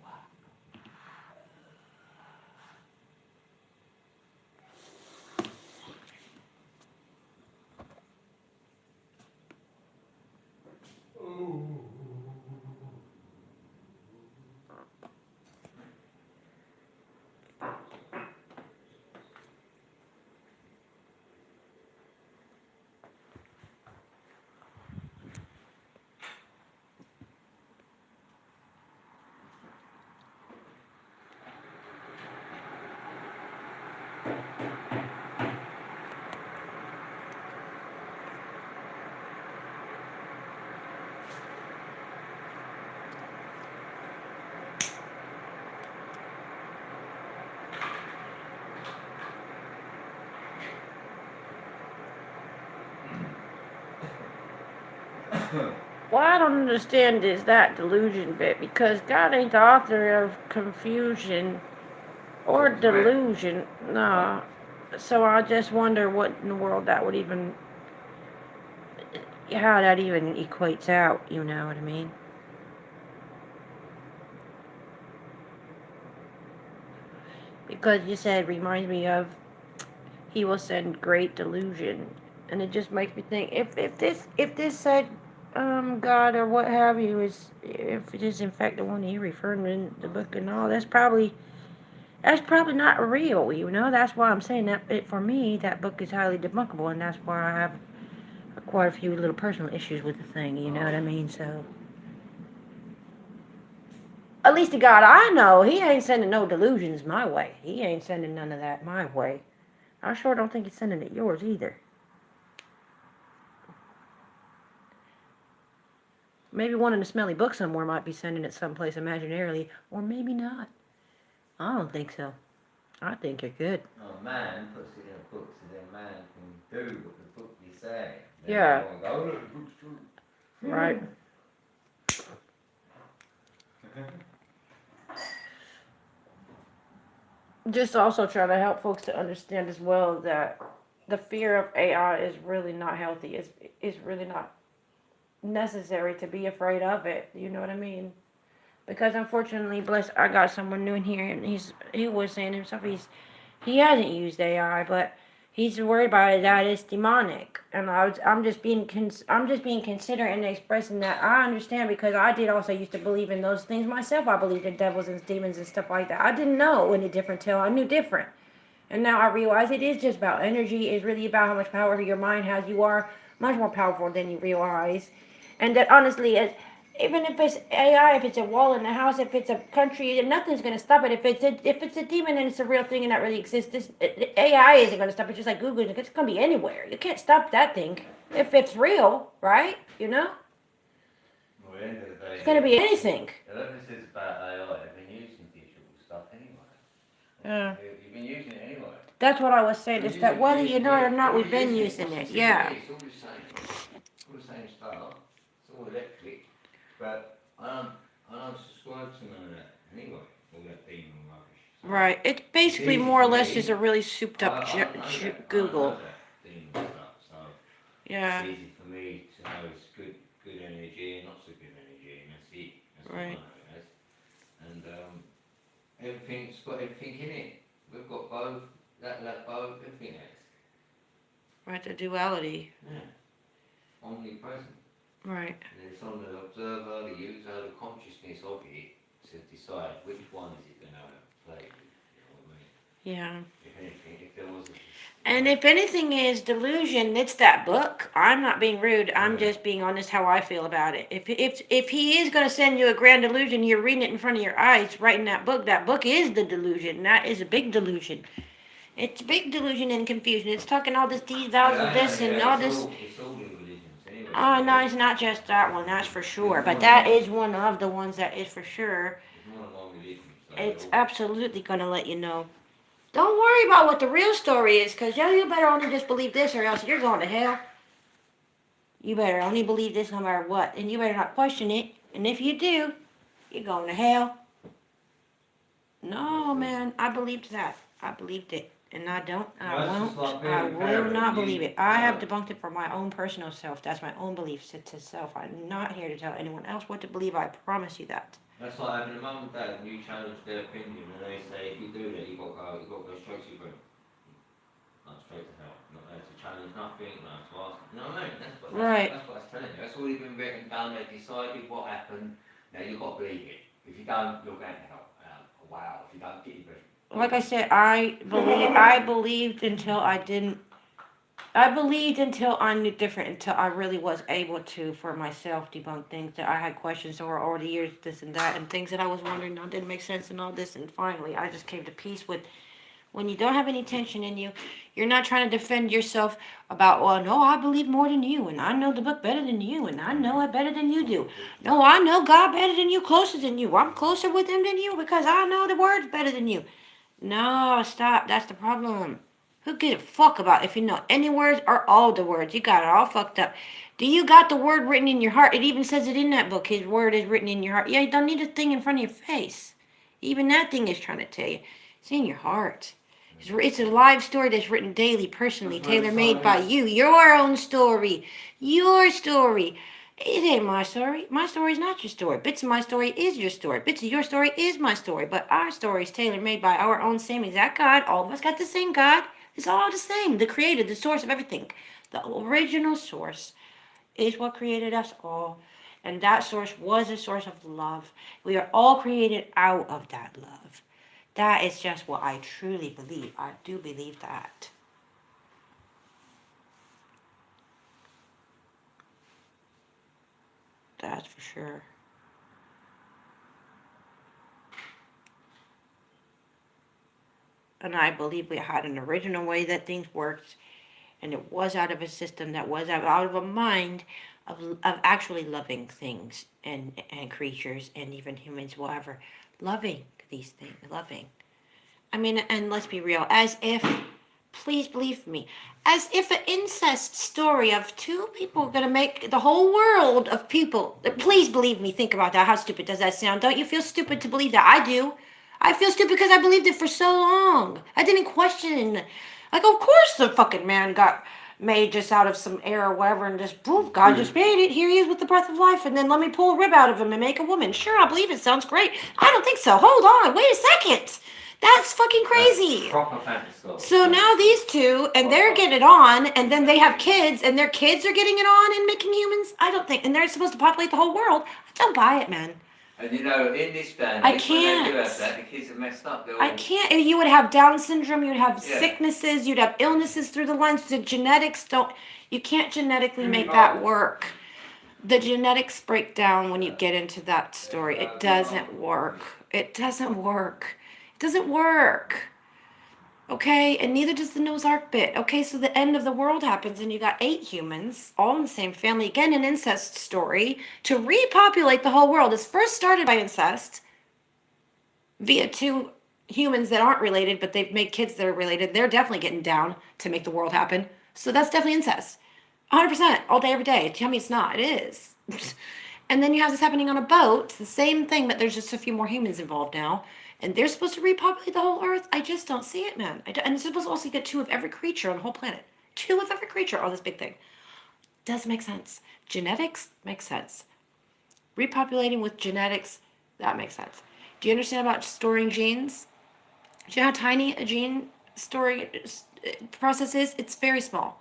What I don't understand is that delusion bit, because God ain't the author of confusion or delusion. No. So I just wonder what in the world that would even, how that even equates out, you know what I mean? Because you said reminds me of he will send great delusion, and it just makes me think if this said God or what have you is, if it is in fact the one he referred to in the book and all, that's probably not real, you know. That's why I'm saying that for me that book is highly debunkable, and that's why I have quite a few little personal issues with the thing, you know what I mean? So at least the God I know, he ain't sending no delusions my way. He ain't sending none of that my way. I sure don't think he's sending it yours either. Maybe one in a smelly book somewhere might be sending it someplace imaginarily, or maybe not. I don't think so. I think you're good. Oh, man puts it in a book so then man can do what the book is saying. Then Yeah. go, oh, look, the book's true. Right. Just also trying to help folks to understand as well that the fear of AI is really not healthy. It's really not necessary to be afraid of it. You know what I mean? Because unfortunately, I got someone new in here, and he was saying himself he hasn't used AI, but he's worried about it that it's demonic. And I'm just being considerate and expressing that I understand, because I did also used to believe in those things myself. I believed in devils and demons and stuff like that. I didn't know any different till I knew different. And now I realize it is just about energy. It's really about how much power your mind has. You are much more powerful than you realize. And that honestly, even if it's AI, if it's a wall in the house, if it's a country, nothing's going to stop it. If it's a demon and it's a real thing and that really exists, AI isn't going to stop it. Just like Google, it's going to be anywhere. You can't stop that thing if it's real, right? You know? Well, at the end of the day, It's going to be anything. whatever this is about AI, they've been using digital stuff anyway. Yeah. You've been using it anyway. That's what I was saying, is that whether you know it or not, we've been using it. Yeah. It's all the same. All the same stuff. It's all electric. But I don't subscribe to none of that anyway. All that demon rubbish. So Right. It's basically more or less just a really souped up Google. I know that demon stuff. So Yeah. it's easy for me to know it's good energy and not so good energy, and that's it. That's what I Right. know it as. And everything's got everything in it. We've got both, that both, everything else. Right, the duality. Yeah. Omnipresent. Right. And it's on the observer, the user, the consciousness of it to decide which one is it going to play with. You know what I mean? Yeah. If anything, if there was And if anything is delusion, it's that book. I'm not being rude. I'm Yeah. just being honest how I feel about it. If he is going to send you a grand delusion, you're reading it in front of your eyes, writing that book. That book is the delusion. That is a big delusion. It's a big delusion and confusion. It's talking all this these vows and this and all this. It's all the religions anyway. Oh no, it's not just that one. That's for sure. But that is one of the ones that is for sure. It's more than one religion. So It's they're all- absolutely going to let you know. Don't worry about what the real story is, because you better only just believe this or else you're going to hell. You better only believe this no matter what, and you better not question it. And if you do, you're going to hell. No, man, I believed that. I believed it. And I don't, I Well, that's won't, just like I being a will parent. not You- believe it. I have no. debunked it for my own personal self. That's my own belief to self. I'm not here to tell anyone else what to believe. I promise you that. That's like having a mum and dad and you challenge their opinion and they say if you do that you've got to go straight to your room. Not straight to hell. Not there to challenge nothing, not to ask. You know what I mean? Right. That's what it's telling you. That's already been written down, they've decided what happened. Now you've got to believe it. If you don't, you're going to hell. Wow, if you don't get your vision. Like I said, I believed until I didn't. I believed until I knew different, until I really was able to, for myself, debunk things that I had questions over the years, this and that, and things that I was wondering now didn't make sense and all this, and finally I just came to peace with, when you don't have any tension in you, you're not trying to defend yourself about, well, no, I believe more than you, and I know the book better than you, and I know it better than you do. No, I know God better than you, closer than you. I'm closer with him than you because I know the words better than you. No, stop. That's the problem. Who gives a fuck about if you know any words or all the words? You got it all fucked up. Do you got the word written in your heart? It even says it in that book. His word is written in your heart. Yeah, you don't need a thing in front of your face. Even that thing is trying to tell you. It's in your heart. It's a live story that's written daily, personally, tailor-made by you. Your own story. Your story. It ain't my story. My story is not your story. Bits of my story is your story. Bits of your story is my story. But our story is tailor-made by our own same exact God. All of us got the same God. It's all the same. The creator, the source of everything. The original source is what created us all. And that source was a source of love. We are all created out of that love. That is just what I truly believe. I do believe that. That's for sure. And I believe we had an original way that things worked, and it was out of a system that was out of a mind of actually loving things and creatures and even humans, whatever, loving these things, loving. I mean, and let's be real, as if, please believe me, as if an incest story of two people are gonna make the whole world of people. Please believe me. Think about that. How stupid does that sound? Don't you feel stupid to believe that? I do. I feel stupid because I believed it for so long. I didn't question. Like, of course, the fucking man got made just out of some air or whatever, and just poof, God just made it. Here he is with the breath of life, and then let me pull a rib out of him and make a woman. Sure, I believe it. Sounds great. I don't think so. Hold on. Wait a second. That's fucking crazy. That's proper fantasy. So now these two, and they're getting it on, and then they have kids, and their kids are getting it on and making humans. I don't think, and they're supposed to populate the whole world. I don't buy it, man. And you know, in this day and I age, when they do can't. have that, the kids are messed up. They're I all- can't. You would have Down syndrome. You'd have Yeah. sicknesses. You'd have illnesses through the lines. The genetics don't. You can't genetically make that work. The genetics break down when you get into that story. It doesn't work. It doesn't work. It doesn't work. Okay, and neither does the Noah's Ark bit. Okay, so the end of the world happens, and you got 8 humans, all in the same family. Again, an incest story to repopulate the whole world. It's first started by incest via 2 humans that aren't related, but they've made kids that are related. They're definitely getting down to make the world happen. So that's definitely incest. 100%, all day, every day. Tell me it's not. It is. And then you have this happening on a boat. It's the same thing, but there's just a few more humans involved now. And they're supposed to repopulate the whole earth. I just don't see it, man. And it's supposed to also get 2 of every creature on the whole planet. 2 of every creature on this big thing. Does make sense. Genetics makes sense. Repopulating with genetics, that makes sense. Do you understand about storing genes? Do you know how tiny a gene storing process is? It's very small.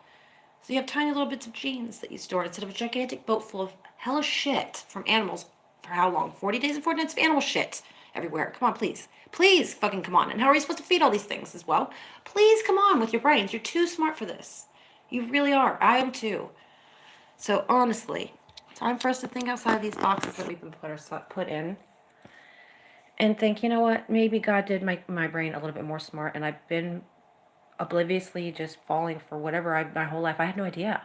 So you have tiny little bits of genes that you store instead of a gigantic boat full of hella shit from animals. For how long? 40 days and 40 nights of animal shit everywhere. Come on, please. Please fucking come on. And how are you supposed to feed all these things as well? Please come on with your brains. You're too smart for this. You really are. I am too. So honestly, time for us to think outside these boxes that we've been put in. And think, you know what? Maybe God did make my brain a little bit more smart, and I've been obliviously just falling for whatever my whole life. I had no idea.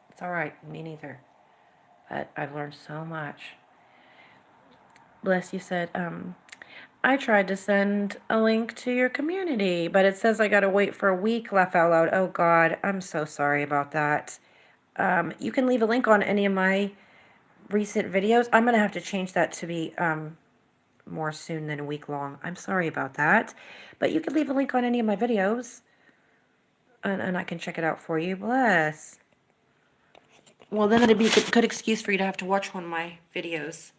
It's all right. Me neither. But I've learned so much. Bless you said, I tried to send a link to your community, but it says I gotta wait for a week. Laugh out loud. Oh God, I'm so sorry about that. You can leave a link on any of my recent videos. I'm gonna have to change that to be more soon than a week long. I'm sorry about that, but you can leave a link on any of my videos, and I can check it out for you. Bless. Well, then it'd be a good excuse for you to have to watch one of my videos.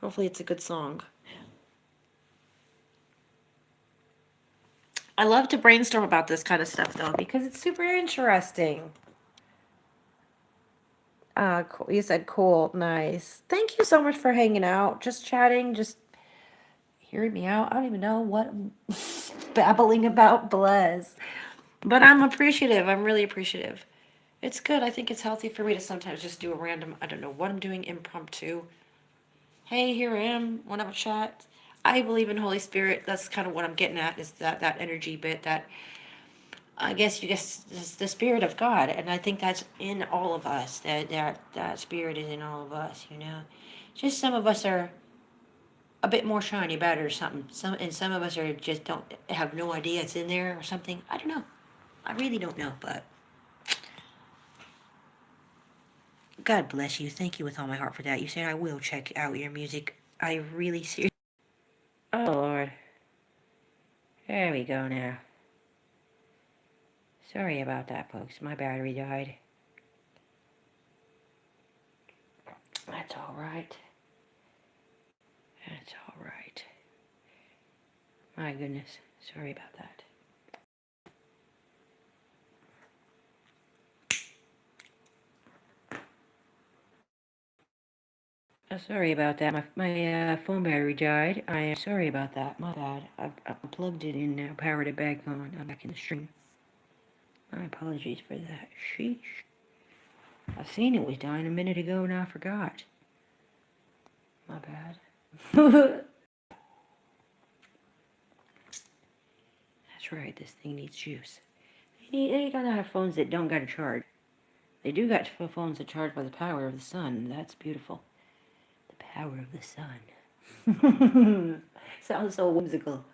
Hopefully it's a good song. I love to brainstorm about this kind of stuff, though, because it's super interesting. Cool. You said cool. Nice. Thank you so much for hanging out, just chatting, just hearing me out. I don't even know what I'm babbling about, bless. But I'm appreciative. I'm really appreciative. It's good. I think it's healthy for me to sometimes just do a random, I don't know what I'm doing, impromptu. Hey, here I am. Want to have a chat? I believe in Holy Spirit. That's kind of what I'm getting at, is that energy bit, that I guess is the spirit of God, and I think that's in all of us. That spirit is in all of us. Just some of us are a bit more shiny about it or something. Some of us are just don't have no idea it's in there or something. I don't know. I really don't know, but God bless you. Thank you with all my heart for that. You said I will check out your music. I really seriously. Oh Lord. There we go now. Sorry about that, folks. My battery died. That's all right. That's all right. My goodness. Sorry about that. Sorry about that. My phone battery died. I am sorry about that. My bad. I've plugged it in now, powered it back on. I'm back in the stream. My apologies for that. Sheesh. I seen it was dying a minute ago and I forgot. My bad. That's right. This thing needs juice. They gotta have phones that don't gotta charge. They do got phones that charge by the power of the sun. That's beautiful. The power of the sun. Sounds so whimsical.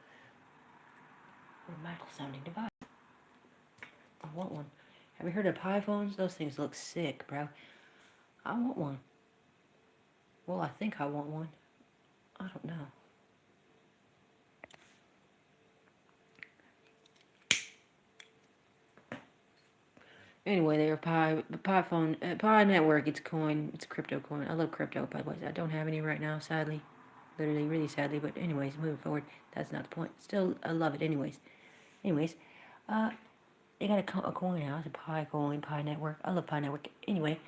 Romantic sounding device. I want one. Have you heard of Pi phones? Those things look sick, bro. I want one. Well, I think I want one. I don't know. Anyway, they're Pi phone, Pi network. It's coin. It's crypto coin. I love crypto, by the way. I don't have any right now, sadly. Literally, really sadly. But anyways, moving forward, that's not the point. Still, I love it anyways. Anyways, they got a coin now. It's a Pi coin, Pi network. I love Pi network. Anyway,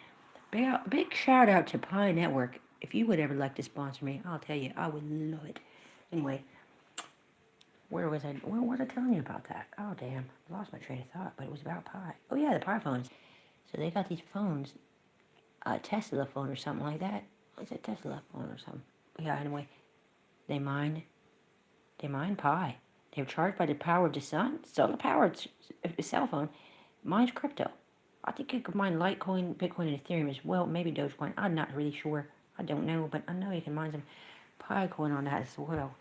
big shout out to Pi network. If you would ever like to sponsor me, I'll tell you, I would love it. Anyway, where was I telling you about that? Oh, damn. I lost my train of thought, but it was about Pi. Oh, yeah, the Pi phones. So they got these phones, Tesla phone or something like that. It's a Tesla phone or something. Yeah, anyway, they mine Pi. They're charged by the power of the sun. So the power of a cell phone mines crypto. I think you could mine Litecoin, Bitcoin, and Ethereum as well. Maybe Dogecoin. I'm not really sure. I don't know, but I know you can mine some Pi coin on that as well.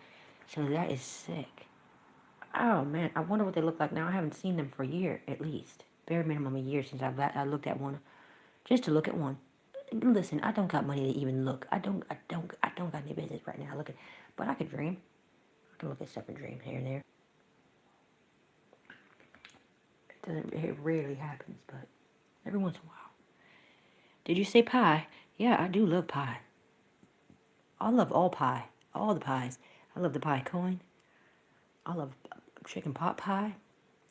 So that is sick. Oh man, I wonder what they look like now. I haven't seen them for a year at least. Bare minimum a year since I looked at one, just to look at one. Listen, I don't got money to even look. I don't got any business right now looking, but I could dream. I can look at stuff and dream here and there. It rarely happens, but every once in a while. Did you say pie? Yeah, I do love pie. I love all pie, all the pies. I love the pie coin. I love chicken pot pie.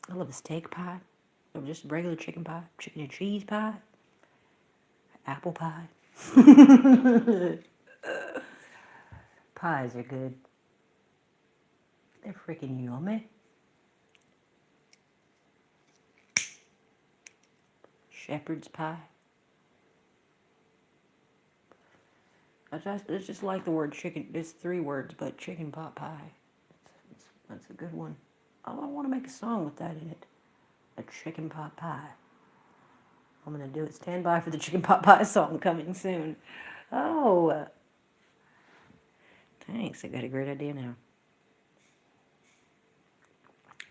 I love the steak pie. Or just regular chicken pie. Chicken and cheese pie. Apple pie. pies are good. They're freaking yummy. Shepherd's pie. It's just like the word chicken. It's 3 words, but chicken pot pie. That's a good one. I want to make a song with that in it. A chicken pot pie. I'm going to do it. Stand by for the chicken pot pie song coming soon. Oh, thanks. I got a great idea now.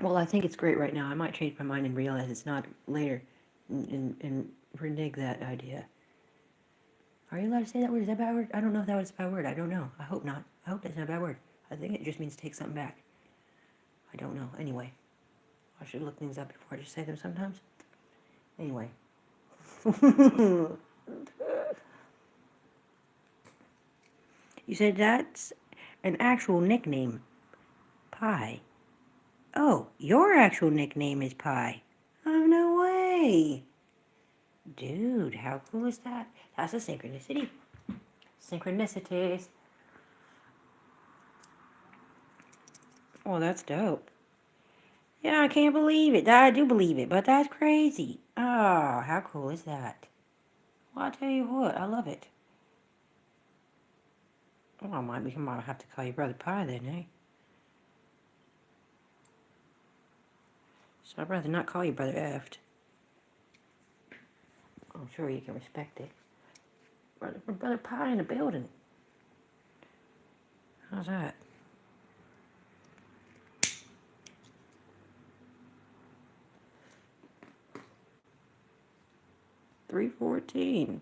Well, I think it's great right now. I might change my mind and realize it's not later and renege that idea. Are you allowed to say that word? Is that a bad word? I don't know if that was a bad word. I don't know. I hope not. I hope that's not a bad word. I think it just means take something back. I don't know. Anyway, I should look things up before I just say them sometimes. Anyway. You said that's an actual nickname. Pie. Oh, your actual nickname is Pie. Oh, no way. Dude, how cool is that? That's a synchronicity. Synchronicities. Oh, that's dope. Yeah, I can't believe it. I do believe it, but that's crazy. Oh, how cool is that? Well, I'll tell you what, I love it. Well, I might have to call you Brother Pie then, eh? So I'd rather not call you Brother Eft. I'm sure you can respect it. Brother Pie in the building. How's that? $3:14.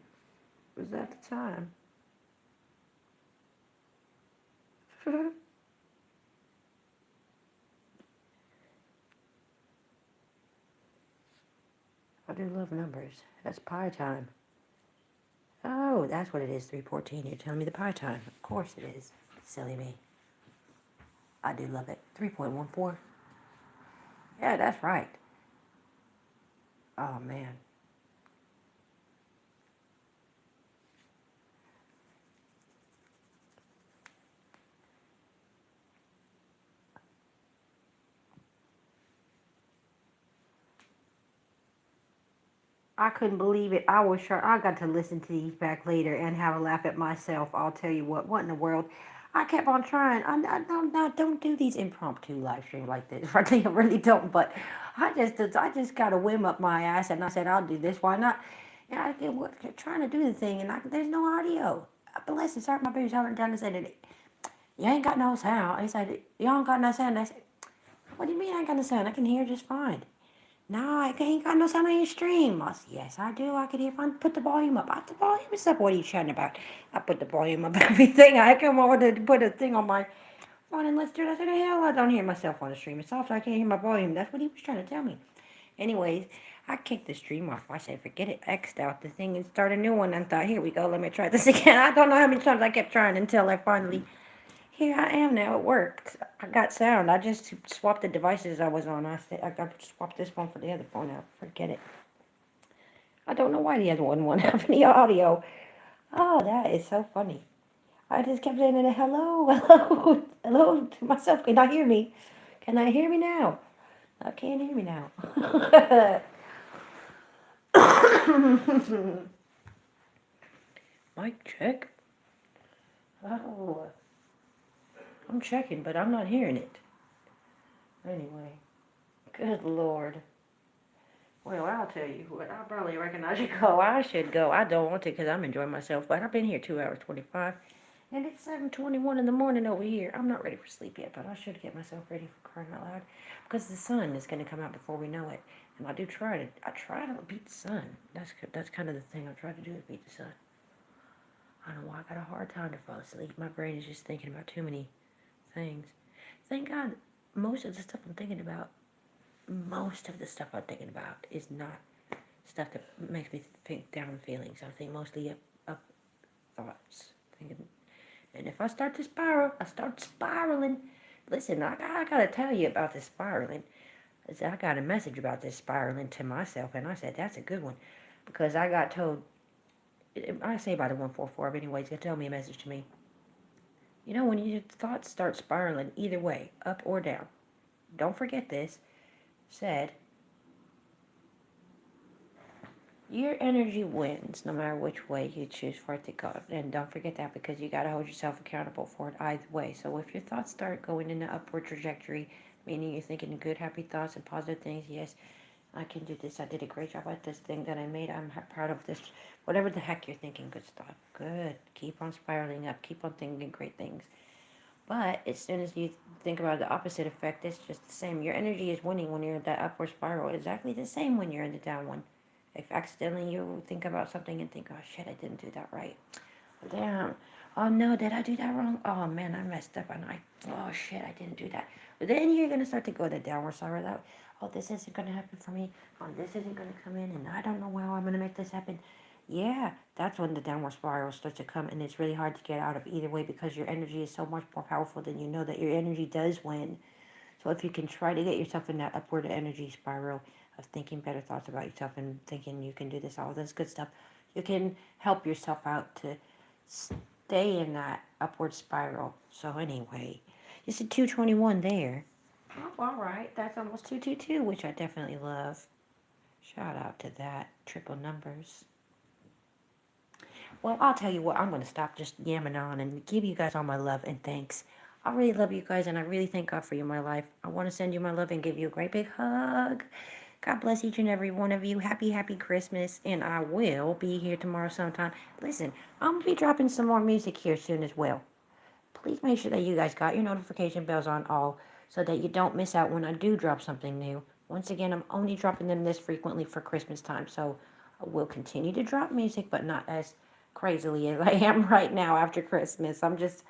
Was that the time? I do love numbers. That's pie time. Oh, that's what it is, 3:14. You're telling me the pie time. Of course it is. Silly me. I do love it. 3.14. Yeah, that's right. Oh, man. I couldn't believe it. I got to listen to these back later and have a laugh at myself. I'll tell you what in the world? I kept on trying. I don't do these impromptu live streams like this. Frankly, I really don't. But I just got a whim up my ass, and I said, I'll do this. Why not? And I get trying to do the thing, and there's no audio. Bless his heart, my baby's hollering down and said, "You ain't got no sound." He said, "You don't got no sound." I said, "What do you mean I ain't got no sound? I can hear just fine." "No, I ain't got no sound on your stream." I said, "Yes, I do. I can hear fine. Put the volume up." The volume is up. What are you chatting about? I put the volume up, everything. I come over to put a thing on my phone and let's do it. I said, hell, I don't hear myself on the stream. It's off, so I can't hear my volume. That's what he was trying to tell me. Anyways, I kicked the stream off. I said, forget it. X'd out the thing and started a new one. And thought, here we go. Let me try this again. I don't know how many times I kept trying until I finally... Here I am now. It worked. I got sound. I just swapped the devices I was on. I swapped this phone for the other phone out. Forget it. I don't know why the other one won't have any audio. Oh, that is so funny. I just kept saying, hello, hello, hello to myself. Can I hear me? Can I hear me now? I can't hear me now. Mic check. Oh. I'm checking, but I'm not hearing it. Anyway, good Lord. Well, I'll tell you what, I probably reckon I should go. I should go. I don't want to because I'm enjoying myself, but I've been here 2 hours 25, and it's 7:21 in the morning over here. I'm not ready for sleep yet, but I should get myself ready for crying out loud because the sun is going to come out before we know it. And I try to beat the sun. That's kind of the thing I try to do is beat the sun. I don't know why I got a hard time to fall asleep. My brain is just thinking about too many things. Thank God, most of the stuff I'm thinking about is not stuff that makes me think down feelings. I think mostly up thoughts. Thinking, and if I start to spiral, I start spiraling. Listen, I gotta tell you about this spiraling. I got a message about this spiraling to myself, and I said, that's a good one. Because I got told, I say about the 144, but anyways, he'll tell me a message to me. You know, when your thoughts start spiraling either way, up or down, don't forget this, said, your energy wins no matter which way you choose for it to go. And don't forget that because you got to hold yourself accountable for it either way. So if your thoughts start going in an upward trajectory, meaning you're thinking good, happy thoughts and positive things, yes, I can do this. I did a great job at this thing that I made. I'm proud of this. Whatever the heck you're thinking, good stuff. Good. Keep on spiraling up. Keep on thinking great things. But as soon as you think about the opposite effect, it's just the same. Your energy is winning when you're in that upward spiral. Exactly the same when you're in the down one. If accidentally you think about something and think, oh shit, I didn't do that right. Down. Oh no, did I do that wrong? Oh man, I messed up and oh shit, I didn't do that. But then you're gonna start to go the downward spiral. That, oh, this isn't gonna happen for me. Oh, this isn't gonna come in, and I don't know how I'm gonna make this happen. Yeah, that's when the downward spiral starts to come, and it's really hard to get out of either way because your energy is so much more powerful than you know that your energy does win. So if you can try to get yourself in that upward energy spiral of thinking better thoughts about yourself and thinking you can do this, all this good stuff, you can help yourself out to stay in that upward spiral. So anyway, it's a 221 there. Oh, all right. That's almost 222, which I definitely love. Shout out to that. Triple numbers. Well, I'll tell you what, I'm going to stop just yamming on and give you guys all my love and thanks. I really love you guys and I really thank God for you in my life. I want to send you my love and give you a great big hug. God bless each and every one of you. Happy, happy Christmas. And I will be here tomorrow sometime. Listen, I'm going to be dropping some more music here soon as well. Please make sure that you guys got your notification bells on all so that you don't miss out when I do drop something new. Once again, I'm only dropping them this frequently for Christmas time, so I will continue to drop music, but not as crazily as I am right now after Christmas. I'm just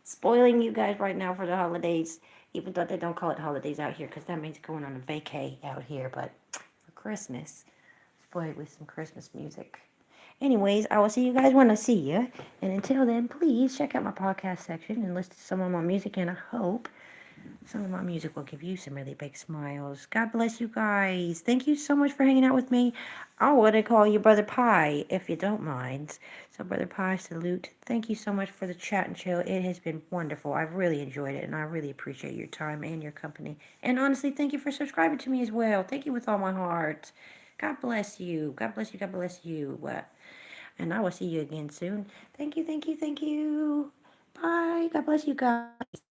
spoiling you guys right now for the holidays, even though they don't call it holidays out here, because that means going on a vacay out here. But for Christmas, spoiled with some Christmas music. Anyways, I will see you guys when I see you. And until then, please check out my podcast section and listen to some of my music. And I hope some of my music will give you some really big smiles. God bless you guys. Thank you so much for hanging out with me. I want to call you Brother Pie, if you don't mind. So, Brother Pie, salute. Thank you so much for the chat and chill. It has been wonderful. I've really enjoyed it, and I really appreciate your time and your company. And honestly, thank you for subscribing to me as well. Thank you with all my heart. God bless you. God bless you. God bless you. And I will see you again soon. Thank you, thank you, thank you. Bye. God bless you guys.